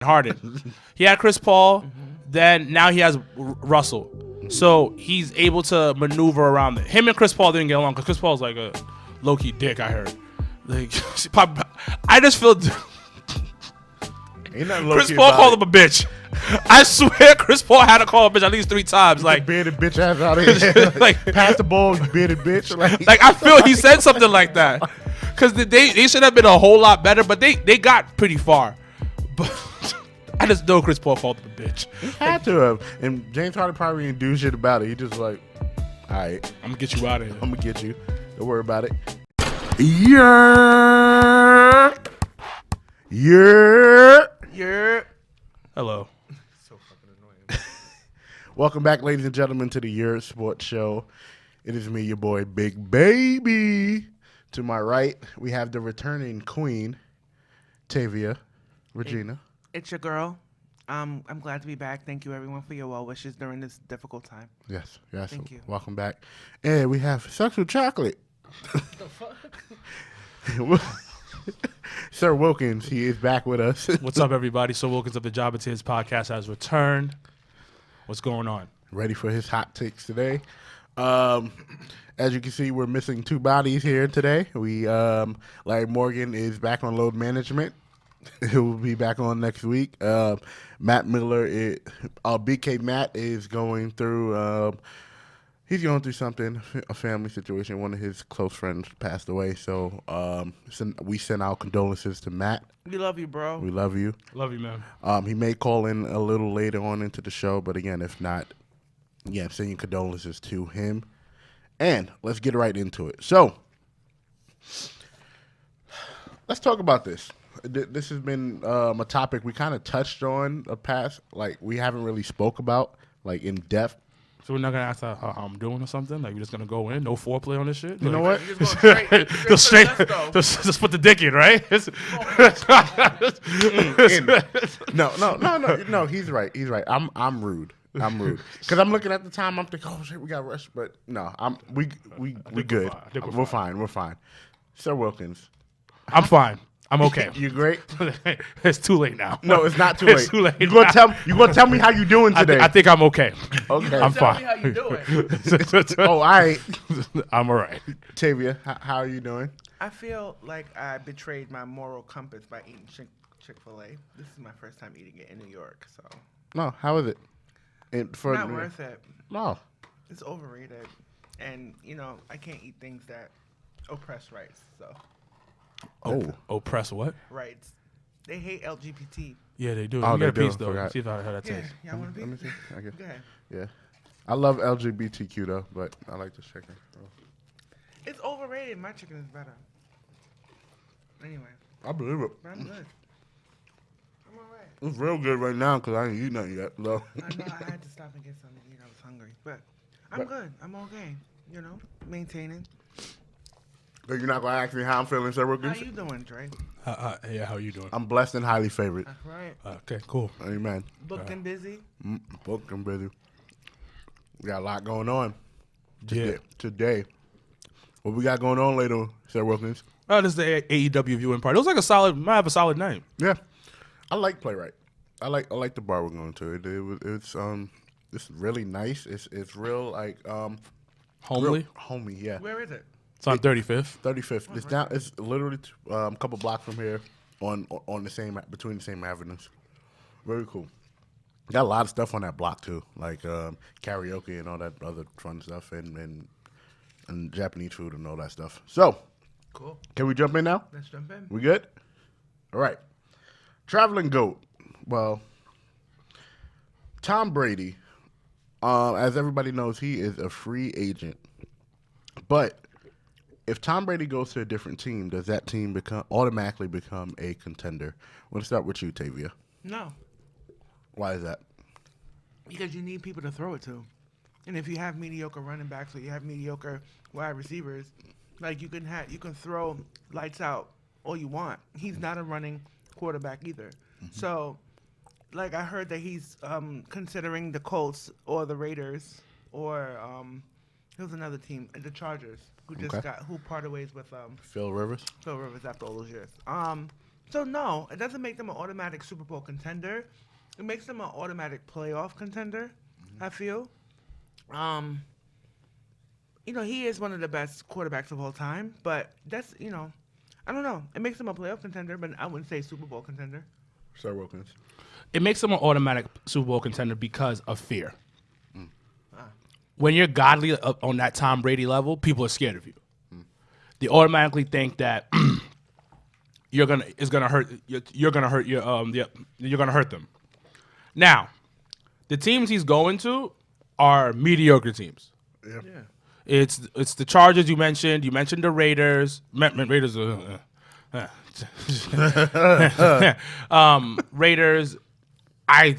Harden. He had Chris Paul. Then now he has Russell. So he's able to maneuver around it. Him and Chris Paul didn't get along because Chris Paul's like a low-key dick, I heard. Like, I just feel Ain't nothing Chris Paul called him a bitch. I swear Chris Paul had to call him a bitch at least 3 times. Like, bearded bitch ass out here. like, pass the ball, you bearded bitch. Like I feel he said something like that. Because they should have been a whole lot better, but they got pretty far. But I just know Chris Paul called him a bitch. He had to have. And James Harden probably didn't do shit about it. He just like, all right. I'm going to get you out of here. I'm going to get you. Don't worry about it. Yeah. Yeah. Yeah. Hello. So fucking annoying. Welcome back, ladies and gentlemen, to the YERRR Sports Show. It is me, your boy, Big Baby. To my right, we have the returning queen, Tavia, Regina. It's your girl. I'm glad to be back. Thank you, everyone, for your well wishes during this difficult time. Yes. Thank you. Welcome back. And we have Sexual Chocolate. The fuck? Sir Wilkins, he is back with us. What's up, everybody? So Wilkins of the Job It Is podcast has returned. What's going on? Ready for his hot takes today. As you can see, we're missing 2 bodies here today. Larry Morgan is back on load management. He will be back on next week. Matt Miller, BK Matt is going through. He's going through something, a family situation. One of his close friends passed away, so we send our condolences to Matt. We love you, bro. We love you. Love you, man. He may call in a little later on into the show, but again, if not, yeah, I'm sending condolences to him. And let's get right into it. So, let's talk about this. This has been a topic we kind of touched on the past, like we haven't really spoke about, like in depth. So we're not going to ask how I'm doing or something? Like, we're just going to go in? No foreplay on this shit? You know what? You just going straight Just put the dick in, right? No. He's right. I'm rude. Because I'm looking at the time. I'm thinking, oh shit, we got rushed. But no, we good. We're fine. Sir Wilkins, I'm fine. I'm okay. You great? It's too late now. No, it's not too It's late. too late. You gonna tell me how you doing today? I think I'm okay. Okay. I'm Tell fine. me how you doing. Oh, all right. I'm all right. Tavia, how are you doing? I feel like I betrayed my moral compass by eating Chick-fil-A. This is my first time eating it in New York, so No, how is it? not worth it. No. It's overrated, and I can't eat things that oppress rights. So Oppress what? rights, they hate LGBT. Yeah, they do. Oh, You they get a do. piece, though. Forgot. See if how that Yeah, tastes. y'all want to be? Let me see. I guess. Go ahead. Yeah. I love LGBTQ though, but I like this chicken. It's overrated. My chicken is better. Anyway, I believe it. but I'm good. I'm all right. It's real good right now because I ain't eaten nothing yet. So. I know I had to stop and get something to eat. I was hungry, but I'm good. I'm okay. Maintaining. So you're not gonna ask me how I'm feeling, Sir How Wilkins? you doing, Dre? Yeah, how are you doing? I'm blessed and highly favored. That's right. Okay, cool. Amen. Booked and busy. Booked and busy. We got a lot going on Yeah. today. What we got going on later, Sir Wilkins? This is the AEW viewing party. It was like might have a solid night. Yeah, I like Playwright. I like the bar we're going to. It's really nice. It's real like Homely. homey. Yeah. Where is it? It's on 35th. 35th. It's down. It's literally a couple blocks from here, on between the same avenues. Very cool. Got a lot of stuff on that block too, like karaoke and all that other fun stuff, and Japanese food and all that stuff. So, Cool. can we jump in now? Let's jump in. We good? All right. Traveling GOAT. Well, Tom Brady, as everybody knows, he is a free agent. But if Tom Brady goes to a different team, does that team automatically become a contender? I'm going to start with you, Tavia. No, Why is that? because you need people to throw it to, and if you have mediocre running backs or you have mediocre wide receivers, like you can throw lights out all you want. He's not a running quarterback either. So, like I heard that he's considering the Colts or the Raiders or there was another team, the Chargers, who just Okay. who parted ways with Phil Rivers? Phil Rivers after all those years. So no, it doesn't make them an automatic Super Bowl contender. It makes them an automatic playoff contender. I feel. He is one of the best quarterbacks of all time, but that's I don't know. It makes them a playoff contender, but I wouldn't say Super Bowl contender. Sir Wilkins. It makes them an automatic Super Bowl contender because of fear. When you're godly on that Tom Brady level, people are scared of you. They automatically think that you're gonna hurt them. Now, the teams he's going to are mediocre teams. Yeah. It's the Chargers you mentioned. You mentioned the Raiders. Raiders. Raiders.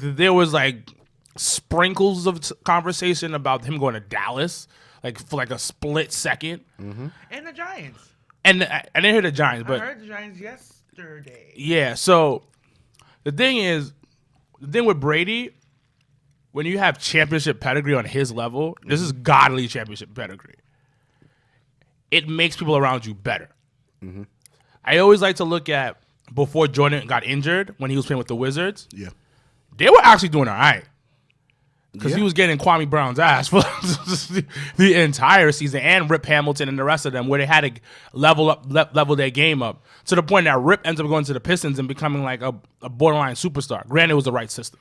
There was like sprinkles of conversation about him going to Dallas, like for like a split second. And the Giants. And I didn't hear the Giants, but I heard the Giants yesterday. yeah. So the thing with Brady, when you have championship pedigree on his level, this is godly championship pedigree. It makes people around you better. I always like to look at before Jordan got injured when he was playing with the Wizards. Yeah. They were actually doing all right because he was getting Kwame Brown's ass for the entire season, and Rip Hamilton and the rest of them, where they had to level their game up to the point that Rip ends up going to the Pistons and becoming like a borderline superstar. Granted, it was the right system.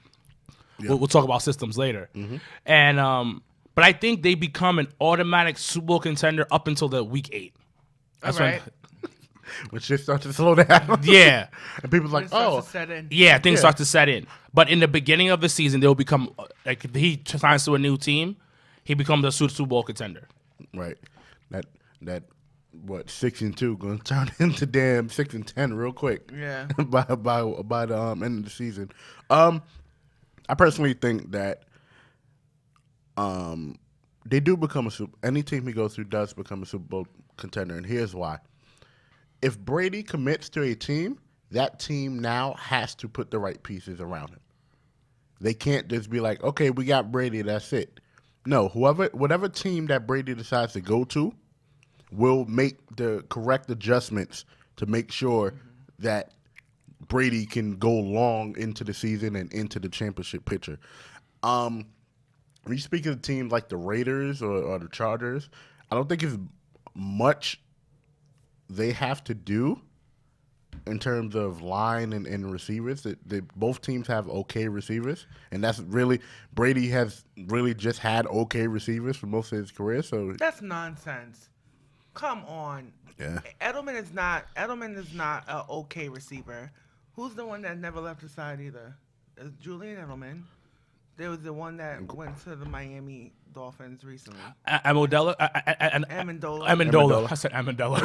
Yeah. We'll talk about systems later. And but I think they become an automatic Super Bowl contender up until the week 8. That's right. When shit starts to slow down. Yeah. And people's like, To set in. Yeah, things start to set in. But in the beginning of the season, they'll become, like, if he signs to a new team, he becomes a Super Bowl contender. Right. That 6-2 gonna turn into damn 6-10 real quick. Yeah. by the end of the season. I personally think that they do become any team he goes through does become a Super Bowl contender, and here's why. If Brady commits to a team, that team now has to put the right pieces around him. They can't just be like, okay, we got Brady, that's it. No, whatever team that Brady decides to go to will make the correct adjustments to make sure that Brady can go long into the season and into the championship picture. When you speak of teams like the Raiders or the Chargers, I don't think it's much they have to do in terms of line and receivers. Both teams have okay receivers, and that's really Brady has really just had okay receivers for most of his career. So that's nonsense. Come on. Yeah. Edelman is not an okay receiver. Who's the one that never left the side either? It's Julian Edelman. There was the one that went to the Miami Dolphins recently. Amendola. Amendola. I said Amendola.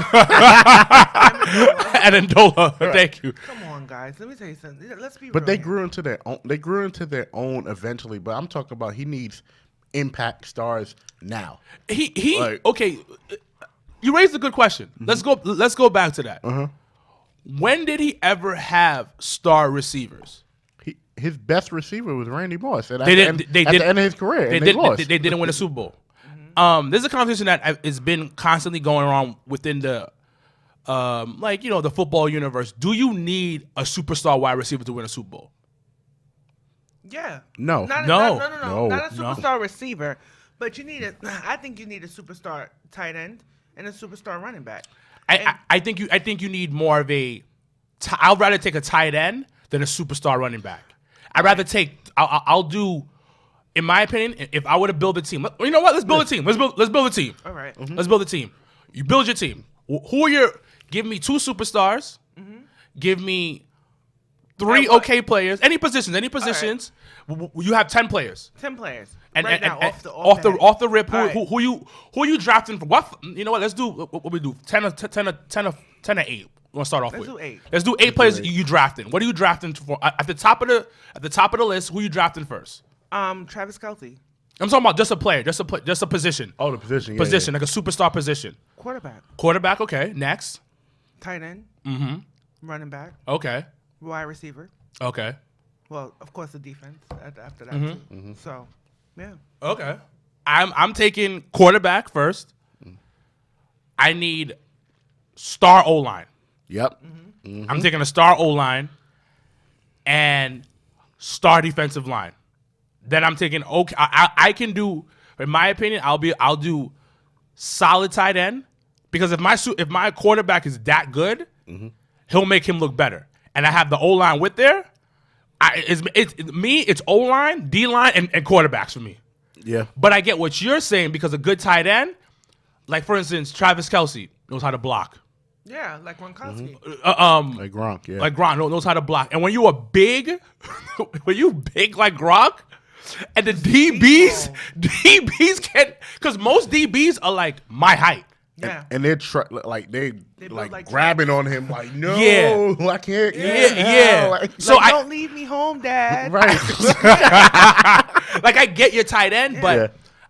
Amendola. Thank you. Come on, guys. Let me tell you something. Let's be real. But they grew into their own. They grew into their own eventually. But I'm talking about he needs impact stars now. Okay. You raised a good question. Let's go back to that. When did he ever have star receivers? His best receiver was Randy Moss. At the end of his career, they lost. They didn't win a Super Bowl. There's a conversation that has been constantly going on within the, the football universe. Do you need a superstar wide receiver to win a Super Bowl? Yeah. No. Not a superstar receiver, but I think you need a superstar tight end and a superstar running back. I think you need more of a. I'd rather take a tight end than a superstar running back. I'd rather take. I'll do. In my opinion, if I were to build a team, you know what? Let's build a team. Let's build a team. All right. Let's build a team. You build your team. Who are your? Give me 2 superstars. Give me 3 okay players. Any positions. Right. You have 10 players. 10 players. And now, off the rip, right. who you drafting for? What? You know what? Let's do what we do. 10 or 8. We're gonna start off with. Let's do 8. Let's do 8 players you drafting. What are you drafting for? At the top of the list, who you drafting first? Travis Kelce. I'm talking about just a player, just a position. Oh, the position. Position, like a superstar position. Quarterback. Okay. Next. Tight end. Running back. Okay. Wide receiver. Okay. Well, of course, the defense after that. Too. So, yeah. Okay. I'm taking quarterback first. I need star O-line. Yep. I'm taking a star O-line and star defensive line. Then I'm taking I can do, in my opinion, I'll do solid tight end, because if my quarterback is that good, he'll make him look better. And I have the O-line with there. It's O-line, D-line, and quarterbacks for me. Yeah. But I get what you're saying, because a good tight end, like for instance, Travis Kelce knows how to block. Yeah, like Gronkowski. Like Gronk, yeah. Like Gronk knows how to block. And when you are big, when you big like Gronk, and the DBs can, because most DBs are like my height. Yeah. And they're they like grabbing on him like, no, I can't. Yeah. Like, So don't leave me home, Dad. right. Like I get your tight end, but Yeah.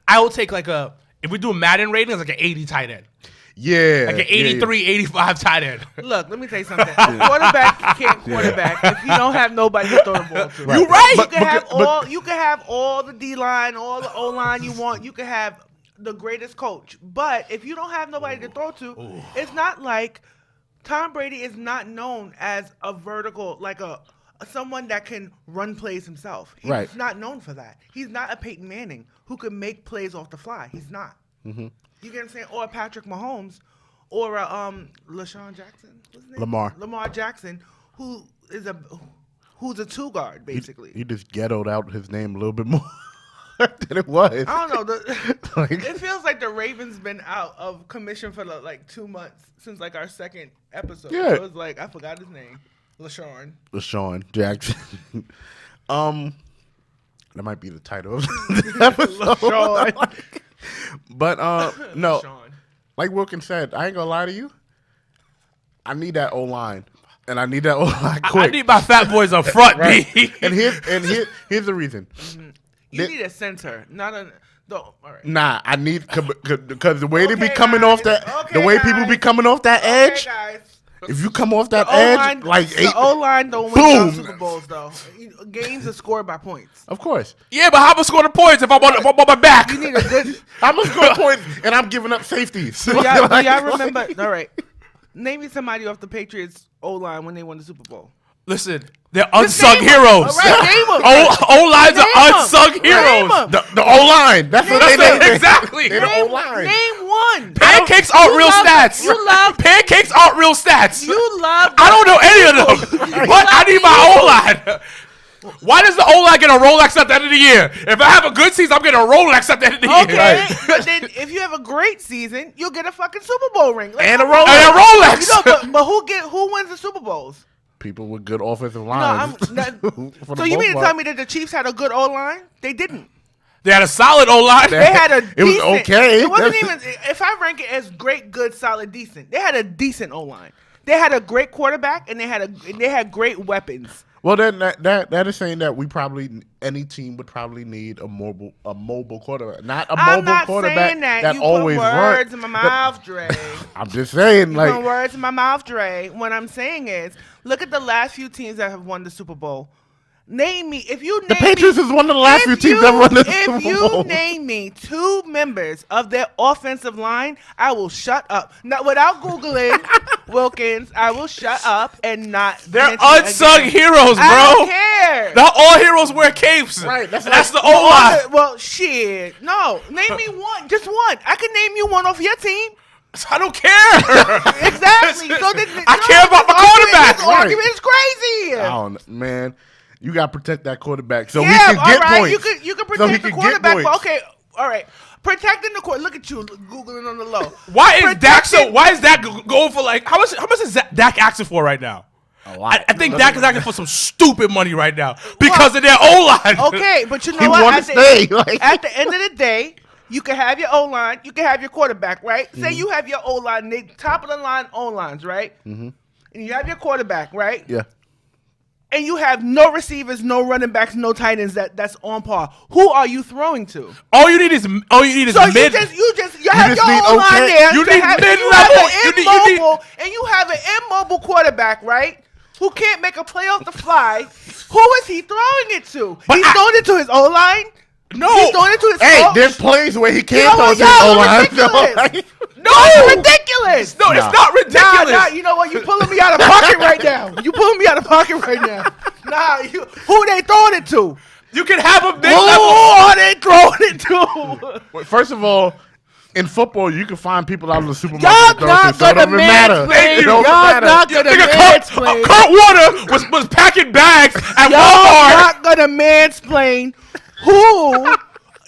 I will take if we do Madden ratings, like an 80 tight end. Yeah. Like an 83, 85 tight end. Look, let me tell you something. A quarterback can't quarterback if you don't have nobody to throw the ball to. Right. You're right. You can have all the D line, all the O line you want. You can have the greatest coach, but if you don't have nobody to throw to, it's not like Tom Brady is not known as a vertical, like someone that can run plays himself. He's not known for that. He's not a Peyton Manning who can make plays off the fly. He's not. You get what I'm saying? Or a Patrick Mahomes, or a LaShawn Jackson. What's his name? Lamar Jackson, who's a two guard basically. He just ghettoed out his name a little bit more than it was. I don't know. It feels like the Ravens been out of commission for 2 months since our second episode. Yeah. So it's I forgot his name. LaShawn Jackson. That might be the title of the episode. But no, LaShawn. like Wilkins said, I ain't gonna lie to you. I need that O-line. And I need that O-line quick. I need my fat boys up front, B. And here's the reason. You need a center, not a. All right. Nah, I need, because the way they be Okay, coming guys. off that, Okay, the way people guys. be coming off that edge, guys. if you come off that The edge, the O-line don't win boom. y'all Super Bowls though. Games are scored by points. Of course. Yeah, but how am I going to score the points if I'm on my back? You need a good. I'm gonna score points, and I'm giving up safeties. Do y'all remember? All right, name me somebody off the Patriots O-line when they won the Super Bowl. Listen, they're unsung name 'em. heroes. All right, name 'em. O-lines Name are 'em. unsung Name heroes. 'em. The O-line. That's what they That's name. exactly. They're the O-line. Name one. Pancakes aren't real love- stats. you love- Pancakes aren't real stats. You love. I don't know any of them. But I need my O-line. Why does the O-line get a Rolex at the end of the year? If I have a good season, I'm getting a Rolex at the end of the year. Okay, but then if you have a great season, you'll get a fucking Super Bowl ring And a come on. Rolex. And a Rolex. You know, but who wins the Super Bowls? People with good offensive No, lines. so you mean to tell me that the Chiefs had a good O-line? They didn't. They had a solid O-line. They had a It was decent, okay. It wasn't even, if I rank it as great, good, solid, decent, they had a decent O-line. They had a great quarterback, and they had great weapons. Well, then that is saying that any team would probably need a mobile quarterback, not a I'm mobile not quarterback saying that. You always put words runs. in my mouth, Dre. I'm just saying, You put words in my mouth, Dre. What I'm saying is, look at the last few teams that have won the Super Bowl. Name me, if you name the Patriots is one of the last few teams that won the Super If you Bowl. name me 2 members of their offensive line, I will shut up. Now, without Googling Wilkins, I will shut up and not. They're mention it unsung again. heroes, bro. I don't care. Not all heroes wear capes. Right, that's the like- O-line. Well, shit. No, name me one. Just one. I can name you one off your team. I don't care. Exactly. So I care about my quarterback. This argument is crazy. I don't, man. You got to protect that quarterback so Yeah, he can all get right. points. You can So he protect the can get quarterback. But points. okay, all right. Protecting the quarterback. Look at you Googling on the low. Why is Dak going for how much is Dak asking for right now? A lot. I think Dak is asking for some stupid money right now because of their O-line. Okay, but you know He what? want to stay. At the end of the day, you can have your O-line. You can have your quarterback, right? Say you have your O-line, the top of the line O-lines, right? Mm-hmm. And you have your quarterback, right? Yeah. And you have no receivers, no running backs, no tight ends that's on par. Who are you throwing to? All you need is So mid. you have just your need O-line okay. there. You to need have- mid-level. And you have an immobile quarterback, right? Who can't make a play off the fly. Who is he throwing it to? He's throwing it to his O-line? No. He's throwing it to his Hey, O-line? there's plays where he You can't know throw what, to his y'all O-line. ridiculous. No, it's ridiculous. No, it's not ridiculous. Nah, you know what? You pulling me out of pocket right now. You pulling me out of pocket right now. Nah, who they throwing it to? You can have a big Who level. are they throwing it to? Well, first of all, in football, you can find people out of the supermarket. Y'all not gonna mansplain. It don't Y'all matter. not gonna mansplain. Kurt Warner was packing bags at Y'all Walmart. not gonna mansplain who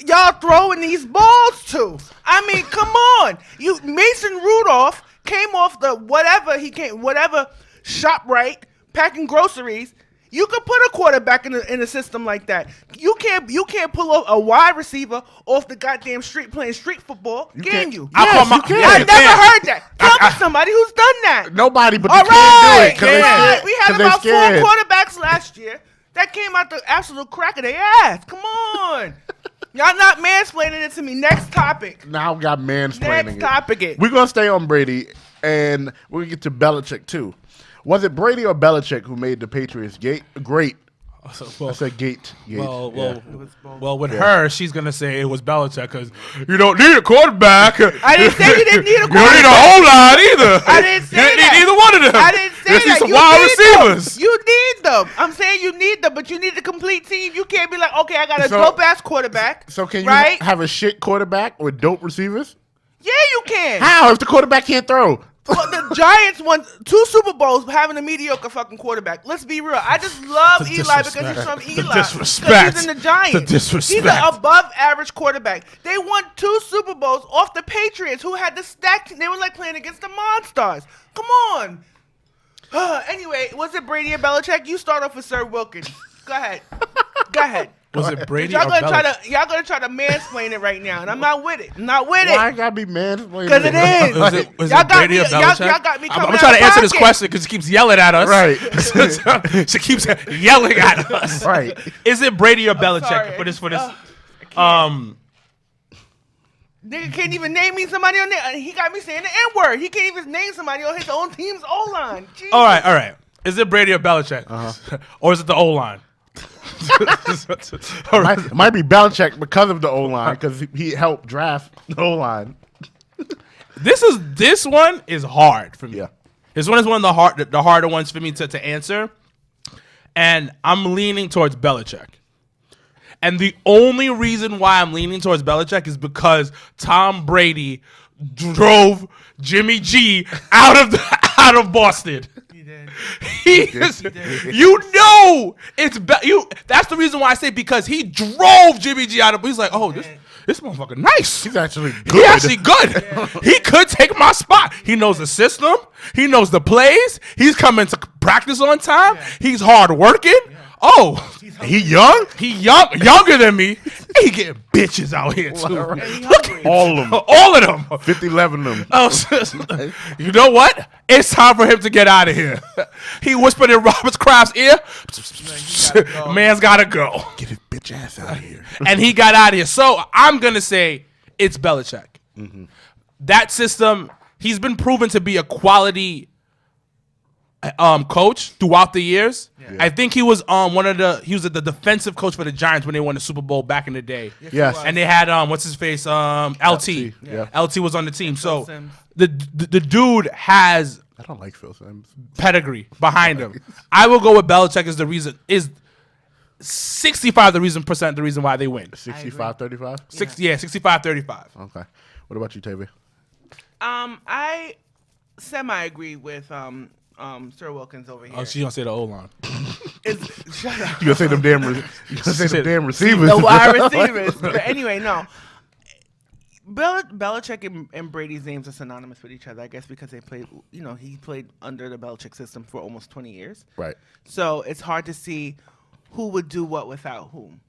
y'all throwing these balls to. I mean, come on. Mason Rudolph came off the whatever ShopRite packing groceries. You could put a quarterback in a system like that. You can't pull off a wide receiver off the goddamn street playing street football. Can you? Yes, you can. I've never heard that. Tell me somebody who's done that. Nobody, but All they can't do it. right. We had about 4 scared. quarterbacks last year that came out the absolute crack of their ass. Come on. Y'all not mansplaining it to me. Next topic. Now we got mansplaining Next it. topic. We're going to stay on Brady, and we're going to get to Belichick, too. Was it Brady or Belichick who made the Patriots great? I said gate. Well, Yeah. with her, she's gonna say it was Belichick because you don't need a quarterback. I didn't say you didn't need a You don't need a quarterback. whole line either. I didn't say you didn't that. need either one of them. I didn't say you just need that. some You wide need receivers. them. You need them. I'm saying you need them, but you need a complete team. You can't be like, okay, I got a So- dope ass quarterback. So can you right? have a shit quarterback with dope receivers? Yeah, you can. How if the quarterback can't throw? Well, the Giants won 2 Super Bowls having a mediocre fucking quarterback. Let's be real. I just love The Eli because he's disrespect. from The Eli. disrespect. Because he's in the Giants. The disrespect. He's an above average quarterback. They won 2 Super Bowls off the Patriots, who had the stack. They were like playing against the Monstars. Come on. Anyway, was it Brady or Belichick? You start off with Sir Wilkins. Go ahead. Go ahead. Was it Brady Y'all or gonna Belichick? y'all gonna try to mansplain it right now, and I'm not with it. I'm not with Why I it. gotta be mansplaining? Because it is. Was Y'all it got Brady me- or y'all- Belichick? y'all got me coming I'm out trying of to answer this pocket. question because she keeps yelling at us. Right. She keeps yelling at us. Right. Is it Brady or Belichick sorry, for this? I Nigga can't even name me somebody on there. He got me saying the N-word. He can't even name somebody on his own team's O-line. Jesus. All right. Is it Brady or Belichick? Or is it the O-line? It might be Belichick because of the O-line, because he helped draft the O-line. This one is hard for me. Yeah. This one is one of the harder ones for me to answer. And I'm leaning towards Belichick. And the only reason why I'm leaning towards Belichick is because Tom Brady drove Jimmy G out of Boston. He is, you know, that's the reason why I say because he drove Jimmy G out of. He's like, oh, this motherfucker nice. He's actually good. He actually good. He could take my spot. He knows the system. He knows the plays. He's coming to practice on time. He's hard working. Oh, He young? he younger than me. He getting bitches out here too. Look, All of them. all of them. 50, 11 of them. Oh, you know what? It's time for him to get out of here. He whispered in Robert Kraft's ear. Man's gotta go. Get his bitch ass out of here. And he got out of here. So I'm gonna say it's Belichick. That system, he's been proven to be a quality coach throughout the years. Yeah. I think he was he was the defensive coach for the Giants when they won the Super Bowl back in the day. Yes. And they had what's his face? LT. Yeah. LT was on the team. So Sims. the dude has I don't like Phil Simms. pedigree behind him. I will go with Belichick as the reason is 65% the reason why they win. 65-35? 65-35. Okay. What about you, Tavy? I semi-agree with Sir Wilkins over here. Oh, she gonna say the O line. Shut up. You gonna say them damn receivers? The wide receivers. But anyway, no. Belichick and Brady's names are synonymous with each other, I guess, because they played. He played under the Belichick system for almost 20 years. Right. So it's hard to see who would do what without whom.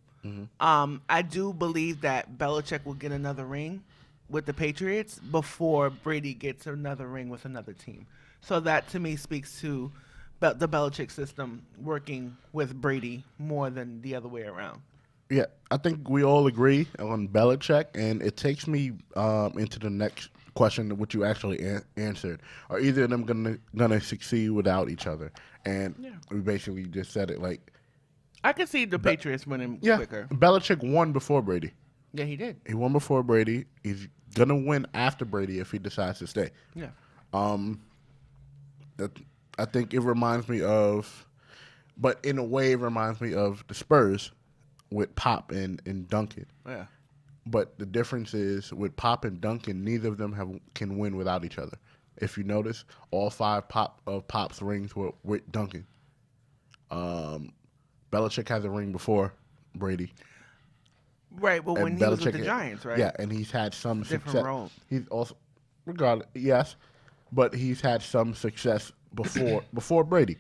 I do believe that Belichick will get another ring with the Patriots before Brady gets another ring with another team. So that to me speaks to the Belichick system working with Brady more than the other way around. Yeah, I think we all agree on Belichick, and it takes me into the next question, which you actually answered. Are either of them gonna succeed without each other? And we basically just said it like. I can see the Patriots winning Yeah, quicker. Belichick won before Brady. Yeah, he did. He won before Brady. He's gonna win after Brady if he decides to stay. Yeah. I think it reminds me of, but in a way, it reminds me of the Spurs with Pop and Duncan. Yeah. But the difference is with Pop and Duncan, neither of them can win without each other. If you notice, all 5 Pop's rings were with Duncan. Belichick has a ring before Brady. Right, but when he was with the Giants, right? Yeah, and he's had some Different success. role. He's also, regardless, yes, but he's had some success before Brady.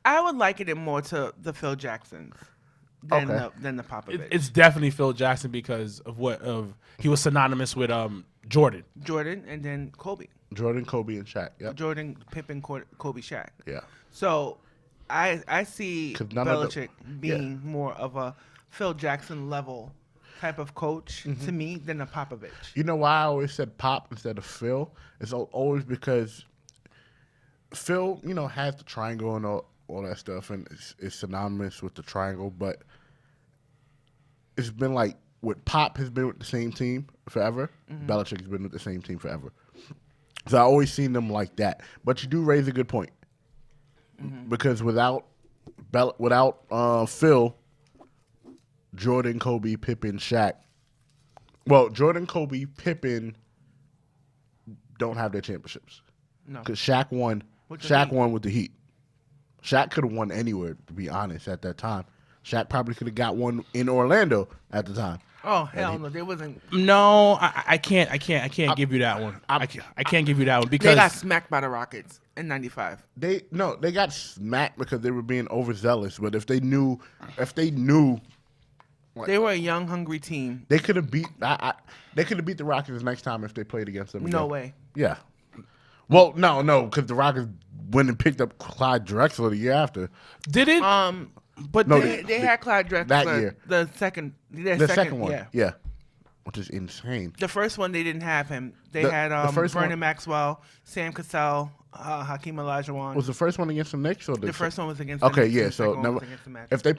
I would liken it more to the Phil Jacksons than the Popovich. It's definitely Phil Jackson because of he was synonymous with Jordan. Jordan and then Kobe. Jordan, Kobe, and Shaq. Yep. Jordan, Pippen, Kobe, Shaq. Yeah. So I see 'Cause none of Belichick being more of a Phil Jackson level type of coach to me than a Popovich. You know why I always said Pop instead of Phil? It's always because Phil, has the triangle and all that stuff, and it's synonymous with the triangle. But it's been like with Pop has been with the same team forever. Belichick has been with the same team forever. So I always seen them like that. But you do raise a good point because without Phil, Jordan, Kobe, Pippen, Shaq. Well, Jordan, Kobe, Pippen don't have their championships. No. Because Shaq won. Shaq won with the Heat. Shaq could have won anywhere, to be honest, at that time. Shaq probably could have got one in Orlando at the time. Oh hell no, there wasn't. No, I can't give you that one. I can't give you that one because They got smacked by the Rockets in '95. They got smacked because they were being overzealous. But if they knew, They were a young, hungry team. they could have beat. They could have beat the Rockets next time if they played against them. No again. way. Yeah. Well, no, because the Rockets went and picked up Clyde Drexler the year after. did it? But No, They had Clyde Drexler that year. The second one, yeah, which is insane. The first one they didn't have him. They The- had the first Vernon one- Maxwell, Sam Cassell, Hakeem Olajuwon. Was the first one against the Knicks or The first one was against. Okay, the Knicks, yeah. and the So second one never, was against the Magic. if they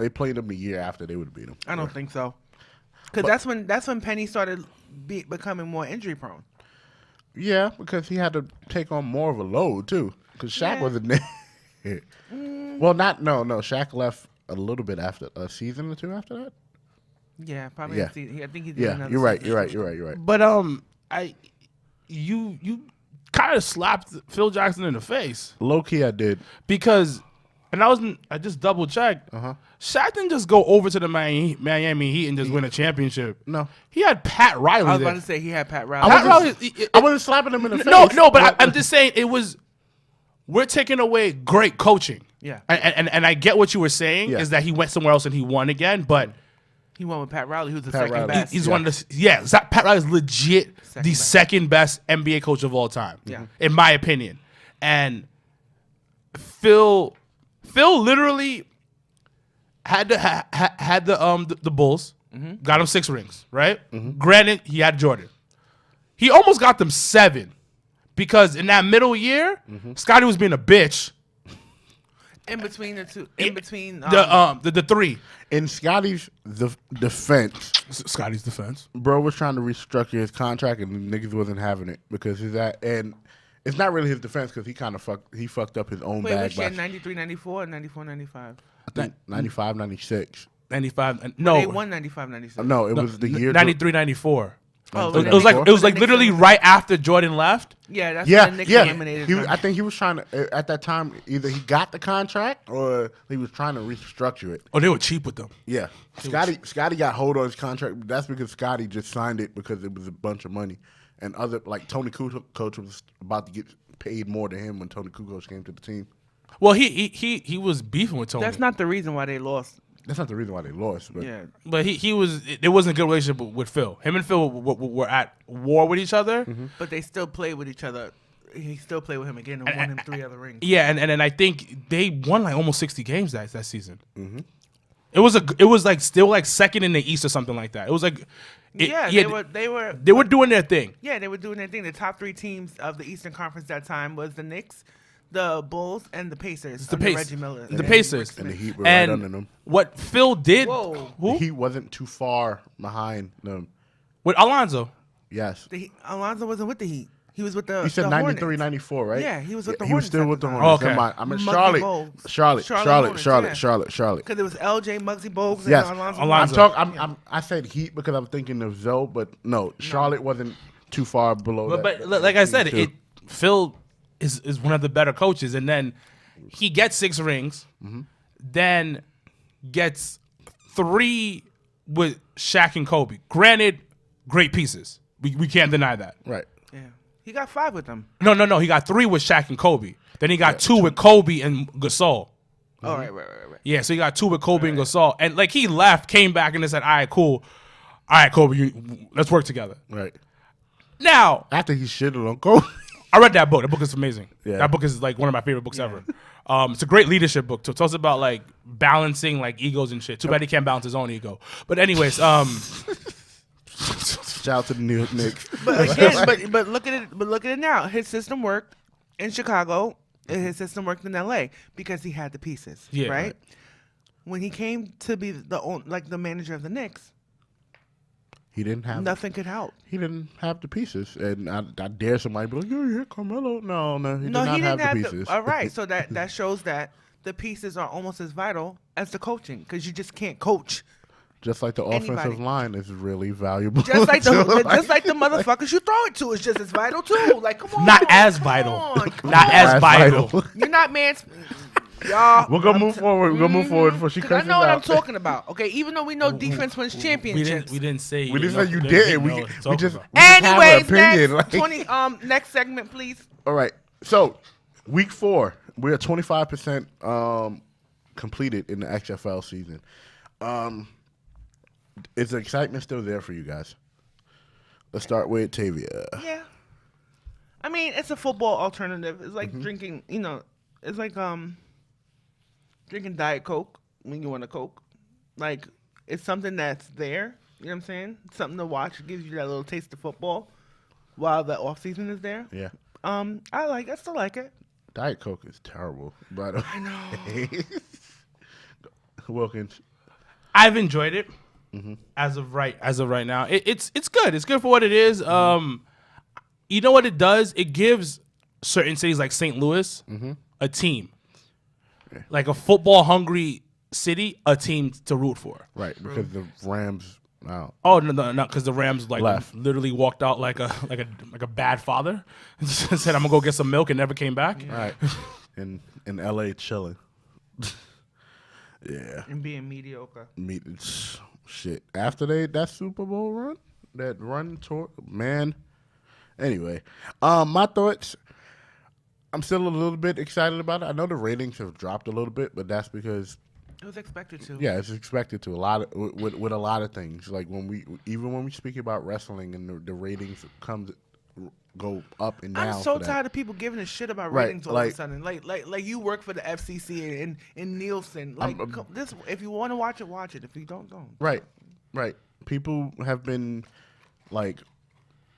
played them the year after, they would have beat them. I don't think so, because that's when Penny started becoming more injury prone. Yeah, because he had to take on more of a load too. Because Shaq Yeah. wasn't there. Well, no. Shaq left a little bit after a season or two after that. Yeah, probably. Yeah. I think he did. Yeah, another you're right. season. You're right. but you kind of slapped Phil Jackson in the face Low key, I did. because, and I just double checked. Shaq didn't just go over to the Miami Heat and just win a championship. No. He had Pat Riley. I was there. about to say he had Pat Riley. Pat Riley. I wasn't slapping him in the face. No, but I'm just saying it was. We're taking away great coaching. Yeah. And I get what you were saying Yeah. is that he went somewhere else and he won again, but He won with Pat Riley, who's the Pat second Riley. best. he's one of the Pat Riley is legit Second the best. second best NBA coach of all time. Yeah. In my opinion. And Phil literally had the Bulls, got him 6 rings, right? Granted, he had Jordan. He almost got them 7 because in that middle year, Scotty was being a bitch. in between the two. In between The 3. In Scotty's defense, Scotty's defense. bro was trying to restructure his contract and the niggas wasn't having it because and it's not really his defense because he kind of fucked up his own Wait, bag which year? by 93, 94, or 94, 95? I think 95, 96. 95. No. They won 95, 96. No, it was the year 93, 94. Oh, It when was the like Knicks literally eliminated- right after Jordan left. Yeah, that's Yeah, when the Knicks yeah. eliminated them. I think he was trying to at that time either he got the contract or he was trying to restructure it. Oh, they were cheap with them. Yeah, Scotty got hold on his contract. But that's because Scotty just signed it because it was a bunch of money, and Tony Kukoc was about to get paid more than him when Tony Kukoc came to the team. Well, he was beefing with Tony. That's not the reason why they lost. That's not the reason why they lost. But Yeah. But he was. There wasn't a good relationship with Phil. Him and Phil were at war with each other. But they still played with each other. He still played with him again and won him 3 other rings. Yeah, and I think they won like almost 60 games that season. It was like still like second in the East or something like that. It was like They were doing their thing. Yeah, they were doing their thing. The top 3 teams of the Eastern Conference that time was the Knicks, the Bulls and the Pacers. The under Pacers. Reggie Miller. The and Pacers. And the Rick Smith. Heat were right under them. What Phil did, Whoa. The who? Heat wasn't too far behind them. With Alonzo. Yes. Alonzo wasn't with the Heat. He was with the You said the 93, Hornets. 94, right? Yeah, he was with the He was Hornets still at with the the time. Hornets. Okay. Never mind. I'm in Muggsy Charlotte. Bogues. Charlotte. Hornets, yeah. Charlotte. Because it was LJ, Muggsy Bogues, Yes. and Alonzo. Alonzo. I said Heat because I'm thinking of Zoe, but no, Charlotte wasn't too far below But that. like I said, too. Phil is one of the better coaches, and then he gets 6 rings, then gets 3 with Shaq and Kobe. Granted, great pieces. We can't deny that. Right. Yeah, he got 5 with them. No. He got 3 with Shaq and Kobe. Then he got 2 with Kobe and Gasol. Oh, right. Yeah, so he got 2 with Kobe and Gasol. And like he left, came back, and they said, "All right, cool. All right, Kobe, let's work together." Right. Now, After he shitted on Kobe. I read that book. That book is amazing. Yeah. That book is like one of my favorite books ever. It's a great leadership book. So it talks about like balancing like egos and shit. Too bad he can't balance his own ego. But anyways, Shout out to the New York Knicks. But again, but look at it. But look at it now. His system worked in Chicago, and his system worked in LA because he had the pieces. Yeah. Right. When he came to be the manager of the Knicks, He didn't have nothing could help. He didn't have the pieces, and I dare somebody be like, "Yeah, Carmelo." No, he did No, not he have didn't the have pieces. All right, so that shows that the pieces are almost as vital as the coaching because you just can't coach. Just like the Anybody. offensive line is really valuable. Just like too. just like the motherfuckers you throw it to is just as vital too. Like, come on, not as come vital. on, come Not on. as That's vital. You're not y'all. We're gonna move forward. We're gonna move forward before she 'Cause crashes I know what I'm out. talking about. Okay, even though we know defense wins championships. We didn't say We didn't know- say you didn't didn't. know We what to just talk we just about. have an Anyways, opinion. next like- next segment, please. All right. So, week 4, we're at 25% completed in the XFL season. Is the excitement still there for you guys? Let's start with Tavia. Yeah. I mean, it's a football alternative. It's like Mm-hmm. drinking, it's like drinking Diet Coke when you want a Coke. Like, it's something that's there. You know what I'm saying? Something to watch. It gives you that little taste of football while the off season is there. Yeah. I still like it. Diet Coke is terrible, by the way. I know. Wilkins. I've enjoyed it as of right now. It's good. It's good for what it is. You know what it does? It gives certain cities like St. Louis a team, like a football hungry city, a team to root for. Right, because the Rams. Wow. Oh no, because the Rams like Left. literally walked out like a bad father, said I'm gonna go get some milk and never came back. Right. in LA chilling. Yeah. And being mediocre. Shit. After that Super Bowl run, that run tour, man. Anyway, my thoughts. I'm still a little bit excited about it. I know the ratings have dropped a little bit, but that's because It was expected to. yeah, it's expected to with a lot of things. Like when we speak about wrestling and the ratings go up and down. I'm so for that. tired of people giving a shit about Right, ratings all of a sudden. Like you work for the FCC and Nielsen. Like this, if you want to watch it. If you don't. Right. People have been like,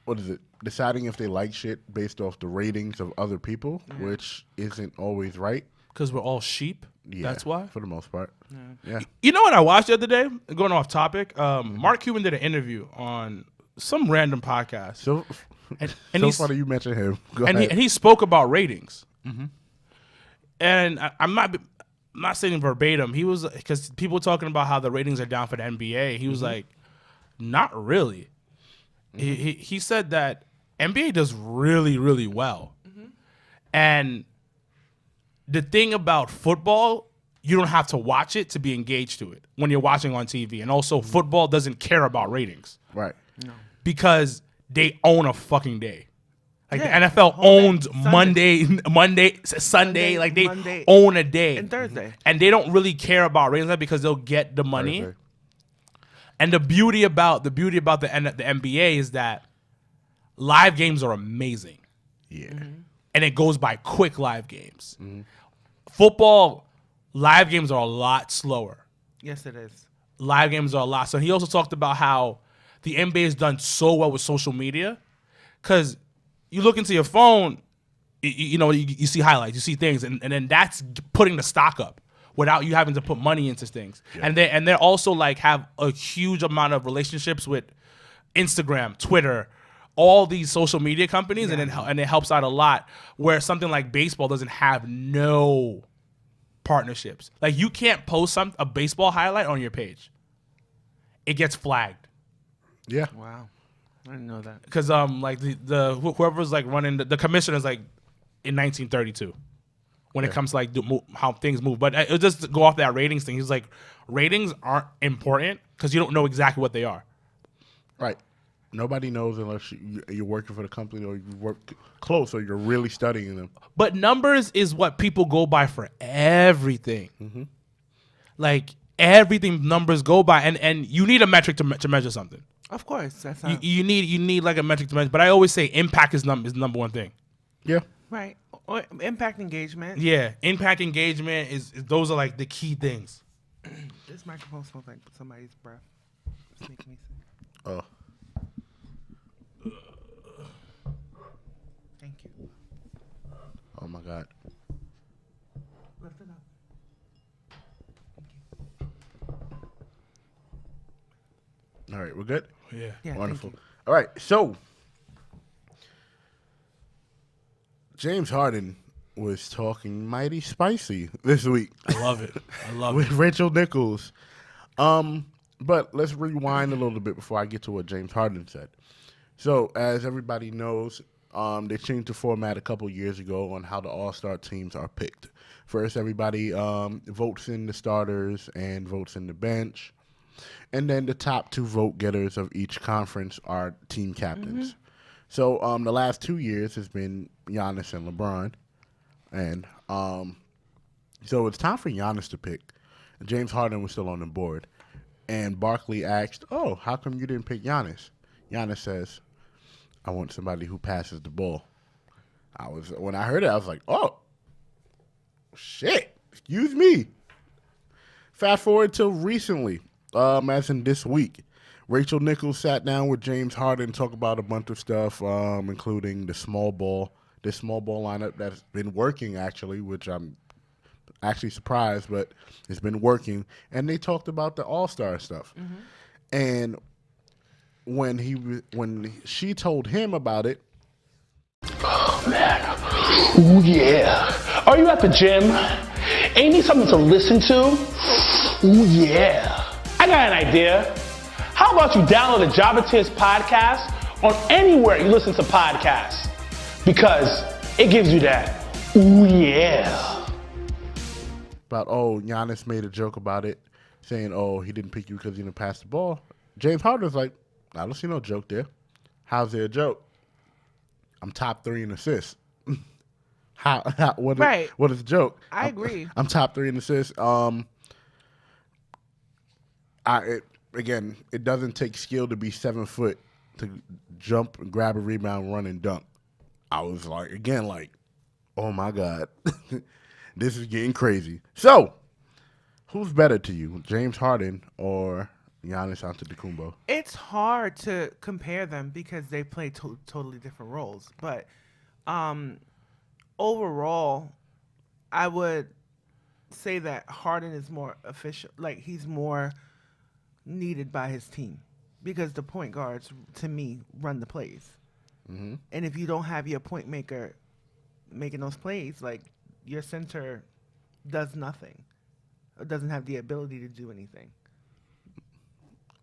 what is it? Deciding if they like shit based off the ratings of other people, which isn't always right. Because we're all sheep. Yeah, That's why. for the most part. Yeah. You know what I watched the other day? Going off topic. Mark Cuban did an interview on some random podcast. So, and so he's- funny you mentioned him. Go and ahead. he spoke about ratings. And I'm not saying verbatim. He was because people were talking about how the ratings are down for the NBA. He was like, not really. He said that NBA does really, really well. And the thing about football, you don't have to watch it to be engaged to it when you're watching on TV. And also, football doesn't care about ratings Right. because they own a fucking day. Like Yeah, the NFL whole day. owns Sunday. Sunday, Like they Monday, own a day. and Thursday. And they don't really care about ratings because they'll get the money. Thursday. And the beauty about the NBA is that live games are amazing. Yeah. And it goes by quick live games. Football, live games are a lot slower. Yes, it is. Live games are a lot. So he also talked about how the NBA has done so well with social media because you look into your phone you see highlights, you see things, and then that's putting the stock up without you having to put money into things. Yeah. And they're also like have a huge amount of relationships with Instagram, Twitter, all these social media companies, and it helps out a lot. Where something like baseball doesn't have no partnerships. Like you can't post a baseball highlight on your page. It gets flagged. Yeah. Wow. I didn't know that. Because like the whoever's like running the commissioner's like in 1932 when it comes to like how things move. But it'll just go off that ratings thing. He's like, ratings aren't important because you don't know exactly what they are. Right. Nobody knows unless you're working for the company or you work close or you're really studying them. But numbers is what people go by for everything. Mm-hmm. Like everything numbers go by, and you need a metric to measure something. Of course, that's you need like a metric to measure. But I always say impact is number one thing. Yeah. Right. Or impact engagement. Yeah, impact engagement is those are like the key things. This microphone smells like somebody's breath. It's making me sick. Oh. Thank you. Oh my God. Lift it up. All right, we're good? Yeah. Wonderful. All right, so James Harden was talking mighty spicy this week. I love it. With Rachel Nichols. But let's rewind a little bit before I get to what James Harden said. So, as everybody knows, they changed the format a couple years ago on how the All-Star teams are picked. First, everybody votes in the starters and votes in the bench. And then the top two vote getters of each conference are team captains. Mm-hmm. So, the last 2 years has been Giannis and LeBron. And so it's time for Giannis to pick. James Harden was still on the board. And Barkley asked, "Oh, how come you didn't pick Giannis?" Giannis says, "I want somebody who passes the ball." When I heard it, I was like, "Oh, shit, excuse me." Fast forward till recently, as in this week, Rachel Nichols sat down with James Harden and talked about a bunch of stuff, including the small ball lineup that's been working actually, which I'm actually surprised, but it's been working. And they talked about the All-Star stuff. Mm-hmm. And when she told him about it, oh man, ooh yeah. Are you at the gym? Ain't need something to listen to? Ooh yeah. I got an idea. How about you download the Jabba Tears podcast on anywhere you listen to podcasts? Because it gives you that ooh yeah. About, Giannis made a joke about it, saying, he didn't pick you because you didn't pass the ball. James Harden's like, I don't see no joke there. How's there a joke? I'm top 3 in assists. What is the joke? I agree. I'm top 3 in assists. It doesn't take skill to be 7 foot to jump and grab a rebound, run and dunk. I was like, oh my God. This is getting crazy. So, who's better to you, James Harden or Giannis Antetokounmpo? It's hard to compare them because they play totally different roles. But overall, I would say that Harden is more efficient. Like, he's more needed by his team because the point guards, to me, run the plays. Mm-hmm. And if you don't have your point maker making those plays, like, your center does nothing. It doesn't have the ability to do anything.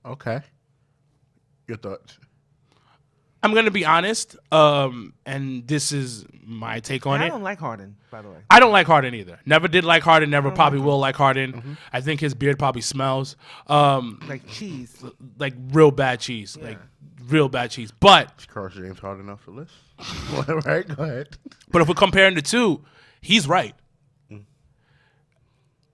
Okay. Your thoughts? I'm going to be honest, and this is my take on it. I don't like Harden, by the way. I don't like Harden either. Never did like Harden, never probably will like Harden. Mm-hmm. I think his beard probably smells. Like cheese. Like real bad cheese. Yeah. Like real bad cheese. But let's cross James Harden off the list. Right, go ahead. But if we're comparing the two, he's right.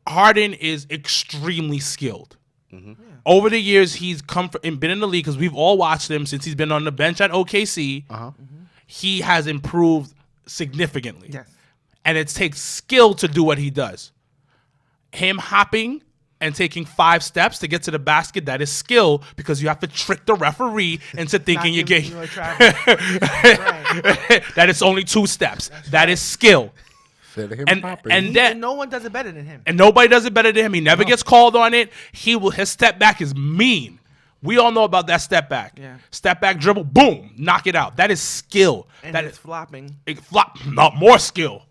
Harden is extremely skilled. Mm-hmm. Yeah. Over the years, he's been in the league because we've all watched him since he's been on the bench at OKC. Uh-huh. Mm-hmm. He has improved significantly. Yes. And it takes skill to do what he does. Him hopping and taking 5 steps to get to the basket, that is skill, because you have to trick the referee into thinking you're getting You a travel. Right. that it's only 2 steps. That is skill. Said him And popping. and that No one does it better than him. and nobody does it better than him. He never gets called on it. His step back is mean. We all know about that step back. Yeah. Step back dribble, boom, knock it out. That is skill. And That it's is flopping. not more skill.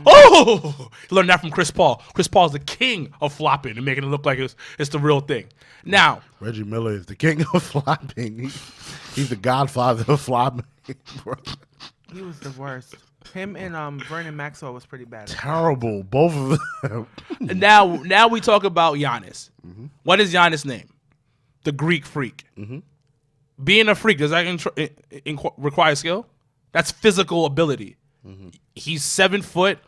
Oh, he learned that from Chris Paul. Chris Paul is the king of flopping and making it look like it's the real thing. Now, Reggie Miller is the king of flopping. He's the godfather of flopping. Bro. He was the worst. Him and Vernon Maxwell was pretty bad. Terrible, both of them. and now we talk about Giannis. What is Giannis' name? The Greek freak. Being a freak, does that require skill? That's physical ability. He's 7 foot,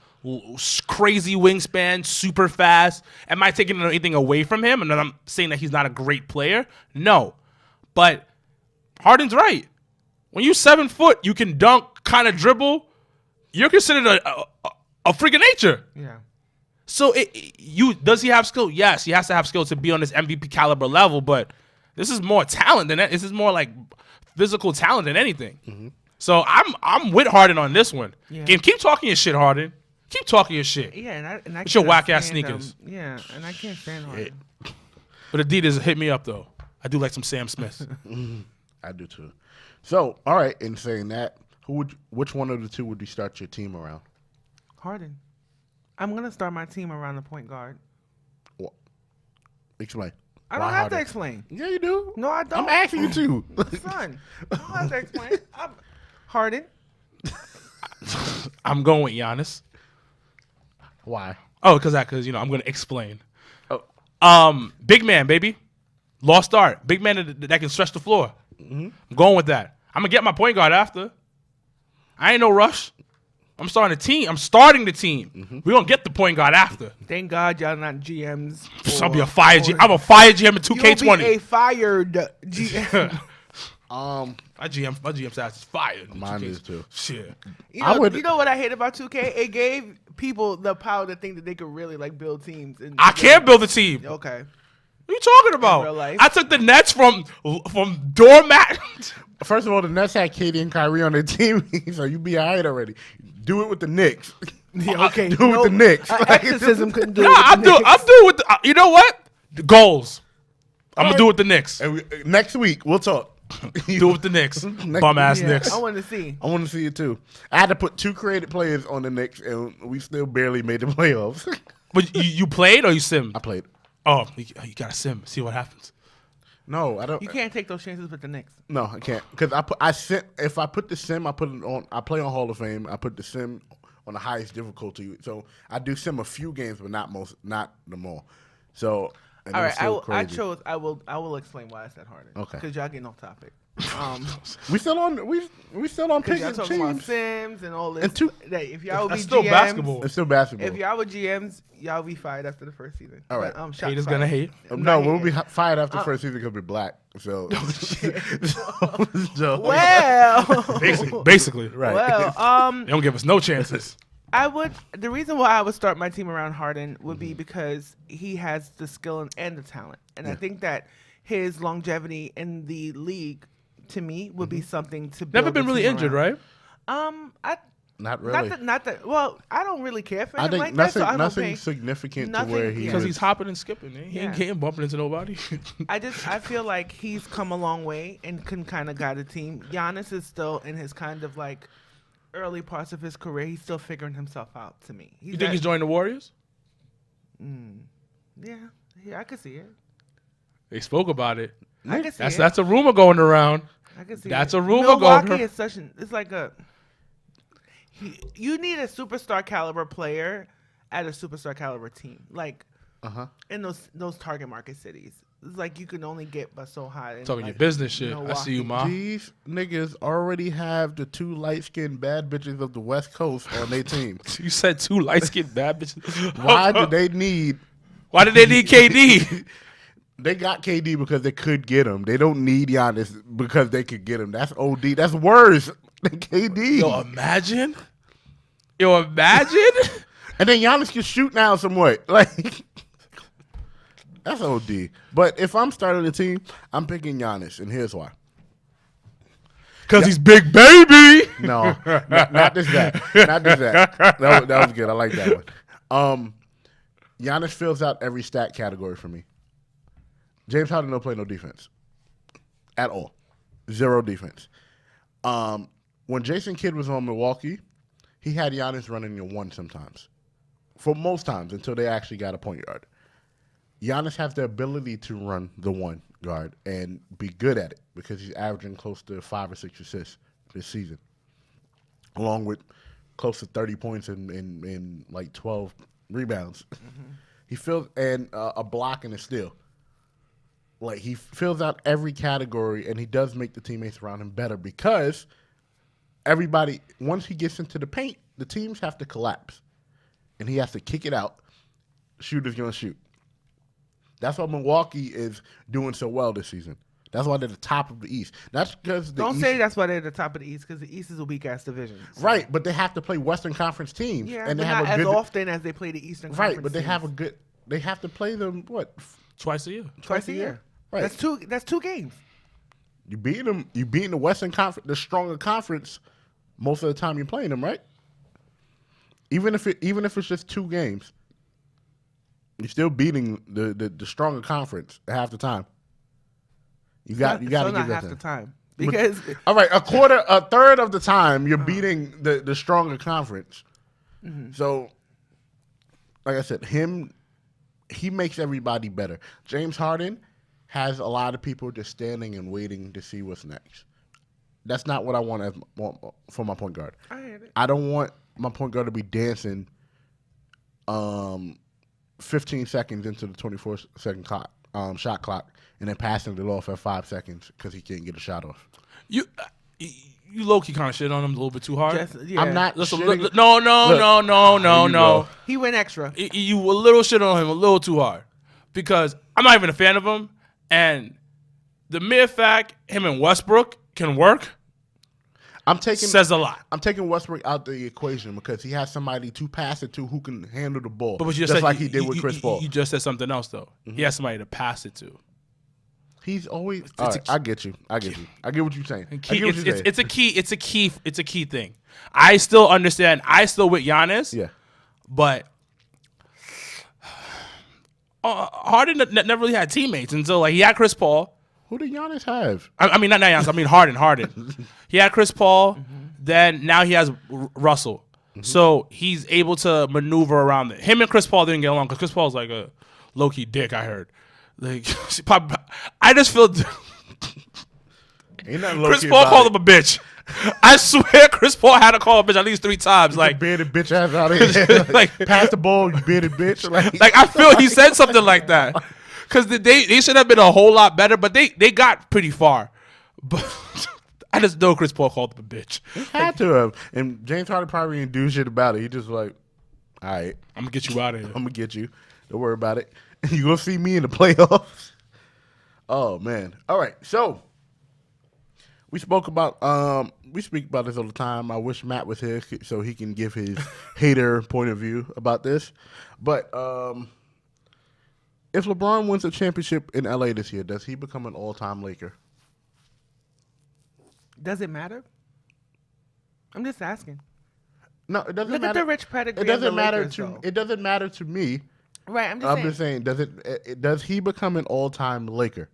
crazy wingspan, super fast. Am I taking anything away from him? And then I'm saying that he's not a great player? No. But Harden's right. When you're 7 foot, you can dunk, kind of dribble. You're considered a freak of nature. Yeah. So does he have skill? Yes, he has to have skill to be on this MVP caliber level, but this is more talent than that. This is more like physical talent than anything. So I'm with Harden on this one. Yeah. Keep talking your shit, Harden. Keep talking your shit. Yeah, and I It's your cannot whack-ass stand sneakers. Yeah, and I can't stand Harden. But Adidas hit me up though. I do like some Sam Smiths. I do too. So, all right, in saying that, which one of the two would you start your team around? Harden. I'm gonna start my team around the point guard. What? Explain. I don't Why have Harden? to explain. Yeah, you do. No, I don't. I'm asking you to. Son, I don't have to explain. Harden. I'm going with Giannis. Why? Oh, because I'm gonna explain. Oh. Big man, baby. Lost art. Big man that can stretch the floor. I'm going with that. I'm gonna get my point guard after. I ain't no rush. I'm starting the team. We're gonna get the point guard after. Thank God y'all not GMs. I'll be a fire GM. I'm a fire GM in 2K20. You'll be a fired GM. My GM status is fired. in Mine 2K. is too. Shit. You I know, would- you know what I hate about 2K? It gave people the power to think that they could really like build teams. And I can't build a team. What Okay. are you talking about? real life? I took the Nets from doormat. First of all, the Nets had KD and Kyrie on their team, so you be all right already. Do it with the Knicks. Yeah, okay. Do it with the Knicks. Exorcism couldn't do Nah, it. with I'm the doing Knicks. with the. You know what? The goals. I'm gonna do it with the Knicks. And next week we'll talk. Do it with the Knicks. Bum ass Yeah, Knicks. I want to see. I want to see it too. I had to put 2 creative players on the Knicks, and we still barely made the playoffs. But you played or you sim? I played. Oh, you gotta sim. See what happens. No, I don't. You can't take those chances with the Knicks. No, I can't because if I put the sim, I put it on. I play on Hall of Fame. I put the sim on the highest difficulty. So I do sim a few games, but not them all. So and All it's right, still crazy. I will explain why I said Harden. Okay. Because y'all getting off topic. We still on. We still on Because picking y'all talking about teams. Sims and all this. And two- Hey, if y'all would be That's still GMs, basketball. It's still basketball. If y'all were GMs, y'all be fired after the first season. All right. Shots Haters fired. gonna hate. I'm No, not we'll be hating. fired after the first season because we're black. So, so Well, Basically, right. well, they don't give us no chances. the reason why I would start my team around Harden would be because he has the skill and the talent. And I think that his longevity in the league, to me, would be something to build Never been a really team injured, around. right? Not really. Not that. Well, I don't really care for him I think like nothing, that. So I don't nothing pay. significant nothing- to where he yeah. Because is. he's hopping and skipping. He Yeah. ain't bumping into nobody. I feel like he's come a long way and can kind of guide a team. Giannis is still in his kind of like early parts of his career. He's still figuring himself out. To me, You think he's joining the Warriors? Yeah, I could see it. They spoke about it. I could see it. That's a rumor going around. I can see That's it. a rumor Milwaukee going. is such an. It's like a. You need a superstar caliber player at a superstar caliber team, like in those target market cities. It's like you can only get but so high. in, Talking like, your business shit. I see you, Milwaukee. ma. These niggas already have the 2 light-skinned bad bitches of the West Coast on their team. You said 2 light skinned bad bitches. Why do they need? Why did they need KD? They got KD because they could get him. They don't need Giannis because they could get him. That's OD. That's worse than KD. Yo, imagine. And then Giannis can shoot now somewhat. Like That's OD. But if I'm starting the team, I'm picking Giannis, and here's why. Because he's big baby. No, not just that. Not just that. That was good. I like that one. Giannis fills out every stat category for me. James Harden don't play no defense at all. Zero defense. When Jason Kidd was on Milwaukee, he had Giannis running your one sometimes. For most times until they actually got a point guard. Giannis has the ability to run the one guard and be good at it because he's averaging close to 5 or 6 assists this season, along with close to 30 points and like 12 rebounds. Mm-hmm. He fills and a block and a steal. Like he fills out every category, and he does make the teammates around him better because everybody once he gets into the paint, the teams have to collapse, and he has to kick it out. Shooter's gonna shoot. That's why Milwaukee is doing so well this season. That's why they're the top of the East. That's because Don't say that's why they're the top of the East, because the East is a weak ass division. So. Right, but they have to play Western Conference teams. Yeah, and but they not have as often as they play the Eastern Conference. Right, but they have a good. They have to play them what? Twice a year. Twice a year. Right. That's two games. You beat them. You beating the Western Conference, the stronger conference, most of the time you're playing them, right? Even if it's just 2 games. You're still beating the stronger conference at half the time. You got to give that half the time because all right, a third of the time you're beating the stronger conference. Mm-hmm. So, like I said, he makes everybody better. James Harden has a lot of people just standing and waiting to see what's next. That's not what I want for my point guard. I hate it. I don't want my point guard to be dancing 15 seconds into the 24-second clock, shot clock, and then passing it off at 5 seconds because he can't get a shot off. You low-key kind of shit on him a little bit too hard. Yeah. I'm not shitting. No. He went extra. You a little shit on him a little too hard because I'm not even a fan of him. And the mere fact him and Westbrook can work says a lot. I'm taking Westbrook out the equation because he has somebody to pass it to who can handle the ball. But you just said, like he did with Chris Paul. You just said something else though. Mm-hmm. He has somebody to pass it to. He's always. I get you. I get what you're saying. It's a key thing. I still understand. I still with Giannis. Yeah. But Harden never really had teammates until like he had Chris Paul. Who did Giannis have? I mean, not Giannis. I mean Harden. He had Chris Paul. Mm-hmm. Then now he has Russell. Mm-hmm. So he's able to maneuver around it. Him and Chris Paul didn't get along because Chris Paul's like a low-key dick, I heard. Like, I just feel Chris Paul called him a bitch. I swear Chris Paul had to call him a bitch at least 3 times. Like, bearded bitch ass out of here. Like, pass the ball, you bearded bitch. Like I feel he said something like that. Because they should have been a whole lot better, but they got pretty far. But I just know Chris Paul called him a bitch. He had to have. And James Harden probably didn't do shit about it. He just like, all right. I'm going to get you out of here. I'm going to get you. Don't worry about it. You're going to see me in the playoffs. Oh, man. All right. So, we speak about this all the time. I wish Matt was here so he can give his hater point of view about this. But, if LeBron wins a championship in LA this year, does he become an all-time Laker? Does it matter? I'm just asking. No, it doesn't matter. Look at the rich pedigree. It doesn't of the matter Lakers, to. though. It doesn't matter to me. Right. I'm just saying. Does he become an all-time Laker?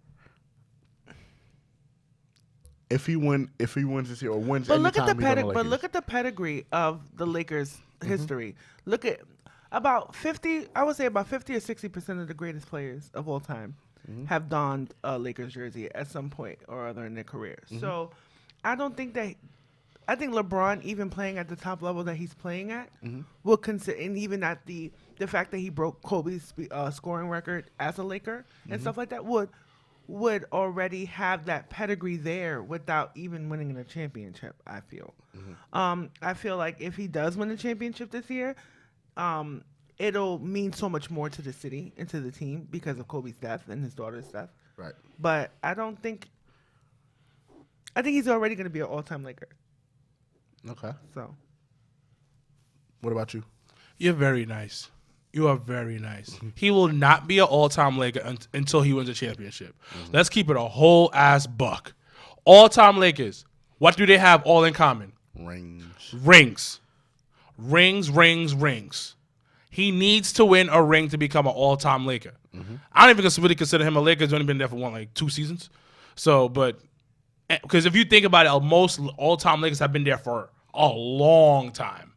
If he wins this year or wins any time, but look at the pedigree of the Lakers' history. Look at. About 50, I would say about 50 or 60% of the greatest players of all time have donned a Lakers jersey at some point or other in their career. Mm-hmm. So I think LeBron, even playing at the top level that he's playing at, will consider, and even at the fact that he broke Kobe's scoring record as a Laker and stuff like that would already have that pedigree there without even winning a championship, I feel. Mm-hmm. I feel like if he does win the championship this year, it'll mean so much more to the city and to the team because of Kobe's death and his daughter's death. Right. But I think he's already going to be an all-time Laker. Okay. So. What about you? You're very nice. You are very nice. He will not be an all-time Laker until he wins a championship. Let's keep it a whole ass buck. All-time Lakers. What do they have all in common? Rings. He needs to win a ring to become an all-time Laker. I don't even really consider him a Laker. He's only been there for 2 seasons. So, but because if you think about it, most all-time Lakers have been there for a long time.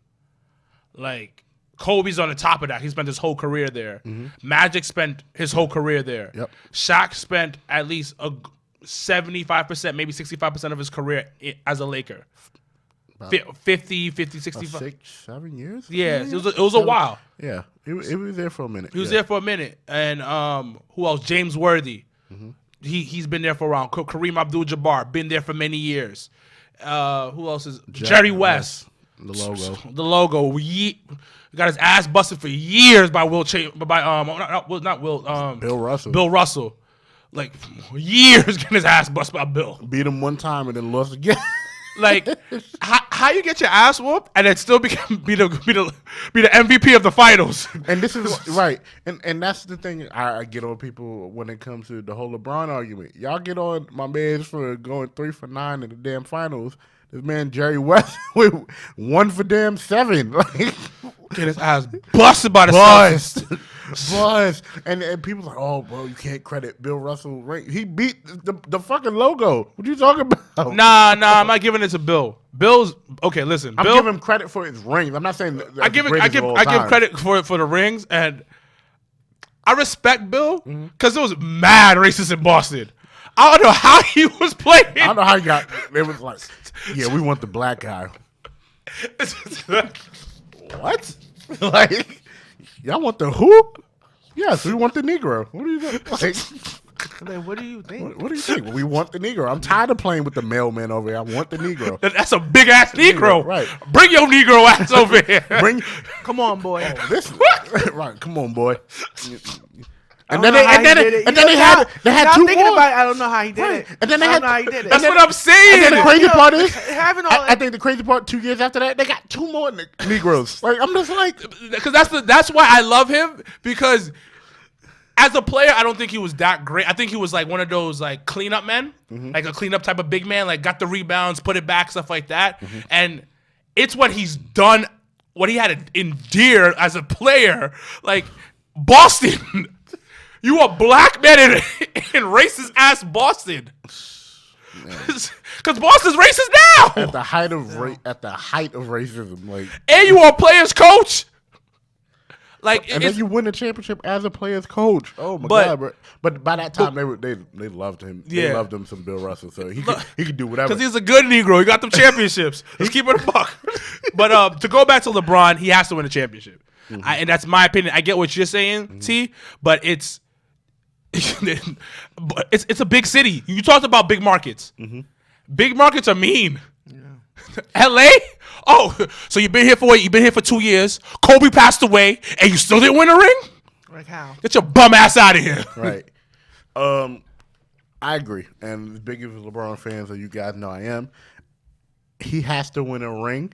Like Kobe's on the top of that. He spent his whole career there. Magic spent his whole career there. Yep. Shaq spent at least 75%, maybe 65% of his career as a Laker. 50, 65. 6, 7 years? Yeah, it was a while. Yeah, he was there for a minute. He was there for a minute. And who else? James Worthy. He's been there for a while. Kareem Abdul-Jabbar, been there for many years. Who else is Jerry West? The logo. Got his ass busted for years by Bill Russell. Bill Russell. Like years getting his ass busted by Bill. Beat him one time and then lost again. Like how you get your ass whooped and then still be the MVP of the finals. And this is right. And that's the thing I get on people when it comes to the whole LeBron argument. Y'all get on my man for going 3 for 9 in the damn finals. This man Jerry West with 1 for damn 7. Like get his ass busted by the Celtics. Buzz. And people like, oh, bro, you can't credit Bill Russell. He beat the fucking logo. What you talking about? Nah, I'm not giving it to Bill. Bill's okay. Listen, I'm Bill, giving him credit for his rings. I'm not saying I give credit for the rings, and I respect Bill because it was mad racist in Boston. I don't know how he was playing. I don't know how he got. It was like, yeah, we want the black guy. What? Like, y'all want the who? Yes, we want the Negro. What do you think? Like, what do you think? What do you think? We want the Negro. I'm tired of playing with the mailman over here. I want the Negro. That's a big ass Negro. Right. Bring your Negro ass over here. Come on, boy. Right. Come on, boy. And then they had two thinking more. about it, I don't know how he did it. And then they I had. don't know how he did it. That's what I'm saying. And then the crazy part is, I think the crazy part 2 years after that, they got 2 more Negroes. Like I'm just like, because that's why I love him, because as a player, I don't think he was that great. I think he was like one of those like cleanup men, like a cleanup type of big man, like got the rebounds, put it back, stuff like that. And it's what he's done, what he had to endure as a player. Like Boston, you a black man in racist ass Boston. Because Boston's racist now. at the height of racism, like, and you are a player's coach. Like, and then you win the championship as a player's coach. Oh my god! Bro. But by that time, they loved him. Yeah. They loved him some Bill Russell, so he could do whatever. Because he's a good Negro. He got them championships. Let's keep it a buck. But to go back to LeBron, he has to win a championship, and that's my opinion. I get what you're saying, T, but it's a big city. You talked about big markets. Big markets are mean. Yeah. LA. Oh, so you've been here for 2 years. Kobe passed away, and you still didn't win a ring? Like how? Get your bum ass out of here. Right. I agree. And as big of a LeBron fans as you guys know I am, he has to win a ring.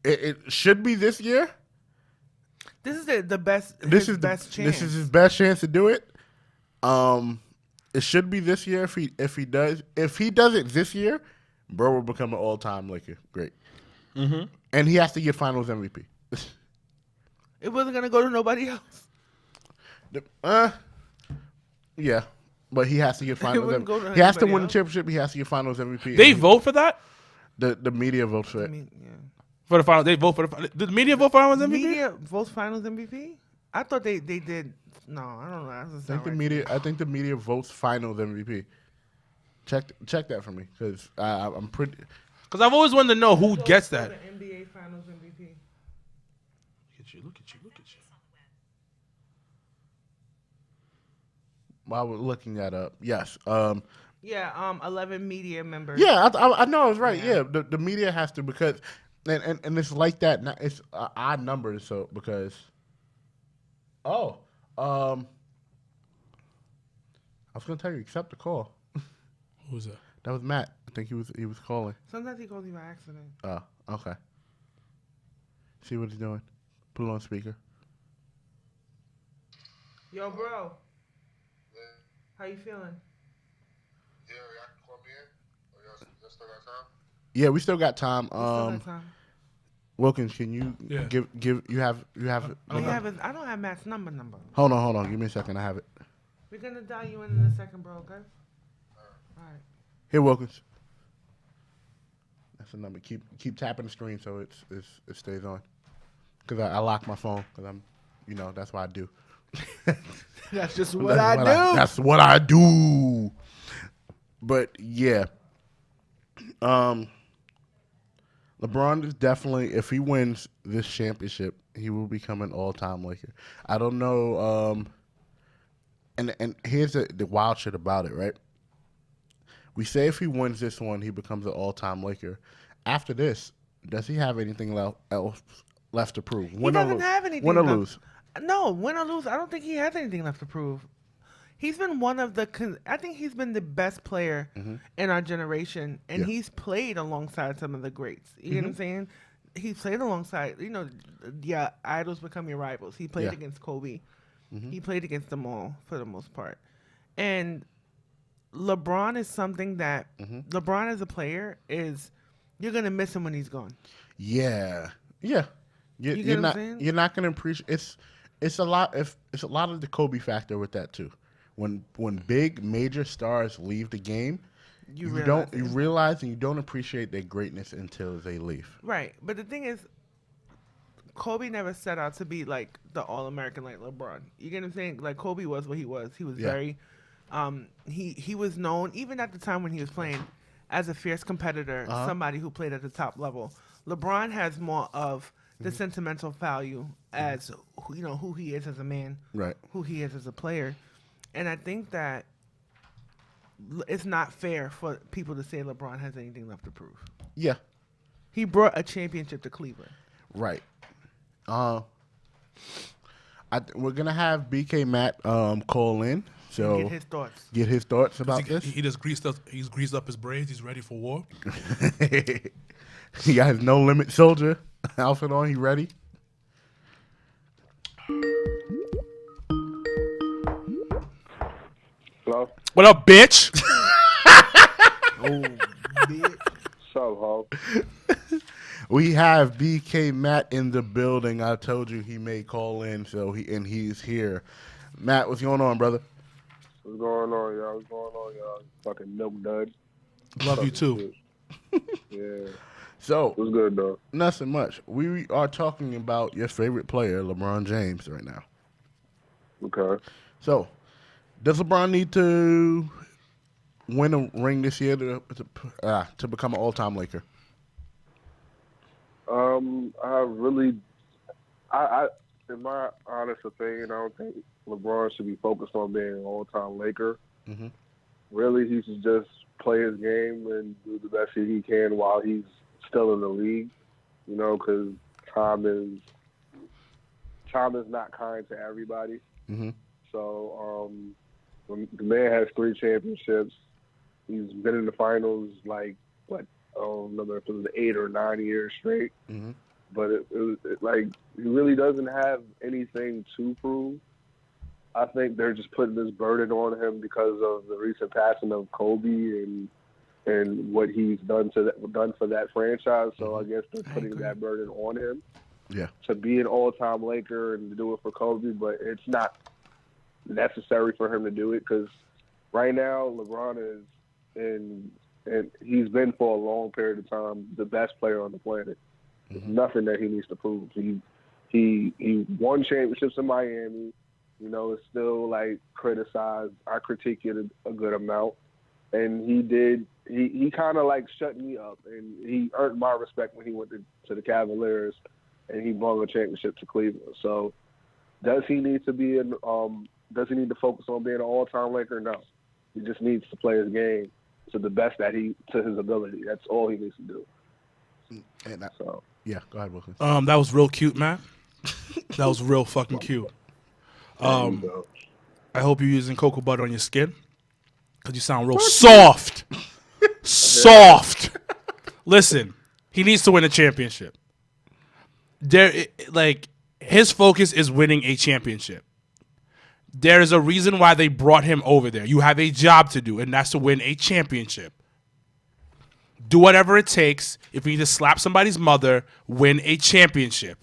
It should be this year. This is the best. This is best chance. This is his best chance to do it. It should be this year if he does. If he does it this year, bro will become an all-time Laker. Great. And he has to get Finals MVP. It wasn't gonna go to nobody else. Yeah, but he has to get Finals wouldn't go MVP. to He has to anybody win the else. championship. He has to get Finals MVP. They vote for that? The media votes for I it. mean, yeah. For the final, they vote for the. Did the media vote for Finals MVP? Media votes Finals MVP. I thought they did. No, I don't know. That doesn't I think sound the right. media. I think the media votes Finals MVP. Check that for me, because I'm pretty. Because I've always wanted to know who gets that. The NBA Finals MVP. Look at you. While we're looking that up, yes. Yeah, 11 media members. Yeah, I know I was right. Yeah. Yeah, the media has to, because, and it's like that. It's odd numbers, so because. I was gonna tell you, accept the call. Who's that? That was Matt. I think he was calling. Sometimes he calls me by accident. Oh, okay. See what he's doing. Put it on speaker. Yo, bro. How you feeling? Yeah, y'all can call me in. Or y'all still got time? Yeah, we still got time. We still got time. Wilkins, can you Yeah. give you have I don't have Matt's number. Hold on, give me a second. I have it. We're gonna dial you in a second, bro. Okay. All right. Here, Wilkins. That's the number. Keep tapping the screen so it stays on. Cause I lock my phone. Cause I'm, that's what I do. That's just what I do. That's what I do. But yeah, LeBron is definitely, if he wins this championship, he will become an all-time Laker. I don't know. And here's the wild shit about it, right? We say if he wins this one, he becomes an all-time Laker. After this, does he have anything else left to prove? He doesn't have anything. Win or lose? No, win or lose. I don't think he has anything left to prove. He's been I think he's been the best player in our generation, and he's played alongside some of the greats. You know what I'm saying? He played alongside, idols become your rivals. He played against Kobe. He played against them all for the most part. And LeBron is something that LeBron as a player you're going to miss him when he's gone. Yeah. Yeah. You're not going to appreciate it's a lot of the Kobe factor with that too. When big major stars leave the game, you realize and you don't appreciate their greatness until they leave. Right. But the thing is, Kobe never set out to be like the All-American like LeBron. You get what I'm saying? Like Kobe was what he was. He was very he was known even at the time when he was playing as a fierce competitor, somebody who played at the top level. LeBron has more of the sentimental value as who he is as a man, right? Who he is as a player. And I think that it's not fair for people to say LeBron has anything left to prove. Yeah. He brought a championship to Cleveland. Right. We're going to have BK Matt call in. So get his thoughts. Get his thoughts about this. He's greased up his braids. He's ready for war. He got his No Limit Soldier outfit on. He ready? Hello? What up, bitch? Bitch. So, We have BK Matt in the building. I told you he may call in, so he's here. Matt, what's going on, brother? what's going on, y'all? Fucking milk dud. Love you too. Yeah. So, What's good, though? nothing much. We are talking about your favorite player, LeBron James, right now. Okay. So, does LeBron need to win a ring this year to become an all-time Laker? In my honest opinion, I don't think LeBron should be focused on being an all-time Laker. Mm-hmm. Really, he should just play his game and do the best that he can while he's still in the league. Because time is not kind to everybody. Mm-hmm. So the man has 3 championships. He's been in the finals I don't know if it was 8 or 9 years straight. Mm-hmm. But he really doesn't have anything to prove. I think they're just putting this burden on him because of the recent passing of Kobe and what he's done for that franchise. So I guess they're putting that burden on him. Yeah. To be an all-time Laker and to do it for Kobe, but it's not necessary for him to do it because right now LeBron is and he's been for a long period of time the best player on the planet. There's nothing that he needs to prove. He won championships in Miami. It's still criticized. I critique it a good amount, and he kind of shut me up, and he earned my respect when he went to the Cavaliers, and he won a championship to Cleveland. So, does he need to does he need to focus on being an all-time Laker? No, he just needs to play his game to the best to his ability. That's all he needs to do. And yeah, go ahead, Wilkins. That was real cute, man. That was real fucking cute. I hope you're using cocoa butter on your skin because you sound real soft. Soft. Listen, he needs to win a championship. His focus is winning a championship. There is a reason why they brought him over there. You have a job to do, and that's to win a championship. Do whatever it takes. If you need to slap somebody's mother, win a championship.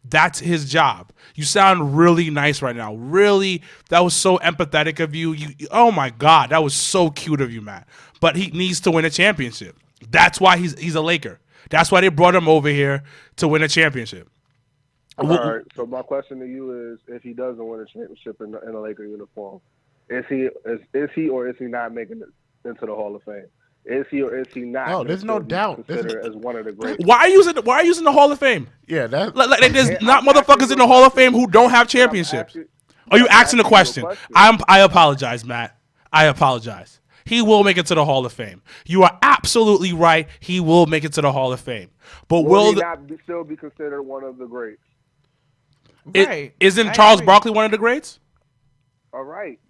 That's his job. You sound really nice right now. Really, that was so empathetic of you. Oh my God, that was so cute of you, Matt. But he needs to win a championship. That's why he's a Laker. That's why they brought him over here to win a championship. All right. So my question to you is: if he doesn't win a championship in a Laker uniform, is he or is he not making it into the Hall of Fame? Is he or is he not? No, there's no doubt. Considered as one of the greats. Why are you using the Hall of Fame? Yeah, that. Like there's not motherfuckers in the Hall of Fame who don't have championships. Are you asking a question? I apologize, Matt. I apologize. He will make it to the Hall of Fame. You are absolutely right. He will make it to the Hall of Fame. But will he still be considered one of the greats? Right. Isn't Charles Barkley one of the greats? All right.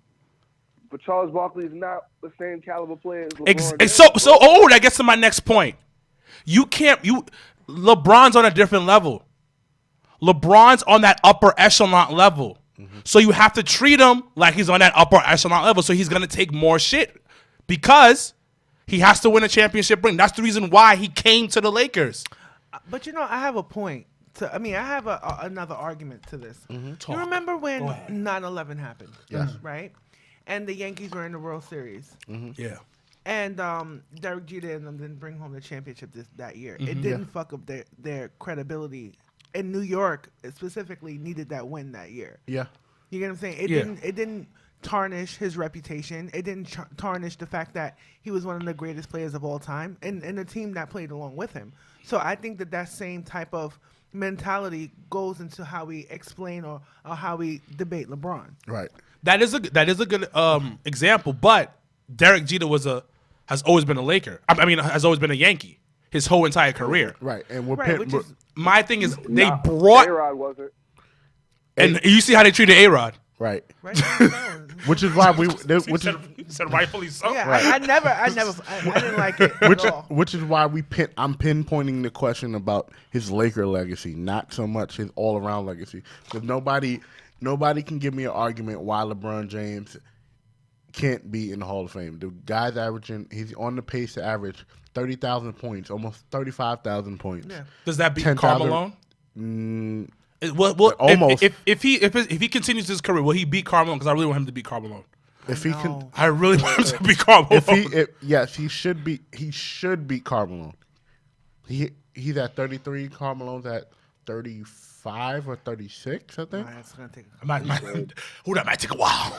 But Charles Barkley is not the same caliber player as LeBron. That gets to my next point. LeBron's on a different level. LeBron's on that upper echelon level. Mm-hmm. So you have to treat him like he's on that upper echelon level. So he's going to take more shit because he has to win a championship ring. That's the reason why he came to the Lakers. But I have a point. I have another argument to this. Mm-hmm. You remember when 9/11 happened? Yes. Right? And the Yankees were in the World Series. Mm-hmm. Yeah. And Derek Jeter and them didn't bring home the championship that year. Mm-hmm. It didn't fuck up their credibility. And New York specifically needed that win that year. Yeah. You get what I'm saying? It didn't tarnish his reputation. It didn't tarnish the fact that he was one of the greatest players of all time and the team that played along with him. So I think that same type of mentality goes into how we explain or how we debate LeBron. Right. That is a good example, but Derek Jeter has always been a Laker. Has always been a Yankee his whole entire career. Right, and my thing is they brought A-Rod wasn't. And you see how they treated A-Rod. Right. Right? Which is why He said rightfully so. Yeah, Right. I didn't like it at all. Which is why I'm pinpointing the question about his Laker legacy, not so much his all-around legacy. Because nobody can give me an argument why LeBron James can't be in the Hall of Fame. The guy's he's on the pace to average 30,000 points, almost 35,000 points. Yeah. Does that beat 10,000 Carmelo? Almost. If he continues his career, will he beat Carmelo? Because I really want him to beat Carmelo. If he can, I really want him to beat Carmelo. Yes, he should be. He should beat Carmelo. He's at 33. Carmelo's at 35 or 36, I think. It's gonna take that might take a while.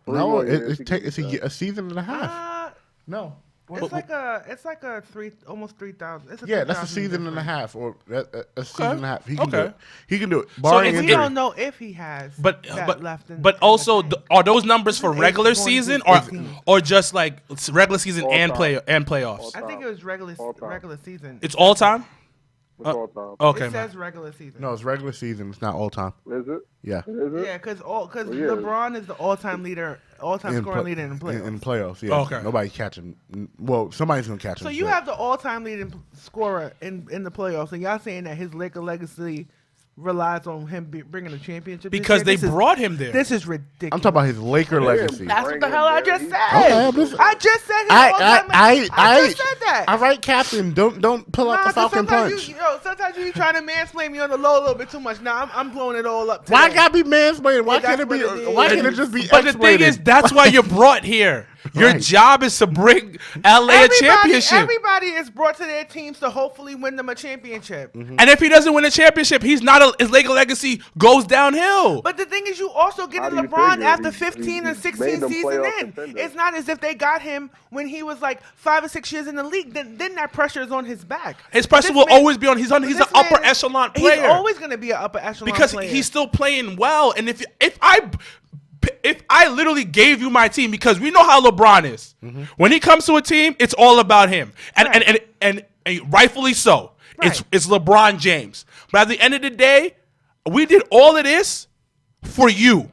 No, it's a season and a half. No. It's like a almost 3,000. Yeah, that's a season and a half, or a season and a half. He can do Okay. it. He can do it. We don't know if he has that left. But also, are those numbers for regular season or just like regular season and playoffs? I think it was regular season. It's all time. It's all time. Okay, It man. says regular season. No, it's regular season. It's not all time. Is it? Yeah. Is it? Yeah, because LeBron is the all-time scoring leader in playoffs. In playoffs, yeah. Okay. Nobody's catching. Well, somebody's gonna catch him. So you have the all-time leading scorer in the playoffs, and y'all saying that his Laker legacy relies on him bringing a championship Because they brought him there. This is ridiculous. I'm talking about his Laker legacy. That's what the hell I just said. Okay, I just said his I just said that. All right, Captain. Don't pull out the Falcon punch. Sometimes you trying to mansplain me on the low a little bit too much. Now I'm blowing it all up. Why gotta be mansplaining? Why Yeah, can't it be? that's what it is. Why can't it just be? But the thing is, that's why you're brought here. Your Right. job is to bring LA a championship. Everybody is brought to their teams to hopefully win them a championship. Mm-hmm. And if he doesn't win a championship, his Laker legacy goes downhill. But the thing is, you also get How in do you LeBron figure? after He 15 and made 16 them season playoff in. contenders. It's not as if they got him when he was like 5 or 6 years in the league. Then that pressure is on his back. His pressure will always be on. He's an upper echelon player. He's always going to be an upper echelon because player. he's still playing well. And if I literally gave you my team, because we know how LeBron is. Mm-hmm. When he comes to a team, it's all about him, and rightfully so. Right. It's LeBron James. But at the end of the day, we did all of this for you.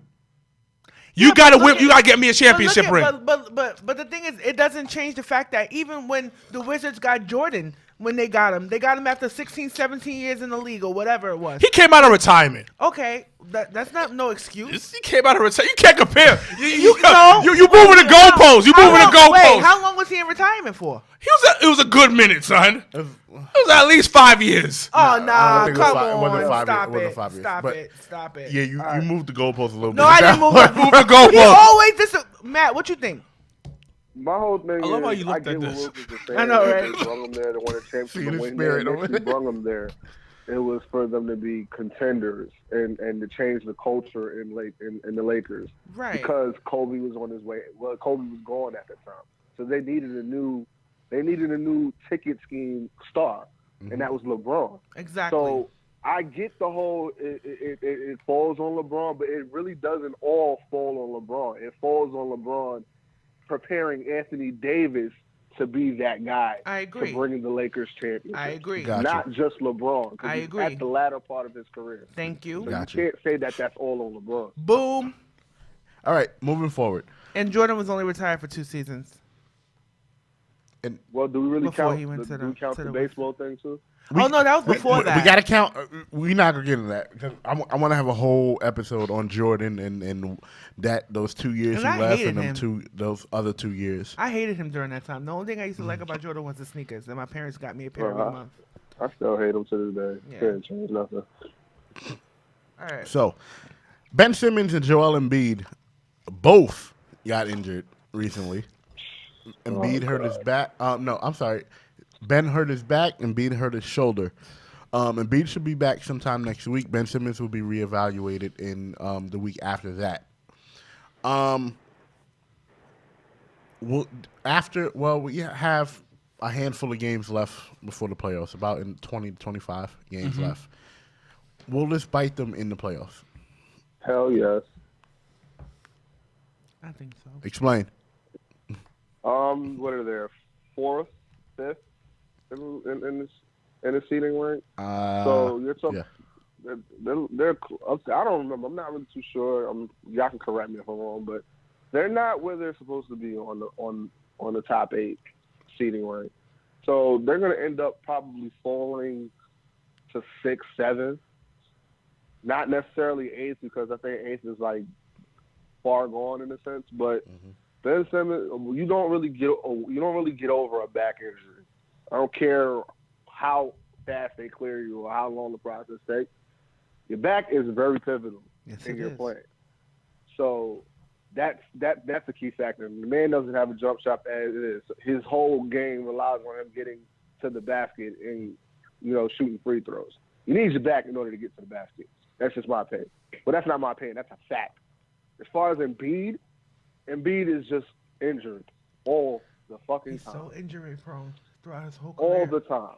You gotta win. You gotta get me a championship ring. But the thing is, it doesn't change the fact that even when the Wizards got Jordan, when they got him. They got him after 16, 17 years in the league or whatever it was. He came out of retirement. Okay, that's not no excuse. He came out of retirement. You can't compare. You know- moving the goalposts. You moving the Wait, goalposts. how long was he in retirement for? It was a good minute, son. It was at least 5 years. Oh, nah, think it was come five- it wasn't on. 5 years. Stop It wasn't it. 5 years. Stop But- it. Stop it. Yeah, you moved the goalposts a little bit. No, I didn't move Move the He goalposts. always Matt, what you think? My whole thing I love is, how you I looked get at what this. Wilkins is saying. I know, right? They brung him there to win a See championship. the When spirit they over initially there. brung him there, it was for them to be contenders and to change the culture in the Lakers. Right. Because Kobe was on his way. Well, Kobe was gone at the time, so they needed a new ticket scheme star, and that was LeBron. Exactly. So I get the whole it falls on LeBron, but it really doesn't all fall on LeBron. It falls on LeBron preparing Anthony Davis to be that guy. I agree. To bring the Lakers championship. I agree. Gotcha. Not just LeBron. 'Cause I he's agree. At the latter part of his career. Thank you. So Gotcha. you can't say that that's all on LeBron. Boom. All right, moving forward. And Jordan was only retired for 2 seasons. Well, do we really Before count? he went Do to we count the the baseball thing too? Oh, no, that was before that. We got to count. We're not going to get into that because I want to have a whole episode on Jordan and those 2 years And he I left hated and him. those other 2 years. I hated him during that time. The only thing I used to like about Jordan was the sneakers, and my parents got me a pair every month. I still hate him to this day. Yeah. Can't change nothing. All right. So, Ben Simmons and Joel Embiid both got injured recently. Embiid hurt his back. No, I'm sorry. Ben hurt his back. Embiid hurt his shoulder. Embiid should be back sometime next week. Ben Simmons will be reevaluated in the week after that. We have a handful of games left before the playoffs, about in 20 to 25 games left. Will this bite them in the playoffs? Hell yes. I think so. Explain. What are there? 4th, 5th in the seeding rank. So you're talking. Yeah. They're. I don't remember. I'm not really too sure. Y'all can correct me if I'm wrong, but they're not where they're supposed to be on the top 8 seeding rank. So they're going to end up probably falling to 6th, 7th. Not necessarily 8th because I think 8th is like far gone in a sense, but Ben Simmons, you don't really get over a back injury. I don't care how fast they clear you or how long the process takes. Your back is very pivotal in your playing. So that's a key factor. The man doesn't have a jump shot as it is. His whole game relies on him getting to the basket and shooting free throws. You need your back in order to get to the basket. That's just my opinion. But that's not my opinion. That's a fact. As far as Embiid is just injured all the fucking time. He's so injury prone throughout his whole career. All the time.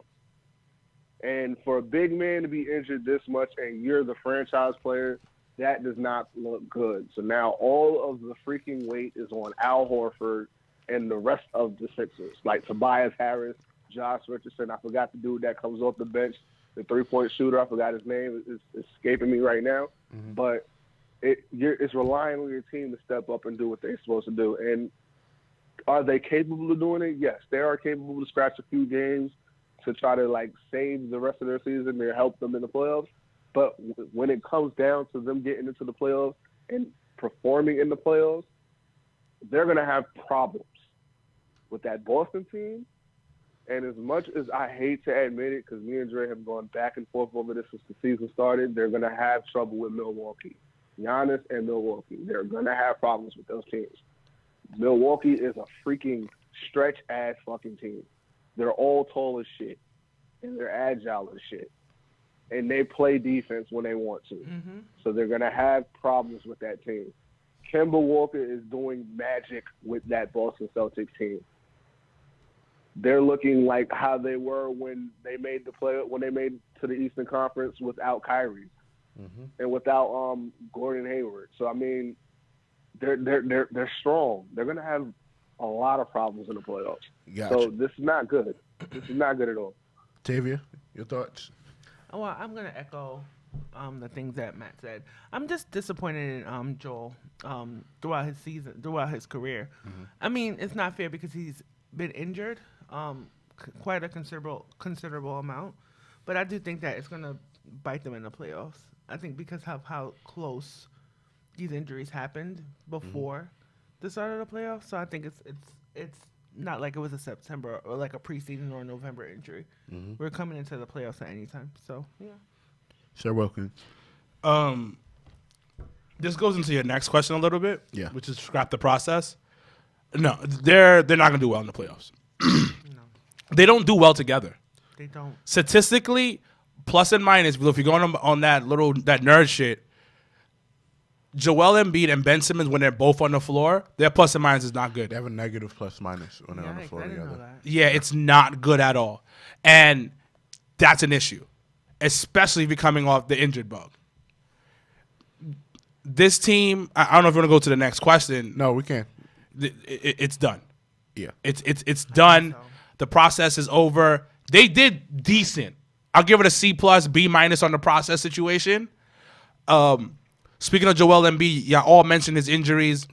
And for a big man to be injured this much and you're the franchise player, that does not look good. So now all of the freaking weight is on Al Horford and the rest of the Sixers, like Tobias Harris, Josh Richardson. I forgot the dude that comes off the bench, the three-point shooter. I forgot his name. It's escaping me right now. But it's relying on your team to step up and do what they're supposed to do. And are they capable of doing it? Yes, they are capable to scratch a few games to try to save the rest of their season and help them in the playoffs. But when it comes down to them getting into the playoffs and performing in the playoffs, they're going to have problems with that Boston team. And as much as I hate to admit it, because me and Dre have gone back and forth over this since the season started, they're going to have trouble with Milwaukee. Giannis and Milwaukee, they're going to have problems with those teams. Milwaukee is a freaking stretch-ass fucking team. They're all tall as shit, and they're agile as shit. And they play defense when they want to. So they're going to have problems with that team. Kemba Walker is doing magic with that Boston Celtics team. They're looking like how they were when they made to the Eastern Conference without Kyrie and without Gordon Hayward. So I mean, they're strong. They're going to have a lot of problems in the playoffs. Gotcha. So this is not good. This is not good at all. Tavia, your thoughts? Well, I'm going to echo the things that Matt said. I'm just disappointed in Joel throughout his career. I mean, it's not fair because he's been injured quite a considerable amount. But I do think that it's gonna bite them in the playoffs. I think because of how close these injuries happened before the start of the playoffs. So I think it's not like it was a September or like a preseason or a November injury. We're coming into the playoffs at any time. So yeah. Sure, welcome. This goes into your next question a little bit, Yeah. which is scrap the process. No, they're not gonna do well in the playoffs. No, They don't do well together. they don't. Statistically, plus and minus, if you're going on that nerd shit, Joel Embiid and Ben Simmons, when they're both on the floor, their plus and minus is not good. They have a negative plus minus when they're on the Yikes, floor I didn't know together. that. Yeah, it's not good at all. And that's an issue, especially if you're coming off the injured bug. This team, I don't know if you want to go to the next question. No, we can't. It's done. Yeah. It's done. so. The process is over. They did decent. I'll give it a C plus, B minus on the process situation. Speaking of Joel Embiid, y'all all mentioned his injuries.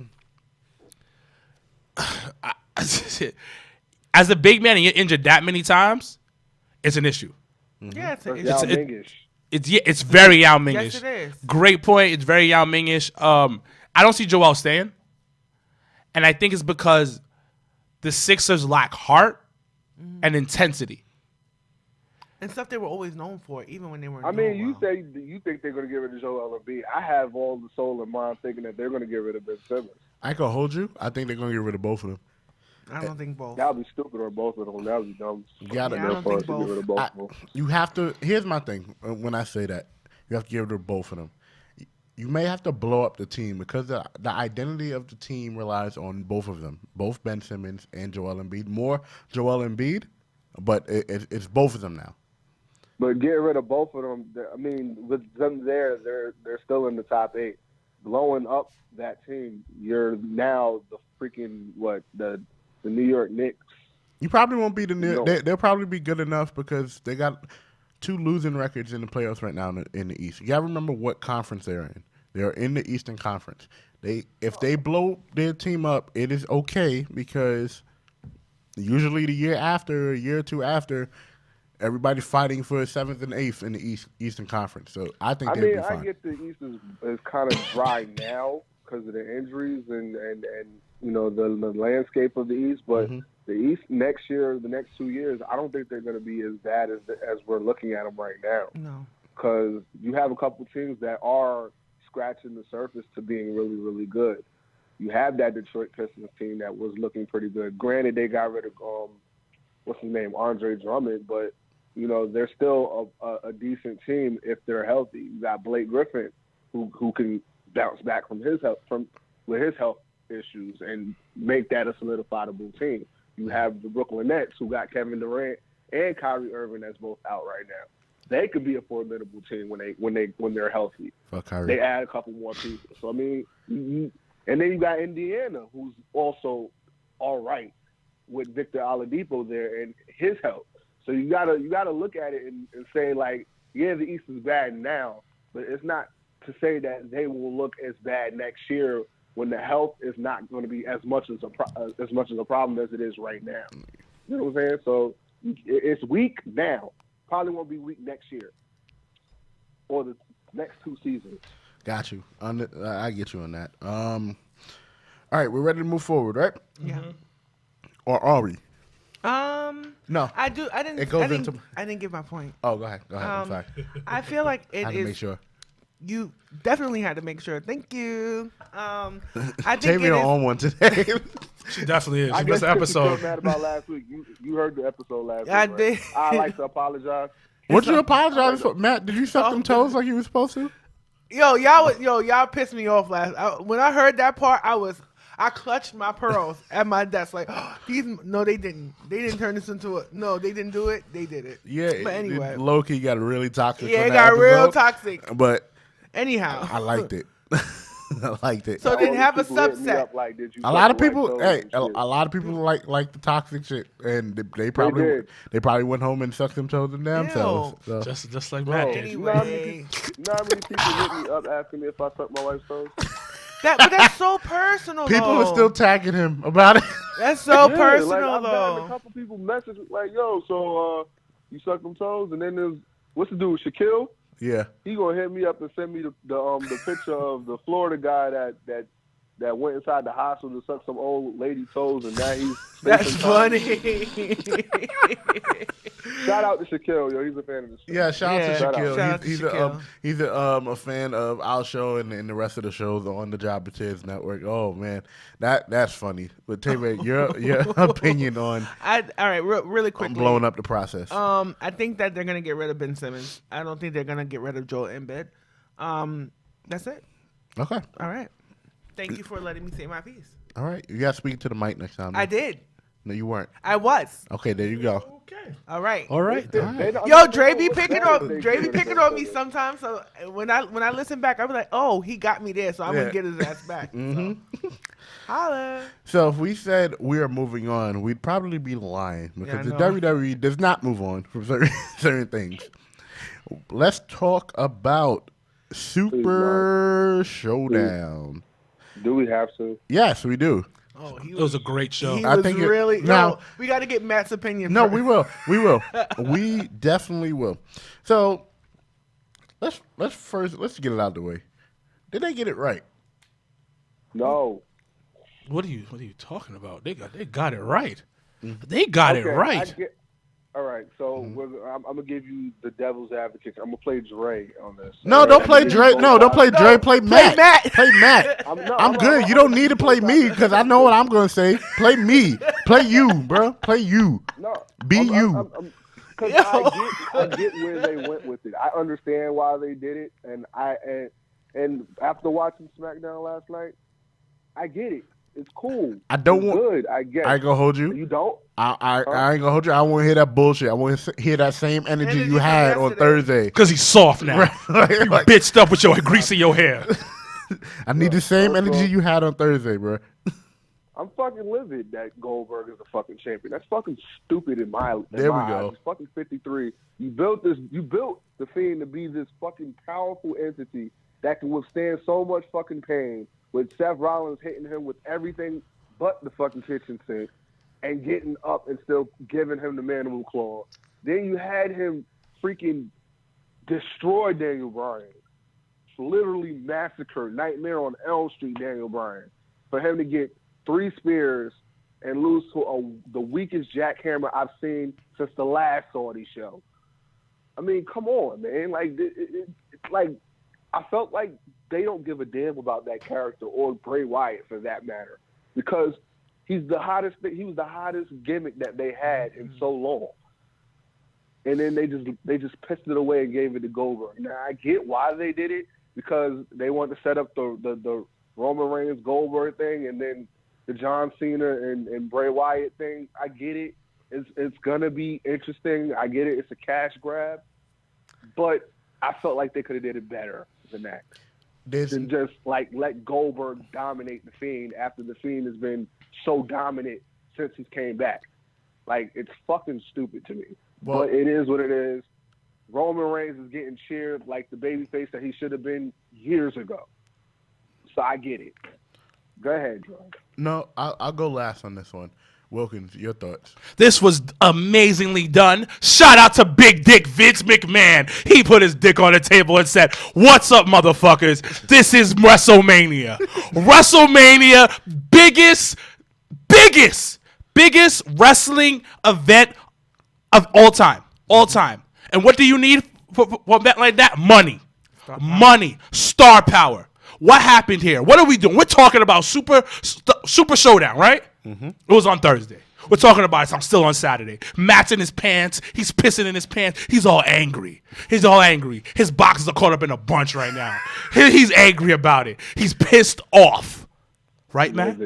As a big man and you're injured that many times, it's an issue. Yeah, it's Yao Mingish. It's very Yao Mingish. Yes, it is. Great point. It's very Yao Mingish. I don't see Joel staying, and I think it's because the Sixers lack heart and intensity. and stuff they were always known for, even when they were. I mean, doing you well. say you think they're going to get rid of Joel Embiid. I have all the soul in mind thinking that they're going to get rid of Ben Simmons. I can hold you. I think they're going to get rid of both of them. I don't think both. That would be stupid on both of them. That would be dumb. You gotta- Yeah, I don't for us think to get rid of both of them. You have to. Here's my thing. When I say that, you have to get rid of both of them. You may have to blow up the team because the identity of the team relies on both of them, both Ben Simmons and Joel Embiid. More Joel Embiid, but it's both of them now. But getting rid of both of them, I mean, with them there, they're still in the top 8. Blowing up that team, you're now the freaking the New York Knicks. You probably won't be the No. they'll probably be good enough because they got 2 losing records in the playoffs right now in the East. You gotta remember what conference they're in. They're in the Eastern Conference. If they blow their team up, it is okay because usually the year after, a year or two after, everybody's fighting for 7th and 8th in the Eastern Conference. So I think I they'll mean, be fine. I get the East is kind of dry now because of the injuries and you know the landscape of the East, but the East next year, the next 2 years, I don't think they're going to be as bad as we're looking at them right now. No. Because you have a couple teams that are scratching the surface to being really, really good. You have that Detroit Pistons team that was looking pretty good. Granted, they got rid of what's his name, Andre Drummond, but you know they're still a decent team if they're healthy. You got Blake Griffin, who can bounce back from his health with his health issues and make that a solidifiable team. You have the Brooklyn Nets, who got Kevin Durant and Kyrie Irving that's both out right now. They could be a formidable team when they're healthy. Fuck Kyrie. They add a couple more people. So I mean, and then you got Indiana, who's also all right with Victor Oladipo there and his health. So you gotta look at it and say like, yeah, the East is bad now, but it's not to say that they will look as bad next year when the health is not going to be as much as a problem as it is right now. You know what I'm saying? So it's weak now. Probably won't be weak next year or the next 2 seasons. Got you. I get you on that. All right, we're ready to move forward, right? Yeah. Or are we? No. I do. I didn't. It goes I didn't, into- I didn't give my point. Oh, go ahead. I'm sorry. I feel like I it had to is. make sure. You definitely had to make sure. Thank you. I think Jamie it is. on one today. She definitely is. I She guess missed the you feel episode. mad about last week. You heard the episode last week. I right? did. I like to apologize. What you apologize for, Matt? Did you suck them toes like you were supposed to? Y'all pissed me off when I heard that part. I clutched my pearls at my desk like, no, they didn't. They didn't turn this into a. No, they didn't do it. They did it. Yeah. But anyway. Low-key got really toxic. Yeah, on it that got real episode, toxic. But Anyhow. I liked it. I liked it. So All then these have a people hit me subset. up like, did you A lot of suck the people, white hey, toes a and shit? lot of people like the toxic shit, and they probably went home and sucked them toes and themselves. So. Just like Bro, Matt did. you know how many Anyway. people hit me up asking me if I suck my wife's toes? But that's so personal. People though. are still tagging him about it. That's so Yeah, personal, like, I've gotten though. a couple people message like, "Yo, so you suck them toes?" And then there's what's the dude, Shaquille? Yeah. He gonna hit me up and send me the picture of the Florida guy that went inside the hospital to suck some old lady toes, and now he's That's spacing time. funny. Shout out to Shaquille, yo. He's a fan of the show. Yeah, shout out to Shout Shaquille. out to He's Shaquille. He's a fan of our show and the rest of the shows on the Job Tiz Network. Oh man, that's funny. But Taylor, your opinion on All right, really quickly. blowing up the process? I think that they're gonna get rid of Ben Simmons. I don't think they're gonna get rid of Joel Embiid. That's it. Okay, All right. Thank you for letting me say my piece. all right. You got to speak to the mic next time. I did. No, you weren't. I was. Okay, there you go. Okay. All right. All right. Yo, Dre be picking on me sometimes. So when I listen back, I be like, oh, he got me there, so I'm gonna get his ass back. So. Holla. So if we said we are moving on, we'd probably be lying because Yeah, the I know. WWE does not move on from certain things. Let's talk about Super Showdown. Do we have to? Yes, we do. Oh, It was a great show. He I was think really. now- No, we got to get Matt's opinion. No, first. we will. We will. We definitely will. So let's get it out of the way. Did they get it right? No. What are you talking about? They got it right. They got it right. All right, so I'm gonna give you the devil's advocate. I'm gonna play Dre on this. No, don't play Dre. No, don't play Dre. Play Matt. Matt. Play Matt. I'm good. You don't need to play me because I know what I'm going to say. Play me. Play you, bro. Play you. No, Be you. Because I get where they went with it. I understand why they did it, and after watching SmackDown last night, I get it. It's cool. I don't It's want- good. I get. I ain't going to hold you. You don't. I ain't gonna hold you. I want to hear that bullshit. I want to hear that same energy Energy you had from on yesterday. Thursday. Because he's soft now. Like, Bitched up with your greasing your hair. I need the same energy you had on Thursday, bro. I'm fucking livid that Goldberg is a fucking champion. That's fucking stupid in my There we eyes. go. He's fucking 53. You built the Fiend to be this fucking powerful entity that can withstand so much fucking pain, with Seth Rollins hitting him with everything but the fucking kitchen sink and getting up and still giving him the mandible claw. Then you had him freaking destroy Daniel Bryan. Literally massacre Nightmare on Elm Street Daniel Bryan. For him to get 3 spears and lose to the weakest jackhammer I've seen since the last Saudi show. I mean, come on, man. Like, it's like, I felt like they don't give a damn about that character or Bray Wyatt for that matter, because he's the hottest. He was the hottest gimmick that they had in so long, and then they just pissed it away and gave it to Goldberg. Now I get why they did it, because they wanted to set up the Roman Reigns Goldberg thing, and then the John Cena and Bray Wyatt thing. I get it. It's gonna be interesting. I get it. It's a cash grab, but I felt like they could have did it better than that. Than just like let Goldberg dominate the Fiend after the Fiend has been so dominant since he came back. Like, it's fucking stupid to me. Well- but it is what it is. Roman Reigns is getting cheered like the babyface that he should have been years ago. So I get it. Go ahead, John. No, I'll go last on this one. Wilkins, your thoughts? This was amazingly done. Shout out to Big Dick Vince McMahon. He put his dick on the table and said, "What's up, motherfuckers? This is WrestleMania. WrestleMania, biggest wrestling event of all time. All time. And what do you need for a event like that? Money. Money. Star power. What happened here? What are we doing? We're talking about Super Showdown, right? Mm-hmm. It was on Thursday. We're talking about it. I'm still on Saturday. Matt's in his pants. He's pissing in his pants. He's all angry. His boxes are caught up in a bunch right now. He's angry about it. He's pissed off. Right, Matt?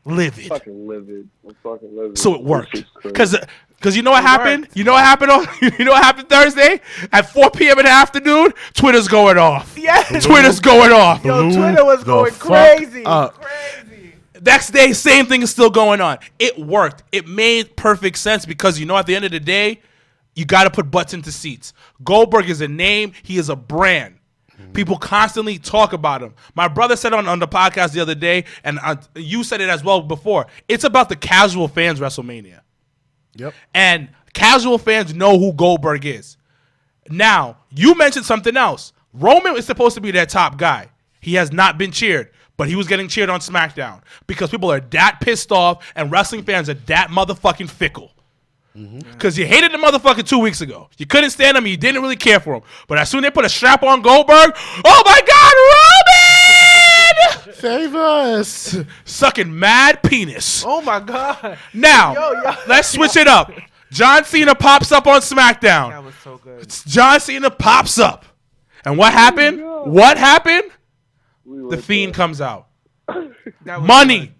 Livid. Fucking livid. I'm fucking livid. So it worked. This is crazy. Because you know what happened? worked. You know what happened? You know what happened Thursday? At 4 p.m. in the afternoon, Twitter's going off. Yes. Twitter's going off. Yo, Blew Twitter was the going fuck crazy. up. Crazy. Next day, same thing is still going on. It worked. It made perfect sense because, you know, at the end of the day, you got to put butts into seats. Goldberg is a name. He is a brand. People constantly talk about him. My brother said on the podcast the other day, and you said it as well before. It's about the casual fans WrestleMania. Yep. And casual fans know who Goldberg is. Now, you mentioned something else. Roman is supposed to be their top guy. He has not been cheered, but he was getting cheered on SmackDown because people are that pissed off and wrestling fans are that motherfucking fickle. Because you hated the motherfucker 2 weeks ago. You couldn't stand him. You didn't really care for him. But as soon as they put a strap on Goldberg, oh my God, Roman! Save us. Sucking mad penis. Oh my God. Now, let's switch it up. John Cena pops up on SmackDown. That was so good. John Cena pops up. And what happened? What happened? The Fiend comes out. That was Money. good.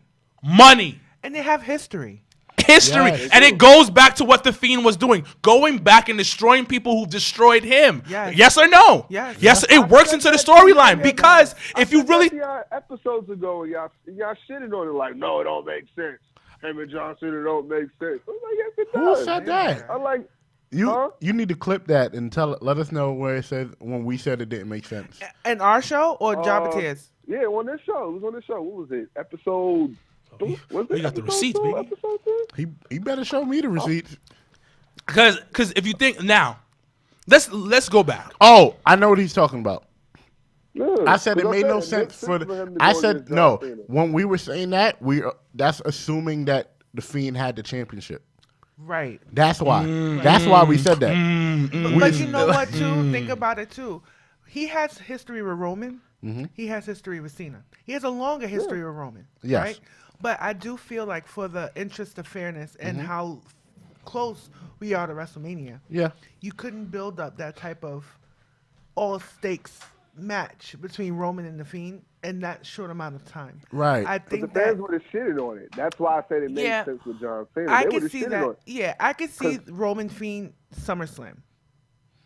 Money. And they have history. History. Yeah, and it goes back to what the Fiend was doing. Going back and destroying people who destroyed him. Yes. Yes or no? Yes. Yes, it works into the storyline. Because if you really... Episodes ago, y'all shitted on it like, no, it don't make sense. Him and John Cena don't make sense. I was like, yes, it does. Who said that? I'm like, You need to clip that and let us know where it says when we said it didn't make sense. In our show or Jabbateers? yeah, on this show. It was on this show. What was it? Episode... We got the receipts, baby. Episode 2? He better show me the receipts. Because if you think... Now, let's go back. Oh, I know what he's talking about. Yeah, I said it 'cause made no makes sense for him to the. I go said against no. John Cena. When we were saying that, that's assuming that the Fiend had the championship. Right. That's why. That's why we said that. But you know what, too? Think about it, too. He has history with Roman. He has history with Cena. He has a longer history with Roman. Yes. Right? But I do feel like for the interest of fairness and how close we are to WrestleMania, Yeah. you couldn't build up that type of all-stakes match between Roman and The Fiend in that short amount of time. Right. I But think the that... fans would have shitted on it. That's why I said it made Yeah. sense with John Cena. I They can would've see shitted that. on it. Yeah, I can see Roman Fiend SummerSlam.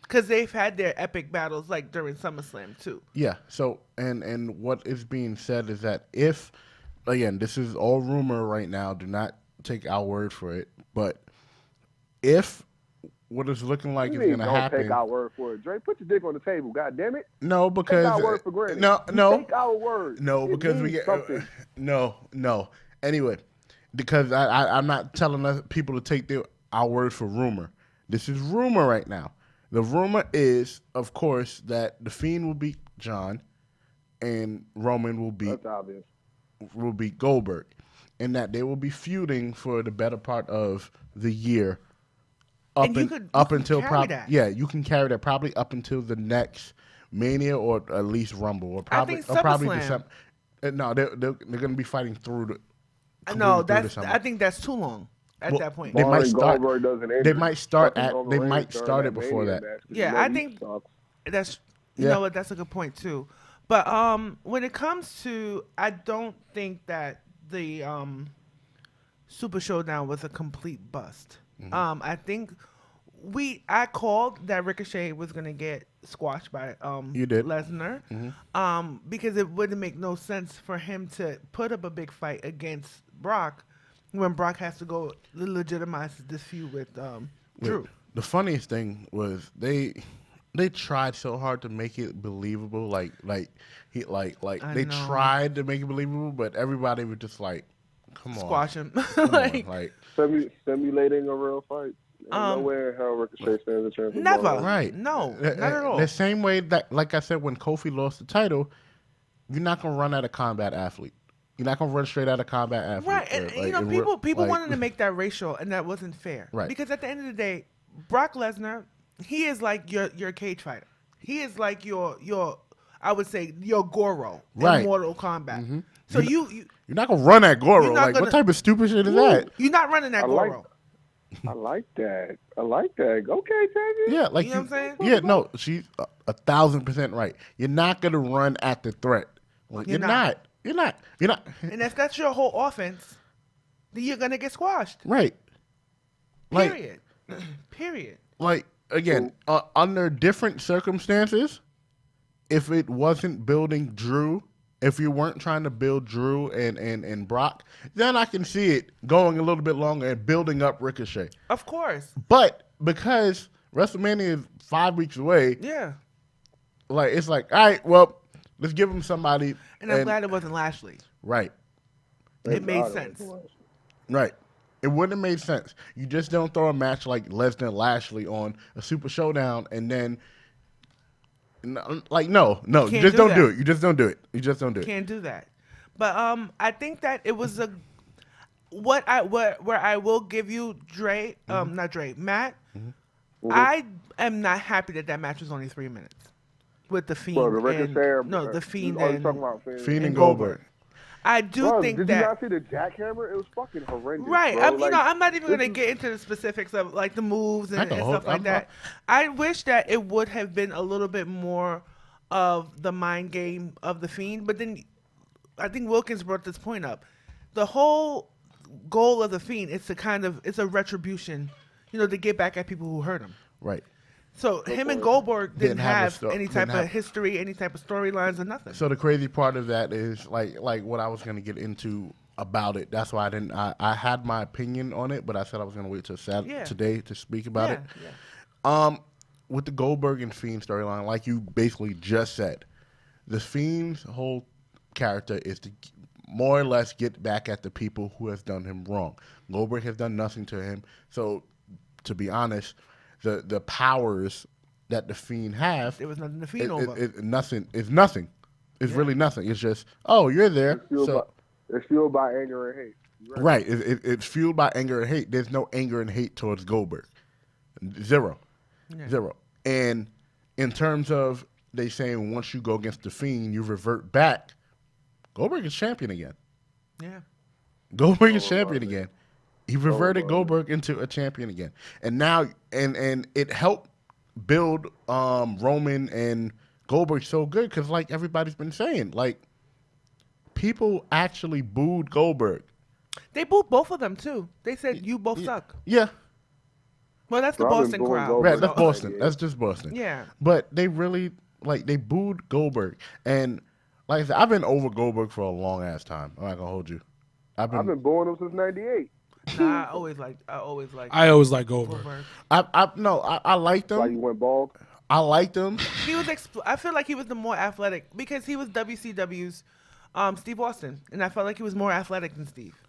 Because they've had their epic battles like during SummerSlam too. Yeah. So and what is being said is that if, again, this is all rumor right now. Do not take our word for it. But if what it's looking like You is mean going to don't happen, take our word for it. Dre, put your dick on the table. God damn it. no, because Take our word for granted. no. Take our word. No, It because we means get something. no. Anyway, because I'm not telling people to take our word for rumor. This is rumor right now. The rumor is, of course, that the Fiend will beat John, and Roman will That's obvious. beat Goldberg, and that they will be feuding for the better part of the year. And you could Until carry probably that. you can carry that probably up until the next Mania or at least Rumble or probably think SummerSlam. December. No, they're going to be fighting through the. No, completely through that's. December. I think that's too long at Well, that point. They might Barring start. Goldberg doesn't end They it. might start Fucking at. Roman They Reigns might during start that it before Mania that. match, 'cause Yeah, you know I he think sucks. that's. You Yeah. know what? That's a good point too. But when it comes to, I don't think that the Super Showdown was a complete bust. I think I called that Ricochet was gonna get squashed by You did. Lesnar, because it wouldn't make no sense for him to put up a big fight against Brock when Brock has to go legitimize this feud with Drew. The funniest thing was they tried so hard to make it believable. Like I they know. tried to make it believable, but everybody was just like, "Come on, Squash him. come like, on." Like Simulating a real fight. Ain't nowhere in hell Ricochet stands a chance. of never. blowing. right, No, not at all. The same way that, like I said, when Kofi lost the title, you're not gonna run at a combat athlete. You're not gonna run straight at a combat athlete. Right, and you know, people like, wanted to make that racial, and that wasn't fair. Right. Because at the end of the day, Brock Lesnar, he is like your cage fighter. He is like your I would say your Goro Right. in Mortal Kombat. So you're not gonna run at Goro. You're not Like, gonna- what type of stupid shit is that? you're not running that I like- Goro. I like that. Okay, Tanya. Yeah, like You know what I'm saying? Yeah, no, she's 1,000% right. You're not gonna run at the threat. Like, You're you're not. not. You're not. And if that's your whole offense, then you're gonna get squashed. Right. Like, Period. Period. like again, under different circumstances, if it wasn't building Drew, if you weren't trying to build Drew and Brock, then I can see it going a little bit longer and building up Ricochet. Of course. But because WrestleMania is 5 weeks away, Yeah. Like it's like, all right, well, let's give him somebody. And I'm glad it wasn't Lashley. Right. It made sense. Right. It wouldn't have made sense. You just don't throw a match like Lesnar and Lashley on a Super Showdown and then, like, no, you just don't do it. You just don't do it. You just don't do it. Can't do that. But I think that it was where I will give you Dre, not Dre, Matt. I am not happy that match was only 3 minutes with the Fiend. Bro, the Ricochet. The Fiend and talking about Fiend and Goldberg. I do think did that. Did you not see the jackhammer? It was fucking horrendous. Right. Bro. I'm not even going to get into the specifics of like the moves and stuff like that. I wish that it would have been a little bit more of the mind game of the Fiend. But then I think Wilkins brought this point up. The whole goal of the Fiend is it's a retribution, to get back at people who hurt him. Right. So him and Goldberg didn't have any type of history, any type of storylines, or nothing. So the crazy part of that is like what I was going to get into about it. That's why I had my opinion on it, but I said I was going to wait till today to speak about it. Yeah. With the Goldberg and Fiend storyline, like you basically just said, the Fiend's whole character is to more or less get back at the people who has done him wrong. Goldberg has done nothing to him. So to be honest, the powers that the Fiend have, there was nothing to Fiend over. Nothing. It's nothing. It's really nothing. It's just, oh, you're there. It's fueled by anger and hate. Right. It's fueled by anger and hate. There's no anger and hate towards Goldberg. Zero. Yeah. Zero. And in terms of they saying once you go against the Fiend, you revert back, Goldberg is champion again. Yeah. Goldberg is champion again. He reverted Goldberg into a champion again. And now, and it helped build Roman and Goldberg so good because, like everybody's been saying, like, people actually booed Goldberg. They booed both of them, too. They said, you both suck. Yeah. Well, that's the Boston crowd. Right, that's Boston. That's just Boston. Yeah. But they really, they booed Goldberg. And, like I said, I've been over Goldberg for a long-ass time. I'm not going to hold you. I've been booing him since 98. Nah, I always liked Goldberg. I liked him. Why you went bald? I liked him. He was. I feel like he was the more athletic because he was WCW's Steve Austin, and I felt like he was more athletic than Steve.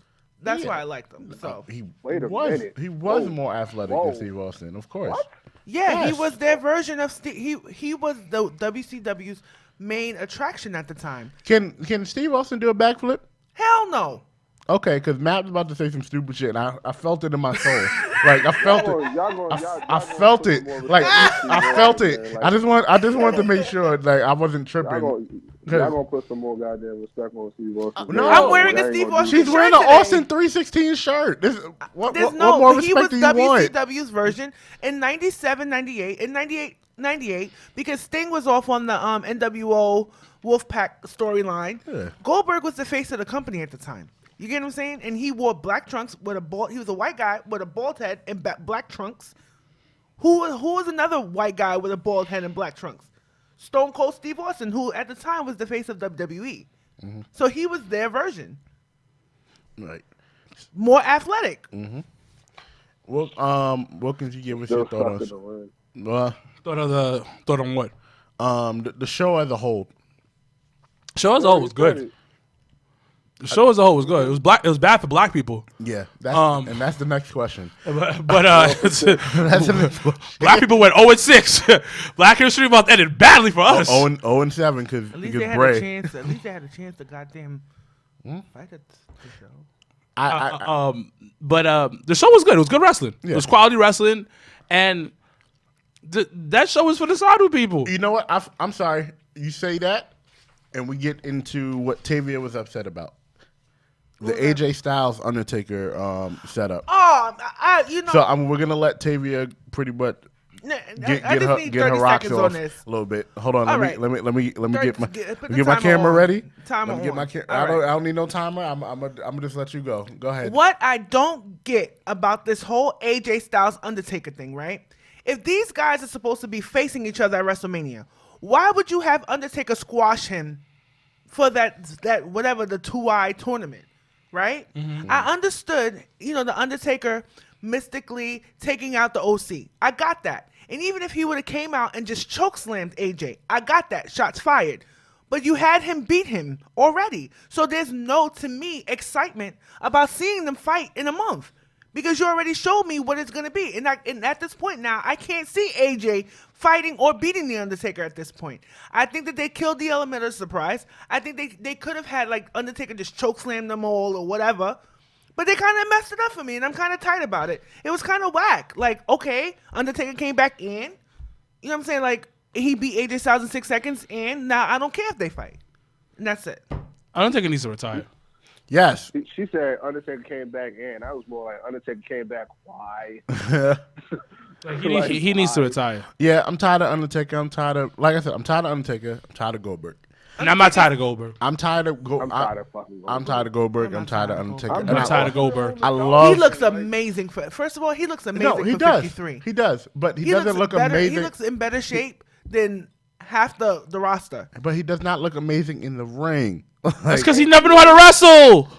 That's why I liked him. So he was more athletic than Steve Austin, of course. What? Yeah, he was their version of Steve. He was the WCW's main attraction at the time. Can Steve Austin do a backflip? Hell no. Okay, because Matt was about to say some stupid shit, and I felt it in my soul. Like I felt it. I felt it. Like I felt it. I just wanted to make sure like I wasn't tripping. Y'all gonna put some more goddamn respect on Steve Austin. No, I'm wearing a Steve Austin shirt. She's wearing an Austin 316 shirt. What more respect do you want? He was WCW's version in 97, 98, and 98, because Sting was off on the NWO Wolfpack storyline. Yeah. Goldberg was the face of the company at the time. You get what I'm saying? And he wore black trunks with a bald. He was a white guy with a bald head and black trunks. Who was another white guy with a bald head and black trunks? Stone Cold Steve Austin, who at the time was the face of WWE. Mm-hmm. So he was their version. Right. More athletic. Mm-hmm. Well, what can you give us your thoughts on? Thought on what? The show as a whole. The show as a whole was good. The show as a whole was good. It was black. It was bad for black people. Yeah, and that's the next question. But that's the next question. Black people went 0-6. Black History Month ended badly for us. 0-7 because at least they had a chance. At least they had a chance to goddamn fight at the show. But the show was good. It was good wrestling. Yeah. It was quality wrestling, and that show was for the Sadu people. You know what? I'm sorry. You say that, and we get into what Tavia was upset about. The AJ Styles Undertaker setup. So we're gonna let Tavia pretty much get her rocks off a little bit. Hold on, let me get my camera ready. Let me get my camera. I don't need no timer. I'm gonna just let you go. Go ahead. What I don't get about this whole AJ Styles Undertaker thing, right? If these guys are supposed to be facing each other at WrestleMania, why would you have Undertaker squash him for that whatever the 2i tournament? Right? Mm-hmm. I understood, the Undertaker mystically taking out the OC. I got that. And even if he would have came out and just chokeslammed AJ, I got that. Shots fired. But you had him beat him already. So there's no, to me, excitement about seeing them fight in a month. Because you already showed me what it's going to be. And at this point now, I can't see AJ fighting or beating The Undertaker at this point. I think that they killed the element of surprise. I think they could have had, like, Undertaker just chokeslam them all or whatever. But they kind of messed it up for me, and I'm kind of tight about it. It was kind of whack. Like, okay, Undertaker came back in. You know what I'm saying? Like, he beat AJ Styles in 6 seconds, and now I don't care if they fight. And that's it. Undertaker needs to retire. Yes. She said Undertaker came back in. I was more like Undertaker came back. Why? He needs to retire. Yeah, I'm tired of Undertaker. I'm tired of, like I said, I'm tired of Undertaker. I'm tired of Goldberg. And I'm not tired of Goldberg. I'm tired of I'm tired of fucking Goldberg. I'm tired of Goldberg. I'm tired of Undertaker. I'm tired of Goldberg. I love. He looks amazing. First of all, he looks amazing No, he for does. 53. He does, but he doesn't look better, amazing. He looks in better shape than half the roster. But he does not look amazing in the ring. That's because he never knew how to wrestle.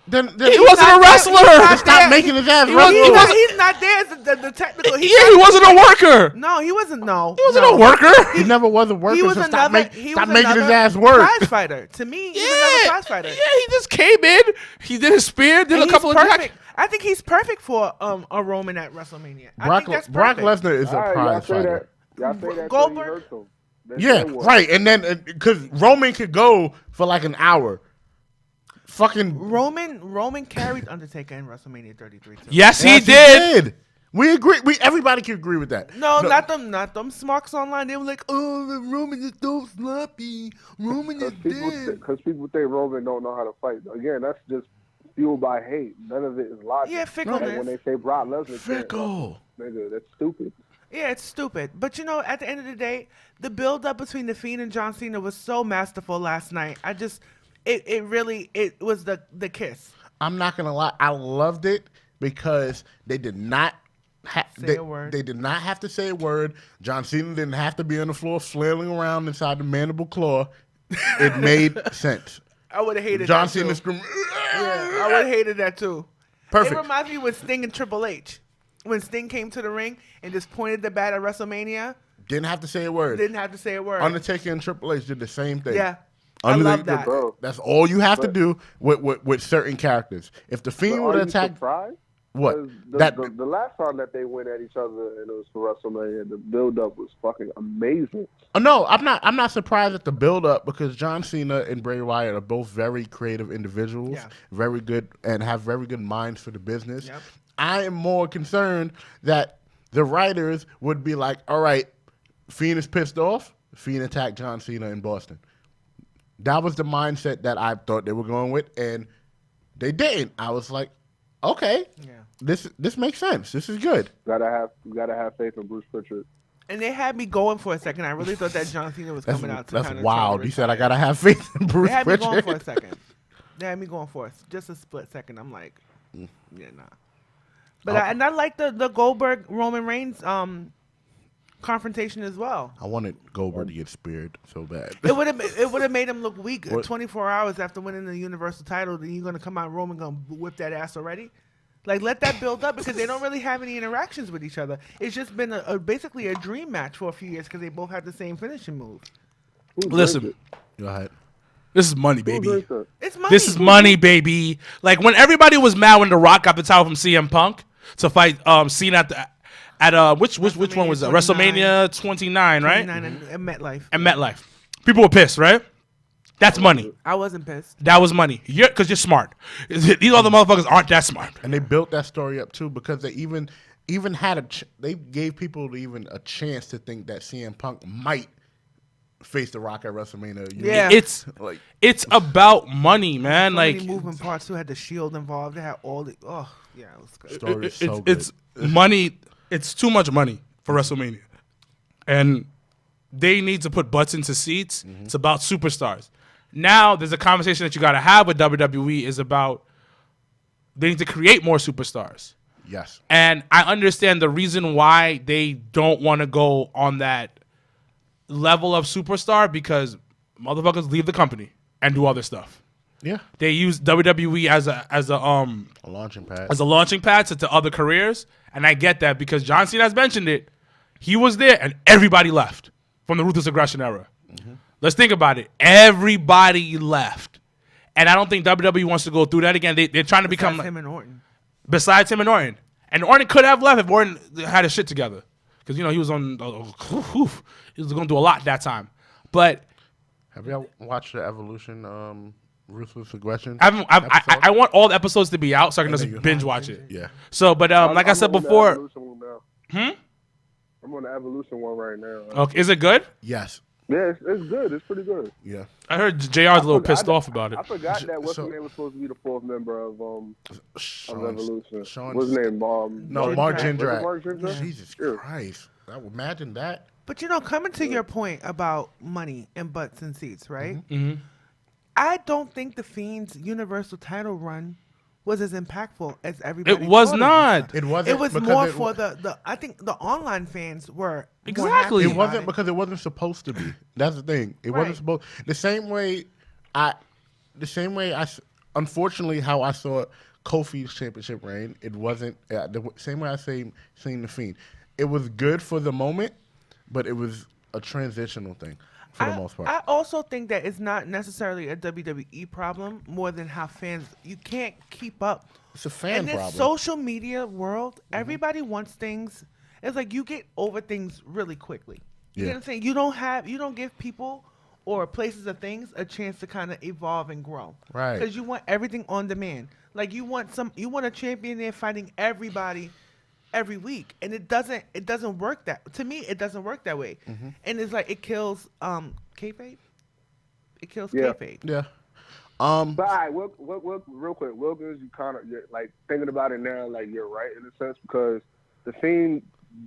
Then He wasn't a wrestler. Stop making his ass He's wrestle. he's not there as the technical. He wasn't a worker. No, he wasn't. No, He wasn't a worker. He never was a worker. He was so another. stop making his ass work. Prize fighter. To me, he's another prize fighter. Yeah, he just came in. He did his spear, did And a couple of he's perfect. jacks. I think he's perfect for a Roman at WrestleMania. I Brock think that's Brock perfect. Lesnar is a All right, prize fighter. Y'all say that Goldberg? till you hurt them. That's Yeah, their word. right. And then because Roman could go for like an hour. Fucking Roman carried Undertaker in WrestleMania 33 too. Yes, he yes, did. We agree. Everybody can agree with that. No, not them smarks online. They were like, "Oh, Roman is so sloppy. Roman is dead." Because people think Roman don't know how to fight. Again, that's just fueled by hate. None of it is logic. Yeah, fickleness. Like when they say Brock Lesnar, Fickle. nigga, that's stupid. Yeah, it's stupid. But at the end of the day, the build up between The Fiend and John Cena was so masterful last night. It really was the kiss. I'm not gonna lie. I loved it because they did not Say a word. They did not have to say a word. John Cena didn't have to be on the floor flailing around inside the mandible claw. It made sense. I would have hated John that too. Cena screaming. Yeah, I would have hated that too. Perfect. It reminds me with Sting and Triple H. When Sting came to the ring and just pointed the bat at WrestleMania, Didn't have to say a word. didn't have to say a word. Undertaker and Triple H did the same thing. Yeah. I love that. Bro, That's all you have to do with certain characters. If the Fiend would are you attack, surprised? what? 'Cause That the last time that they went at each other and it was for WrestleMania, the build-up was fucking amazing. Oh, no, I'm not surprised at the build up because John Cena and Bray Wyatt are both very creative individuals, Yeah. very good and have very good minds for the business. Yep. I am more concerned that the writers would be like, all right, Fiend is pissed off, Fiend attacked John Cena in Boston. That was the mindset that I thought they were going with, and they didn't. I was like, okay, Yeah. this makes sense. This is good. You gotta have faith in Bruce Pritchard. And they had me going for a second. I really thought that John Cena was That's, coming out to that's kind of wild. You said I gotta have faith in Bruce They had me going Pritchard. for a second. They had me going for just a split second. I'm like, yeah, nah. But I like the Goldberg Roman Reigns confrontation as well. I wanted Goldberg to get speared so bad. It would have made him look weak. What? 24 hours after winning the Universal title, then you're gonna come out Roman gonna whip that ass already. Like, let that build up because they don't really have any interactions with each other. It's just been basically a dream match for a few years because they both have the same finishing move. Listen, Go ahead. this is money, Who baby. drinks it? It's money. This is money, baby. Like when everybody was mad when The Rock got the title from CM Punk to fight Cena at which one was that? WrestleMania 29, right? 29 and MetLife. And MetLife. People were pissed, right? That's money. I wasn't pissed. That was money. Because you're smart. These other motherfuckers aren't that smart. And they built that story up too because they even had they gave people even a chance to think that CM Punk might face The Rock at WrestleMania. Yeah. It's about money, man. So Like many moving parts too. Had the Shield involved. They had all the. Oh yeah, it was good. story is so good. it's money. It's too much money for WrestleMania, and they need to put butts into seats. It's about superstars. Now there's a conversation that you got to have with WWE is about they need to create more superstars. Yes. And I understand the reason why they don't want to go on that level of superstar because motherfuckers leave the company and do other stuff. Yeah. They used WWE as a launching pad to other careers, and I get that because John Cena has mentioned it. He was there, and everybody left from the Ruthless Aggression era. Mm-hmm. Let's think about it. Everybody left, and I don't think WWE wants to go through that again. They're trying to become him and Orton. Besides him and Orton, Orton could have left if Orton had his shit together, because he was on. He was going to do a lot that time, but. Have y'all watched the Evolution? Ruthless Aggression. I want all the episodes to be out so I can just binge watch it. Yeah. So, but like I said before, I'm on the Evolution one right now. Okay, is it good? Yes. Yeah, it's good. It's pretty good. Yeah. I heard JR's a little pissed off about it. I forgot that what's his name was supposed to be the fourth member of Evolution. What's his name? Mark Jindrak. Jesus Christ! Imagine that. But coming to your point about money and butts and seats, right? Mm-hmm. I don't think the Fiend's Universal title run was as impactful as everybody. It was not. It wasn't. It was more for the. I think the online fans were exactly. It wasn't because it wasn't supposed to be. That's the thing. It wasn't supposed. The same way I. Unfortunately, how I saw Kofi's championship reign, it wasn't the same way I seen the Fiend. It was good for the moment, but it was a transitional thing. For the most part. I also think that it's not necessarily a WWE problem more than how fans, you can't keep up. It's a fan problem. In this social media world, everybody wants things. It's like you get over things really quickly. You know what I'm saying? You don't give people or places or things a chance to kind of evolve and grow. Right. Because you want everything on demand. Like you want a champion there fighting everybody every week, and it doesn't work that. To me, it doesn't work that way, and it's like it kills kayfabe. It kills kayfabe. Yeah. But real quick, Wilkins, you kind of like thinking about it now. Like you're right in a sense because the Fiend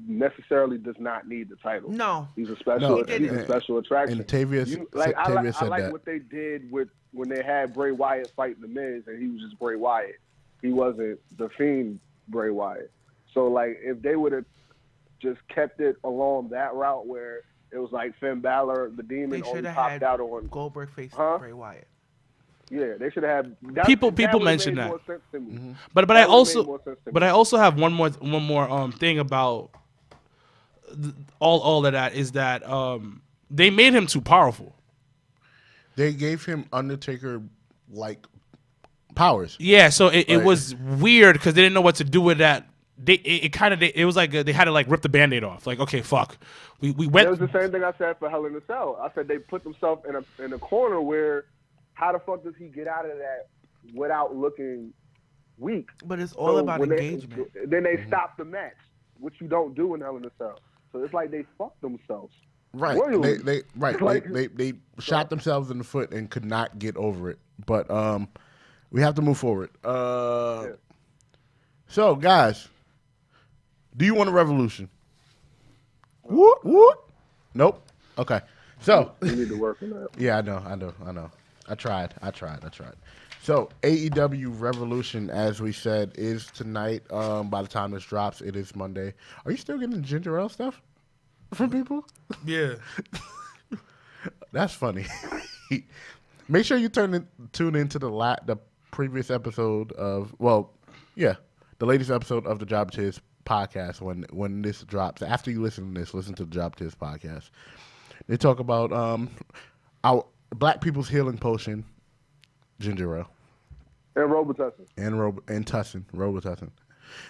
necessarily does not need the title. No, he's a special. He's a special attraction. And Tavia said I like that. what they did with when they had Bray Wyatt fighting the Miz, and he was just Bray Wyatt. He wasn't the Fiend Bray Wyatt. So, like, if they would have just kept it along that route where it was like Finn Balor, the Demon, only popped out on Goldberg facing Bray Wyatt. Yeah, they should have. People mention that. But I also have one more thing about all of that is that they made him too powerful. They gave him Undertaker like powers. Yeah, so it was weird because they didn't know what to do with that. It was like they had to like rip the Band-Aid off. Like, okay, fuck. We went. It was the same thing I said for Hell in a Cell. I said they put themselves in a corner where how the fuck does he get out of that without looking weak? But it's all about engagement. Then they stop the match, which you don't do in Hell in a Cell. So it's like they fucked themselves. Right. They shot themselves in the foot and could not get over it. But we have to move forward. So guys. Do you want a revolution? Whoop, whoop. Nope. Okay. So you need to work on that. Yeah, I know. I tried. So AEW Revolution, as we said, is tonight. By the time this drops, it is Monday. Are you still getting ginger ale stuff from people? Yeah. That's funny. Make sure you tune into the previous episode of the latest episode of the Job Tiz podcast when this drops. After you listen to this, listen to the Job Tiz podcast. They talk about our black people's healing potion, ginger ale, and Robitussin, and Tussin, Robitussin.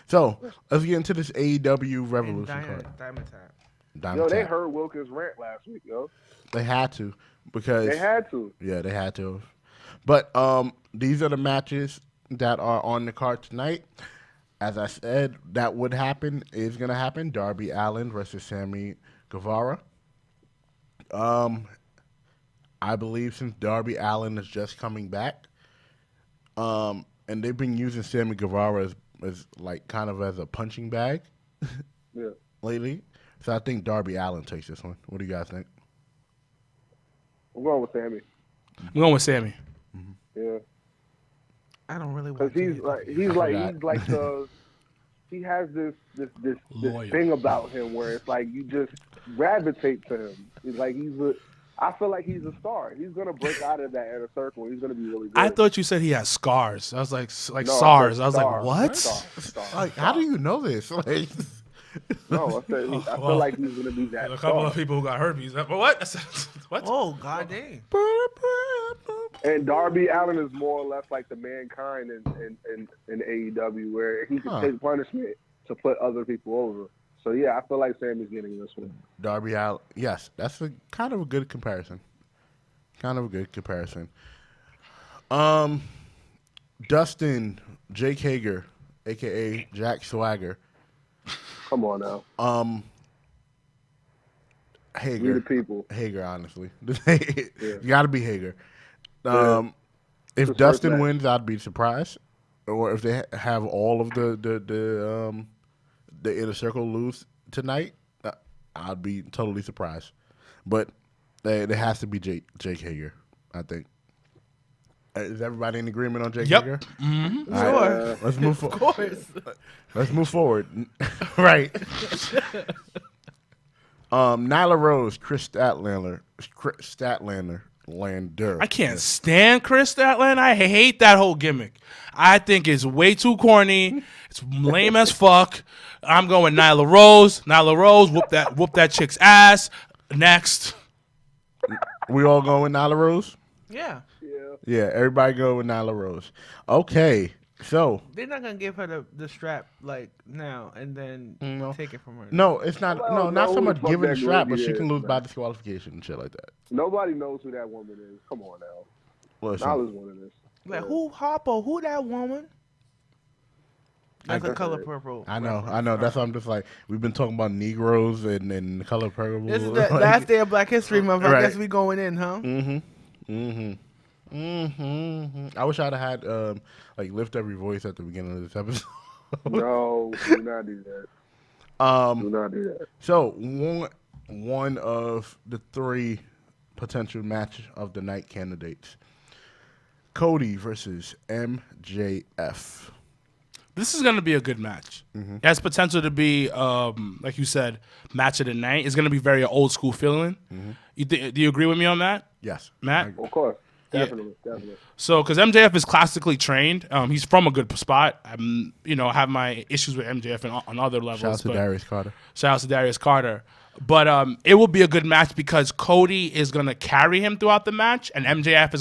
So let's get into this AEW Revolution card. Diamond Tap. They heard Wilkins' rant last week, yo. They had to because they had to. Yeah, they had to. But these are the matches that are on the card tonight. As I said, that would happen, is going to happen. Darby Allin versus Sammy Guevara. I believe since Darby Allin is just coming back, and they've been using Sammy Guevara as like kind of as a punching bag lately. So I think Darby Allin takes this one. What do you guys think? I'm going with Sammy. I'm going with Sammy. Mm-hmm. Yeah. I don't really want to. Because he has this thing about him where it's like you just gravitate to him. It's like I feel like he's a star. He's gonna break out of that inner circle. He's gonna be really good. I thought you said he has scars. I was like No, SARS. I was star. like, what? Star. Like, how do you know this? Like, No, I feel like he's gonna be that. A couple star. of people who got herpes. What? I said, what? Oh, goddamn. And Darby Allin is more or less like the mankind in AEW, where he can take punishment to put other people over. So yeah, I feel like Sammy's getting this one. Darby Allin. Yes, that's a kind of a good comparison. Dustin, Jake Hager, a.k.a. Jack Swagger. Come on now. Hager. We the people. Hager, honestly. It's got to be Hager. If It's Dustin match. wins, I'd be surprised. Or if they have all of the inner circle lose tonight, I'd be totally surprised. But there has to be Jake Hager, I think. Is everybody in agreement on Jake Hager? Mm-hmm. All right, let's move forward. Of course. Let's move forward. Right. Nyla Rose, Chris Statlander. I can't stand Chris Statlander. I hate that whole gimmick. I think it's way too corny. It's lame as fuck. I'm going Nyla Rose. Nyla Rose, whoop that chick's ass. Next. We all going with Nyla Rose? Yeah. Yeah, everybody go with Nyla Rose. Okay, so They're not going to give her the strap, like, now and then take it from her. no, it's not. Nobody No, not knows so who much the fuck giving the that strap, lady but she can is, lose man. by disqualification and shit like that. Nobody knows who that woman is. Come on now. Listen, Nyla's one of this. Like, who Harpo? Who that woman? That's a That's color it. purple. I know. That's why I'm just like, we've been talking about Negroes and color purple. This is the like, last day of Black History Month. I Right. guess we going in, huh? I wish I'd have had like lift every voice at the beginning of this episode. No, do not do that. Do not do that. So one of the three potential match of the night candidates, Cody versus MJF. This is going to be a good match. It has potential to be, like you said, match of the night. It's going to be very old school feeling. Do you agree with me on that, Yes, Matt? Of course. Definitely. So, because MJF is classically trained, he's from a good spot. I have my issues with MJF on other levels. Shout out to but- Darius Carter. Shout out to Darius Carter. But it will be a good match because Cody is gonna carry him throughout the match, and MJF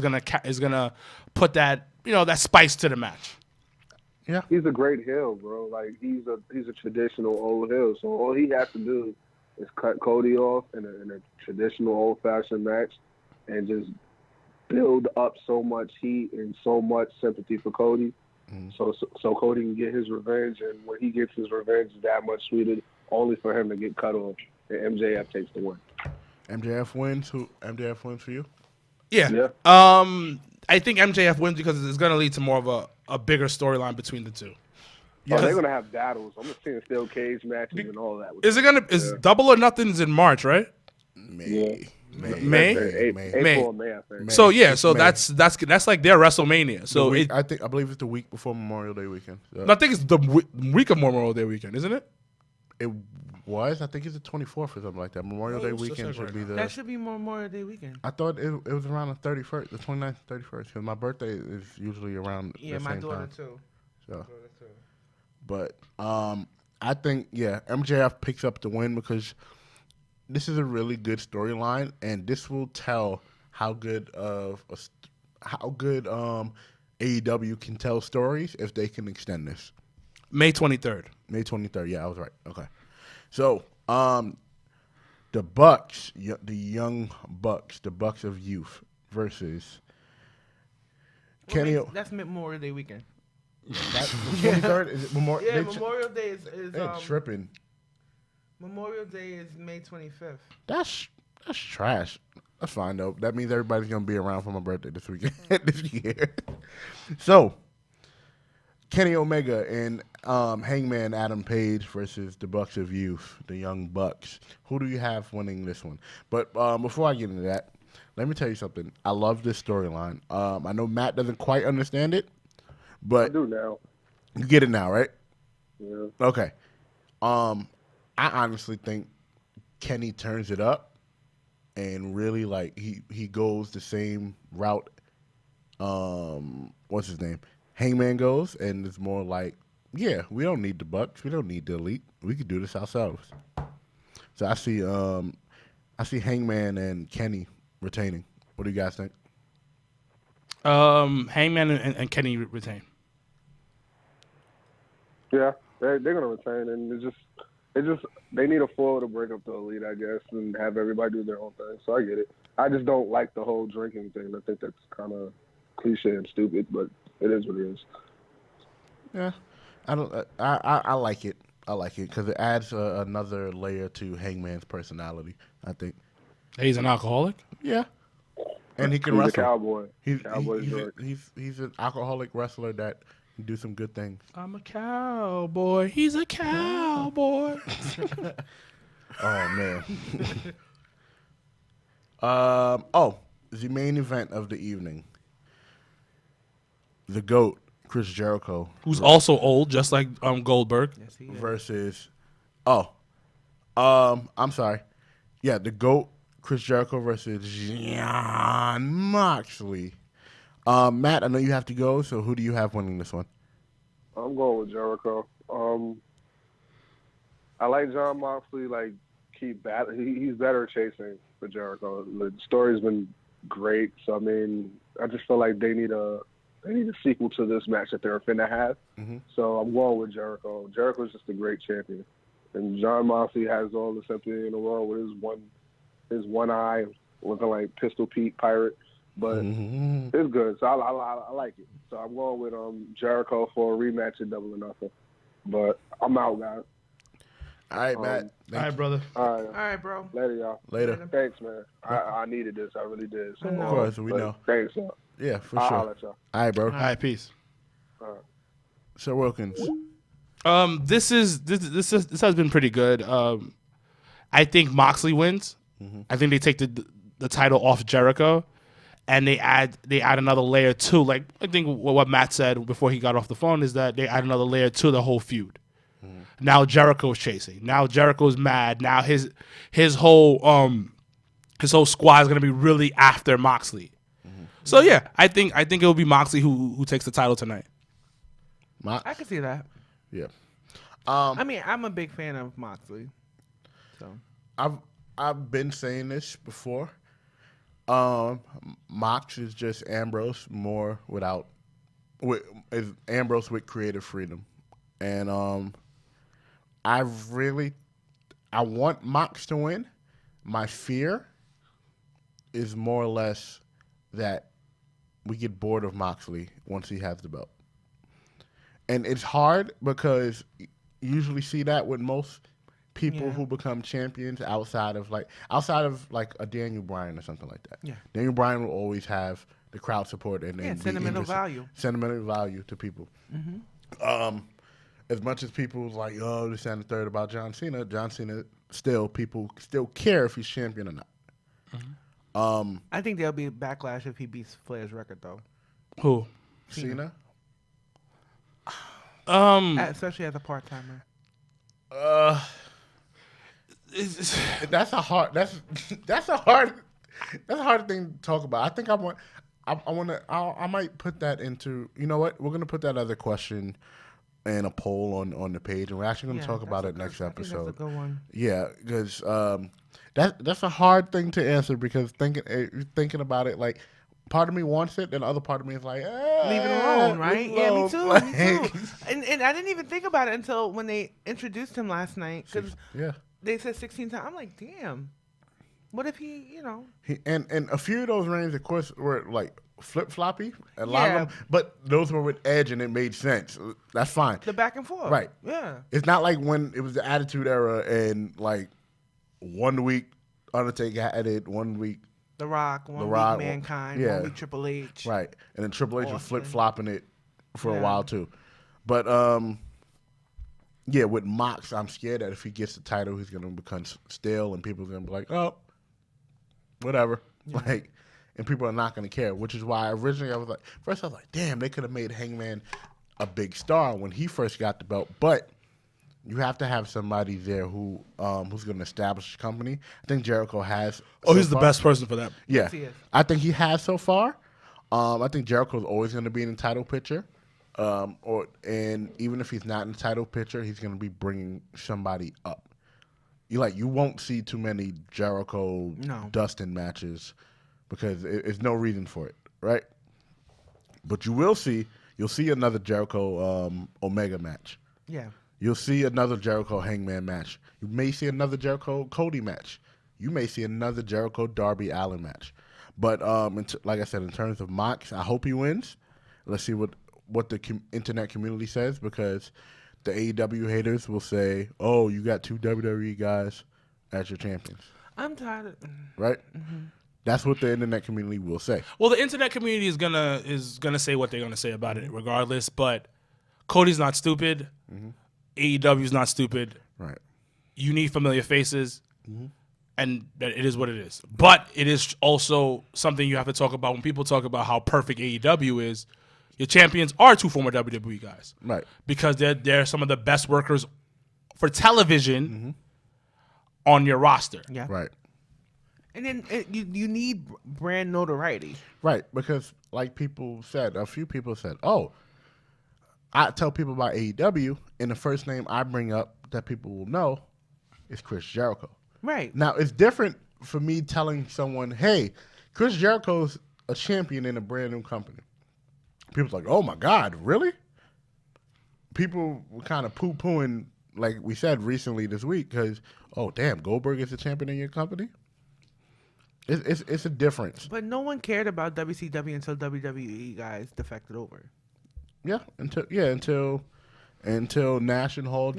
is gonna put that that spice to the match. Yeah, He's a great heel, bro. Like he's a traditional old heel. So all he has to do is cut Cody off in a traditional old fashioned match, and just build up so much heat and so much sympathy for Cody. So Cody can get his revenge, and when he gets his revenge, it's that much sweeter, only for him to get cut off. And MJF takes the win. MJF wins. MJF wins for you? Yeah. Yeah. I think MJF wins because it's gonna lead to more of a bigger storyline between the two. Oh, they're gonna have battles. I'm just seeing steel cage matches and all that. Is Double or Nothing's in March, right? May. April or May, I think. So yeah, so May. that's like their WrestleMania. So I believe it's the week before Memorial Day weekend. So I think it's the week of Memorial Day weekend, isn't it? it was. I think it's the 24th or something like that. Memorial Day so weekend that's should be the. That should be Memorial Day weekend. I thought it was around the 31st, the 29th, 31st, because my birthday is usually around Yeah, the my same daughter time. too. So, but I think MJF picks up the win because this is a really good storyline, and this will tell how good AEW can tell stories if they can extend this. May 23rd. May 23rd. Yeah, I was right. Okay. So, the Bucks, the young Bucks, the Bucks of Youth versus Kenny. That's Memorial Day weekend. That's the 23rd. Is it Memorial? Yeah, Memorial Day is They tripping. Memorial Day is May 25th. That's trash. That's fine though. That means everybody's gonna be around for my birthday this weekend this year. So, Kenny Omega and Hangman Adam Page versus the Bucks of Youth, the Young Bucks. Who do you have winning this one? But before I get into that, let me tell you something. I love this storyline. I know Matt doesn't quite understand it, I but do now. you get it now, right? Yeah. Okay. I honestly think Kenny turns it up and really like he goes the same route. What's his name? Hangman goes, and it's more like, yeah, we don't need the Bucks, we don't need the Elite, we could do this ourselves. So I see Hangman and Kenny retaining. What do you guys think? Hangman and Kenny retain. Yeah, they're gonna retain, and it's just they need a foil to break up the Elite, I guess, and have everybody do their own thing. So I get it. I just don't like the whole drinking thing. I think that's kind of cliche and stupid, but it is what it is. Yeah, I don't. I like it. I like it because it adds another layer to Hangman's personality, I think. He's an alcoholic? Yeah. And he can He's wrestle. a cowboy. He's an alcoholic wrestler that can do some good things. I'm a cowboy. He's a cowboy. Oh, man. The main event of the evening. The GOAT, Chris Jericho. Who's also old, just like Goldberg. Yes, he is. Versus, I'm sorry. Yeah, the GOAT, Chris Jericho versus Jon Moxley. Matt, I know you have to go, so who do you have winning this one? I'm going with Jericho. I like Jon Moxley. Like he's better chasing for Jericho. The story's been great, so I mean, I just feel like they need a sequel to this match that they're finna have. Mm-hmm. So I'm going with Jericho. Jericho's just a great champion, and Jon Moxley has all the sympathy in the world with his one eye looking like Pistol Pete Pirate, but it's good. So I like it. So I'm going with Jericho for a rematch at Double or Nothing. But I'm out, guys. All right, Matt. All right, brother. All right, bro. Later, y'all. Later. Thanks, man. I needed this. I really did. So, Of course, we know. Thanks, y'all. Yeah, for I'll sure. holler at y'all. All right, bro. All right, peace. Sir Wilkins. This has been pretty good. I think Moxley wins. I think they take the title off Jericho, and they add another layer too. Like I think what Matt said before he got off the phone is that they add another layer to the whole feud. Now Jericho's chasing. Now Jericho's mad. Now his whole squad is gonna be really after Moxley. So yeah, I think it will be Moxley who takes the title tonight. I can see that. Yeah. I mean, I'm a big fan of Moxley. So I've been saying this before. Mox is just Ambrose more is Ambrose with creative freedom, and I want Mox to win. My fear is more or less that we get bored of Moxley once he has the belt, and it's hard because you usually see that with most people who become champions outside of like a Daniel Bryan or something like that. Yeah. Daniel Bryan will always have the crowd support and sentimental value. Sentimental value to people. As much as people's like, oh, this and the third about John Cena people still care if he's champion or not. I think there'll be a backlash if he beats Flair's record, though. Who? Cena? Especially as a part-timer. That's a hard thing to talk about. I think I might put that into, you know what? We're going to put that other question in a poll on the page, and we're actually going to talk about it next episode. That's a good one. Yeah, because that's a hard thing to answer because thinking about it, like part of me wants it, and the other part of me is like, leave it alone, right? Leave it alone. Me too. Like, Me too. And I didn't even think about it until when they introduced him last night because they said 16 times. I'm like, damn. What if he, and a few of those reigns, of course, were like flip floppy. A lot of them, but those were with Edge, and it made sense. That's fine. The back and forth, right? Yeah. It's not like when it was the Attitude Era, and like 1 week Undertaker had it, 1 week The Rock, one week Mankind, 1 week Triple H, right? And then Triple H was flip flopping it for a while too. But with Mox, I'm scared that if he gets the title, he's gonna become stale, and people are gonna be like, oh, whatever, like. And people are not going to care, which is why originally I was like, damn, they could have made Hangman a big star when he first got the belt. But You have to have somebody there who's going to establish the company. I think Jericho has. Oh, he's the best person for that. Yeah, Yes, he is. I think he has so far. I think Jericho's always going to be in the title picture, and even if he's not in the title picture, he's going to be bringing somebody up. You won't see too many Jericho Dustin matches because there's no reason for it, right? But you'll see another Jericho Omega match. Yeah. You'll see another Jericho Hangman match. You may see another Jericho Cody match. You may see another Jericho Darby Allin match. But like I said, in terms of Mox, I hope he wins. Let's see what the internet community says, because the AEW haters will say, "Oh, you got two WWE guys as your champions." I'm tired of Right? Mm-hmm. That's what the internet community will say. Well, the internet community is gonna say what they're gonna say about it, regardless. But Cody's not stupid. Mm-hmm. AEW's not stupid. Right. You need familiar faces, and it is what it is. But it is also something you have to talk about when people talk about how perfect AEW is. Your champions are two former WWE guys, right? Because they're some of the best workers for television on your roster. Yeah. Right. And then you need brand notoriety. Right, because like a few people said, "Oh, I tell people about AEW, and the first name I bring up that people will know is Chris Jericho." Right. Now, it's different for me telling someone, "Hey, Chris Jericho's a champion in a brand new company." People's like, "Oh my God, really?" People were kind of poo-pooing, like we said recently this week, because, "Oh, damn, Goldberg is a champion in your company?" It's a difference. But no one cared about WCW until WWE guys defected over. Yeah, until Nash and Hall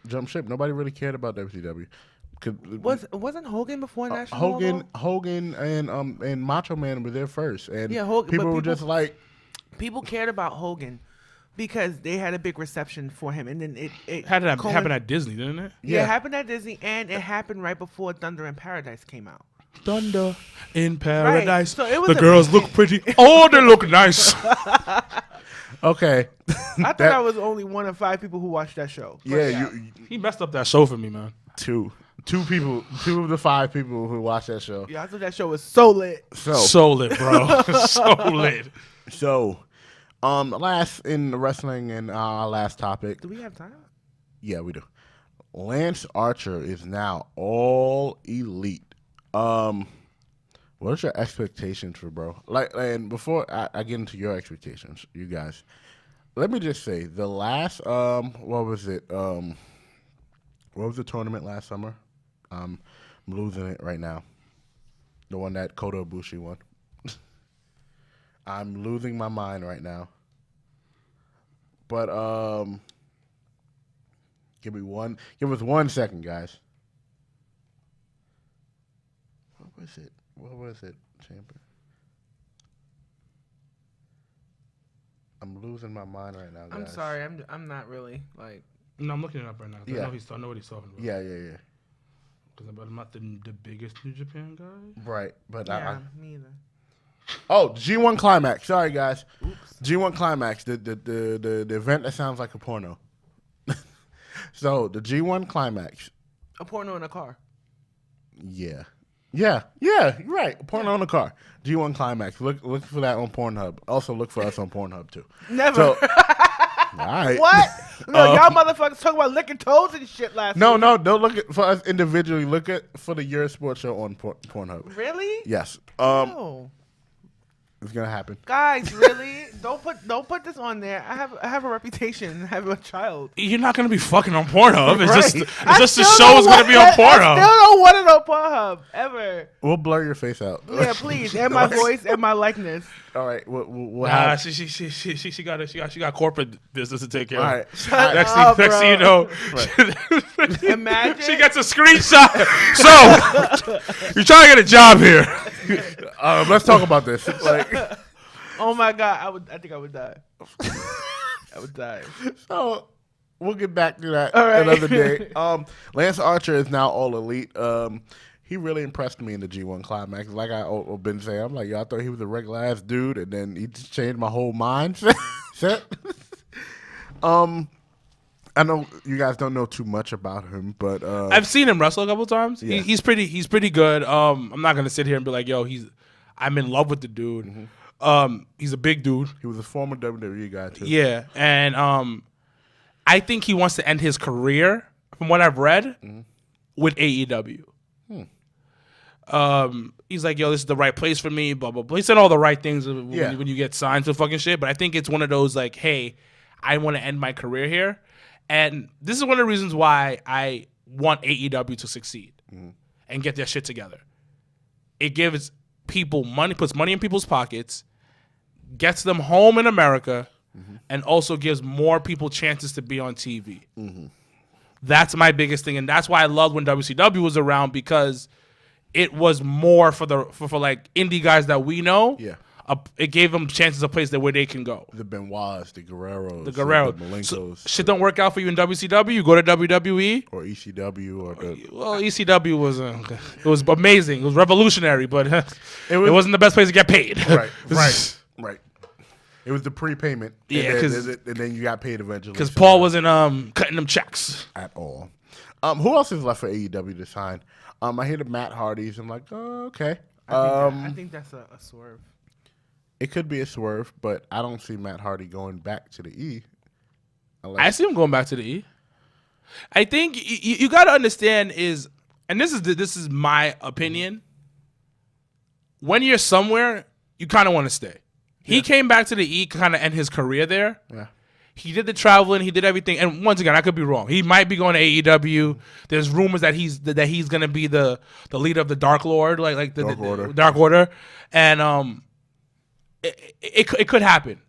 jump ship. Nobody really cared about WCW. Wasn't Hogan before Nash and Hall? Hogan and Macho Man were there first, and Hogan, people were just like, people cared about Hogan because they had a big reception for him, and then it happened at Disney, didn't it? Yeah, it happened at Disney, and it happened right before Thunder in Paradise came out. Thunder in Paradise. Right. So it was the girls look pretty. Oh, they look nice. Okay. I thought I was only one of 5 people who watched that show. Yeah, he messed up that show for me, man. Two of the 5 people who watched that show. Yeah, I thought that show was so lit. So lit, bro. So lit. So, last in the wrestling and our last topic. Do we have time? Yeah, we do. Lance Archer is now all elite. What is your expectations for bro? And before I get into your expectations, you guys, let me just say the last what was it? What was the tournament last summer? I'm losing it right now. The one that Kota Ibushi won. I'm losing my mind right now. But give us 1 second, guys. What was it, champion? I'm losing my mind right now, guys. I'm sorry. I'm not really like. No, I'm looking it up right now. Yeah. I know what he's talking about. Yeah. Because I'm not the biggest New Japan guy. Right, but Yeah, me either. Oh, G1 Climax. Sorry, guys. Oops. G1 Climax, the event that sounds like a porno. So the G1 Climax. A porno in a car. Yeah. You're right. Porno on the car. G1 Climax. Look for that on Pornhub. Also look for us on Pornhub too. Never. So, all right. What? No, y'all motherfuckers talking about licking toes and shit last week. No. Don't look for us individually. Look for the YERRR Sports Show on Pornhub. Really? Yes. No. It's gonna happen. Guys, really? Don't put this on there. I have a reputation. I have a child. You're not gonna be fucking on Pornhub. It's Right. just the show is gonna be on Pornhub. I still don't want it on Pornhub ever. We'll blur your face out. Yeah, please, and my voice and my likeness. All right. We'll Nah, have. she got corporate business to take care All of. right. Next thing you know, Imagine. she gets a screenshot. So you're trying to get a job here. Let's talk about this. Oh my God, I think I would die. I would die. So we'll get back to that All right. another day. Lance Archer is now all elite. He really impressed me in the G1 Climax. Like I've been saying, I'm like, yo, I thought he was a regular ass dude, and then he just changed my whole mindset. I I know you guys don't know too much about him, but I've seen him wrestle a couple times. Yeah. He's pretty good. I'm not gonna sit here and be like, yo, I'm in love with the dude. He's a big dude. he was a former WWE guy too. Yeah, and I think he wants to end his career, from what I've read, with AEW. He's like, yo, this is the right place for me, blah, blah, blah. He said all the right things when you get signed to fucking shit, but I think it's one of those like, hey, I want to end my career here. And this is one of the reasons why I want AEW to succeed and get their shit together. It gives people money, puts money in people's pockets, gets them home in America, and also gives more people chances to be on TV. That's my biggest thing, and that's why I loved when WCW was around, because it was more for like indie guys that we know. Yeah. It gave them chances of place where they can go. The Benoits, the Guerreros, The Guerrero. the Malenkos, So, shit don't work out for you in WCW, you go to WWE. or ECW, or the Well, ECW was it was amazing. It was revolutionary, but it wasn't the best place to get paid. right. It was the prepayment. Yeah, and then you got paid eventually. Because so Paul wasn't cutting them checks. at all. Who else is left for AEW to sign? I hear the Matt Hardys. I'm like, oh, okay. I think that's a swerve. It could be a swerve, but I don't see Matt Hardy going back to the E. I see him going back to the E. I think you got to understand and this is my opinion. When you're somewhere, you kind of want to stay. He came back to the E, kind of end his career there. Yeah. He did the traveling, he did everything, and once again, I could be wrong. He might be going to AEW. There's rumors that he's going to be the leader of the Dark Lord, like the Dark Order, and it could happen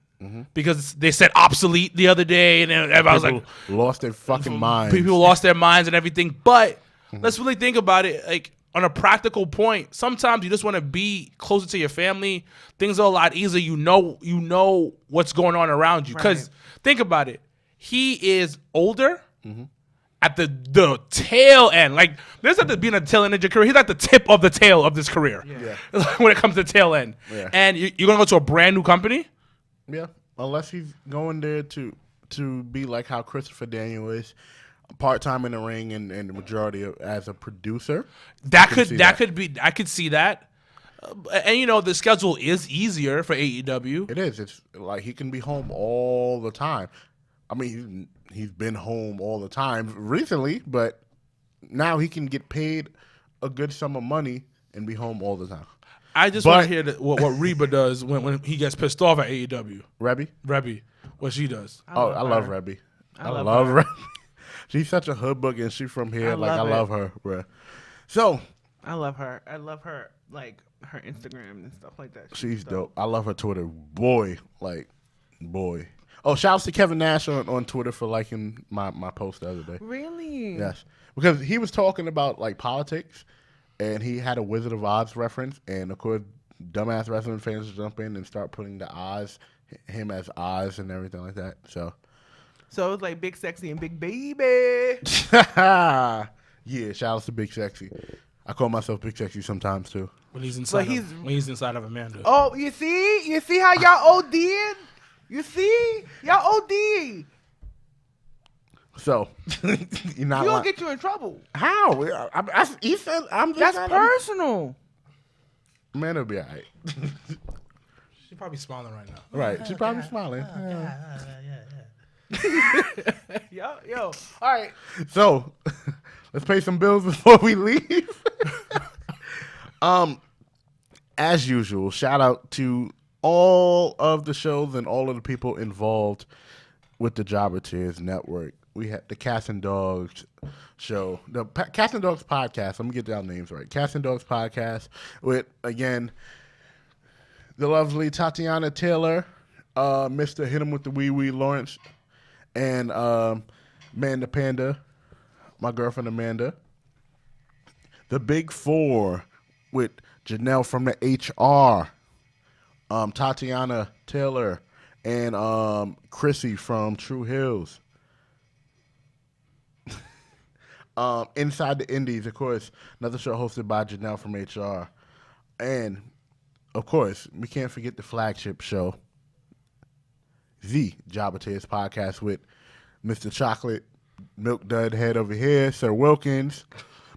because they said obsolete the other day, and everybody was like, lost their fucking minds. people lost their minds and everything. But let's really think about it, like on a practical point. Sometimes you just want to be closer to your family. Things are a lot easier. You know what's going on around you. Because think about it, he is older. At the tail end, like there's not being a tail end of your career. He's at the tip of the tail of this career. When it comes to tail end, and you're gonna go to a brand new company. Yeah, unless he's going there to be like how Christopher Daniel is, part time in the ring and the majority as a producer. That could be. I could see that. And the schedule is easier for AEW. It is. It's like he can be home all the time. I mean, he's been home all the time recently, but now he can get paid a good sum of money and be home all the time. I just want to hear what Reba does when he gets pissed off at AEW. Rebby, what she does. I love Rebby. I love Rebby. She's such a hood book, and she's from here. I love her, bro. So I love her. I love her, like her Instagram and stuff like that. She's dope. I love her Twitter. Boy. Oh, shout out to Kevin Nash on Twitter for liking my post the other day. Really? Yes. Because he was talking about like politics, and he had a Wizard of Oz reference, and of course, dumbass wrestling fans jump in and start putting the Oz, him as Oz and everything like that. So it's like Big Sexy and Big Baby. yeah, shout out to Big Sexy. I call myself Big Sexy sometimes too. When he's inside of Amanda. Oh, you see how y'all OD'd? You see? Y'all OD. So, you're not. You'll get you in trouble. How? He said, I'm just. That's personal. Man, it'll be all right. She's probably smiling right now. Right. She's probably smiling. Yo. All right. So, let's pay some bills before we leave. As usual, shout out to all of the shows and all of the people involved with the Jobber Tears Network. We had the Cats and Dogs show, the Cats and Dogs podcast. Let me get down names right. Cats and Dogs podcast with, again, the lovely Tatiana Taylor, Mr. Hit 'em with the Wee Wee Lawrence, and Amanda Panda, my girlfriend Amanda. The Big Four with Janelle from the HR, Tatiana Taylor, and Chrissy from True Hills. Inside the Indies, of course, another show hosted by Janelle from HR. And, of course, we can't forget the flagship show, the Jobber Tears podcast with Mr. Chocolate Milk Dud head over here, Sir Wilkins,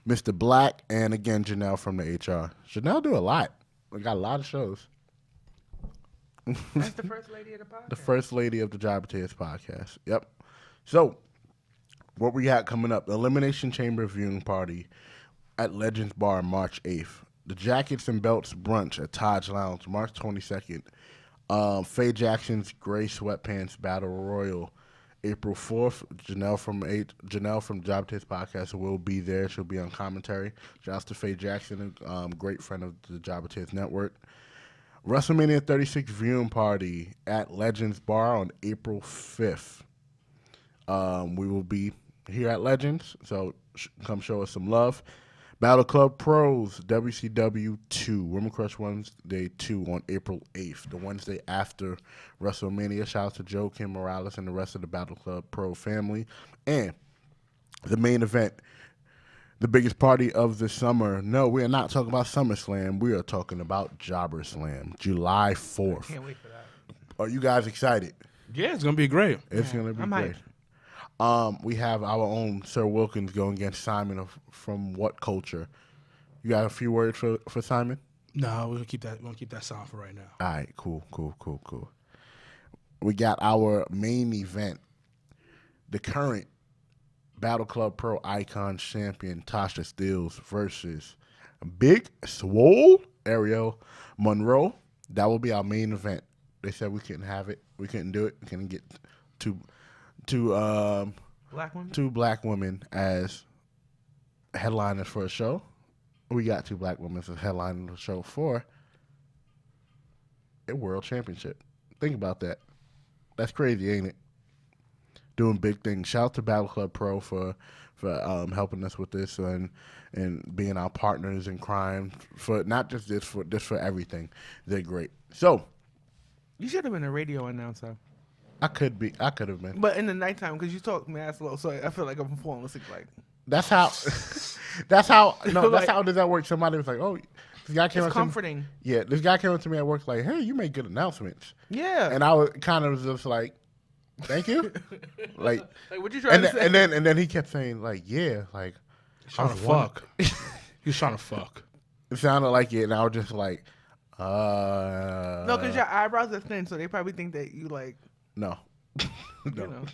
Mr. Black, and again Janelle from the HR. Janelle do a lot. We got a lot of shows. That's the first lady of the podcast. The first lady of the Job Tears podcast. Yep. So, what we got coming up? The Elimination Chamber viewing party at Legends Bar March 8th. The Jackets and Belts brunch at Taj Lounge March 22nd. Faye Jackson's Gray Sweatpants Battle Royal April 4th. Janelle from Job Tears podcast will be there. She'll be on commentary. Shout out to Faye Jackson, great friend of the Job Tears Network. WrestleMania 36 viewing party at Legends Bar on April 5th. We will be here at Legends, so come show us some love. Battle Club Pros, WCW 2, Women Crush Wednesday 2 on April 8th, the Wednesday after WrestleMania. Shout out to Joe, Kim Morales, and the rest of the Battle Club Pro family. And the main event, the biggest party of the summer. No, we are not talking about SummerSlam. We are talking about Jobber Slam, July 4th. Can't wait for that. Are you guys excited? Yeah, it's gonna be great. It's going to be I'm great. We have our own Sir Wilkins going against Simon from What Culture. You got a few words for Simon? No, we're gonna keep that. We're gonna keep that sound for right now. All right, cool. We got our main event, the current Battle Club Pro Icon champion Tasha Steelz versus Big Swole Ariel Monroe. That will be our main event. They said we couldn't have it. We couldn't do it. We couldn't get two black women as headliners for a show. We got two black women as headliners for a show for a world championship. Think about that. That's crazy, ain't it? Doing big things. Shout out to Battle Club Pro for helping us with this and being our partners in crime for not just this, for everything. They're great. So You should have been a radio announcer. I could have been. But in the nighttime, because you talk mad slow, so I feel like I'm falling asleep. Like that's how does that work? Somebody was like, "Oh, this guy came up comforting." To me. Yeah, this guy came up to me at work like, "Hey, you make good announcements." Yeah, and I was kind of just like, "Thank you." like what you trying to say? And then he kept saying like, "Yeah, like Trying to fuck." He was trying to fuck. It sounded like it, and I was just like, No, because your eyebrows are thin, so they probably think that you like. No. No.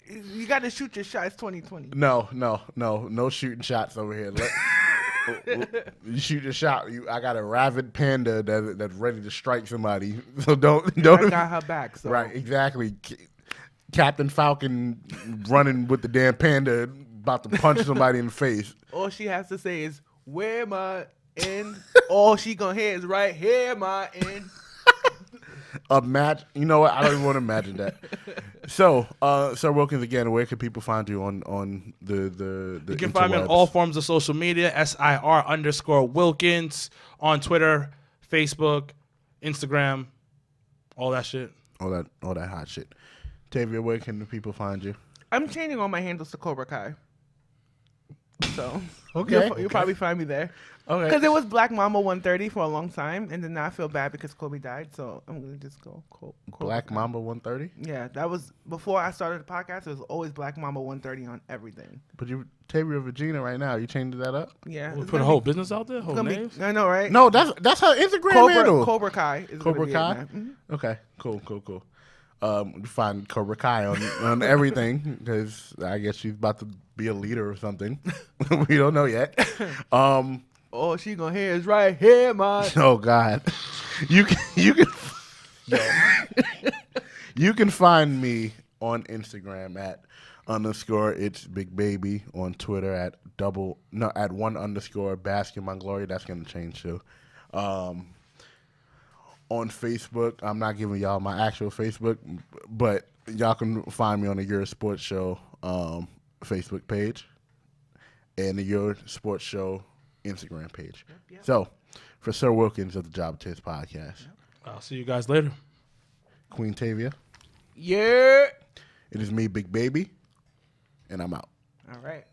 You got to shoot your shots 2020. No shooting shots over here. You shoot your shot. I got a rabid panda that's ready to strike somebody. So don't. I got her back. So. Right, exactly. Captain Falcon running with the damn panda, about to punch somebody in the face. All she has to say is, "Where my end?" All she gonna hear is, "Right here, my end." You know what? I don't even want to imagine that. So, Sir Wilkins, again, where can people find you on the You can find me on all forms of social media, SIR_Wilkins on Twitter, Facebook, Instagram, all that shit. All that hot shit. Tavia, where can the people find you? I'm changing all my handles to Cobra Kai. So Okay. you'll probably find me there. Okay. Because it was Black Mamba 130 for a long time, and then now I feel bad because Kobe died, so I'm gonna just go Cobra Black Kai. Mamba 130. Yeah, that was before I started the podcast. It was always Black Mamba 130 on everything. But you Tavia Regina right now. You changing that up? Yeah, We it's put a gonna whole be- business out there, it's whole gonna be- names. I know, right? No, that's her Instagram handle. Cobra Kai. Is Cobra gonna be Kai. it, man. Okay, cool. You find Cobra Kai on everything because I guess she's about to be a leader or something. We don't know yet. All she gonna hear is right here, my. Oh God, you can you can find me on Instagram at _itsbigbaby, on Twitter at @1_basketmyglory. That's gonna change too. On Facebook, I'm not giving y'all my actual Facebook, but y'all can find me on the YERRR Sports Show Facebook page and the YERRR Sports Show Instagram page. Yep. So, for Sir Wilkins of the Job Tips Podcast, I'll see you guys later. Queen Tavia, Yeah. it is me, Big Baby, and I'm out. All right.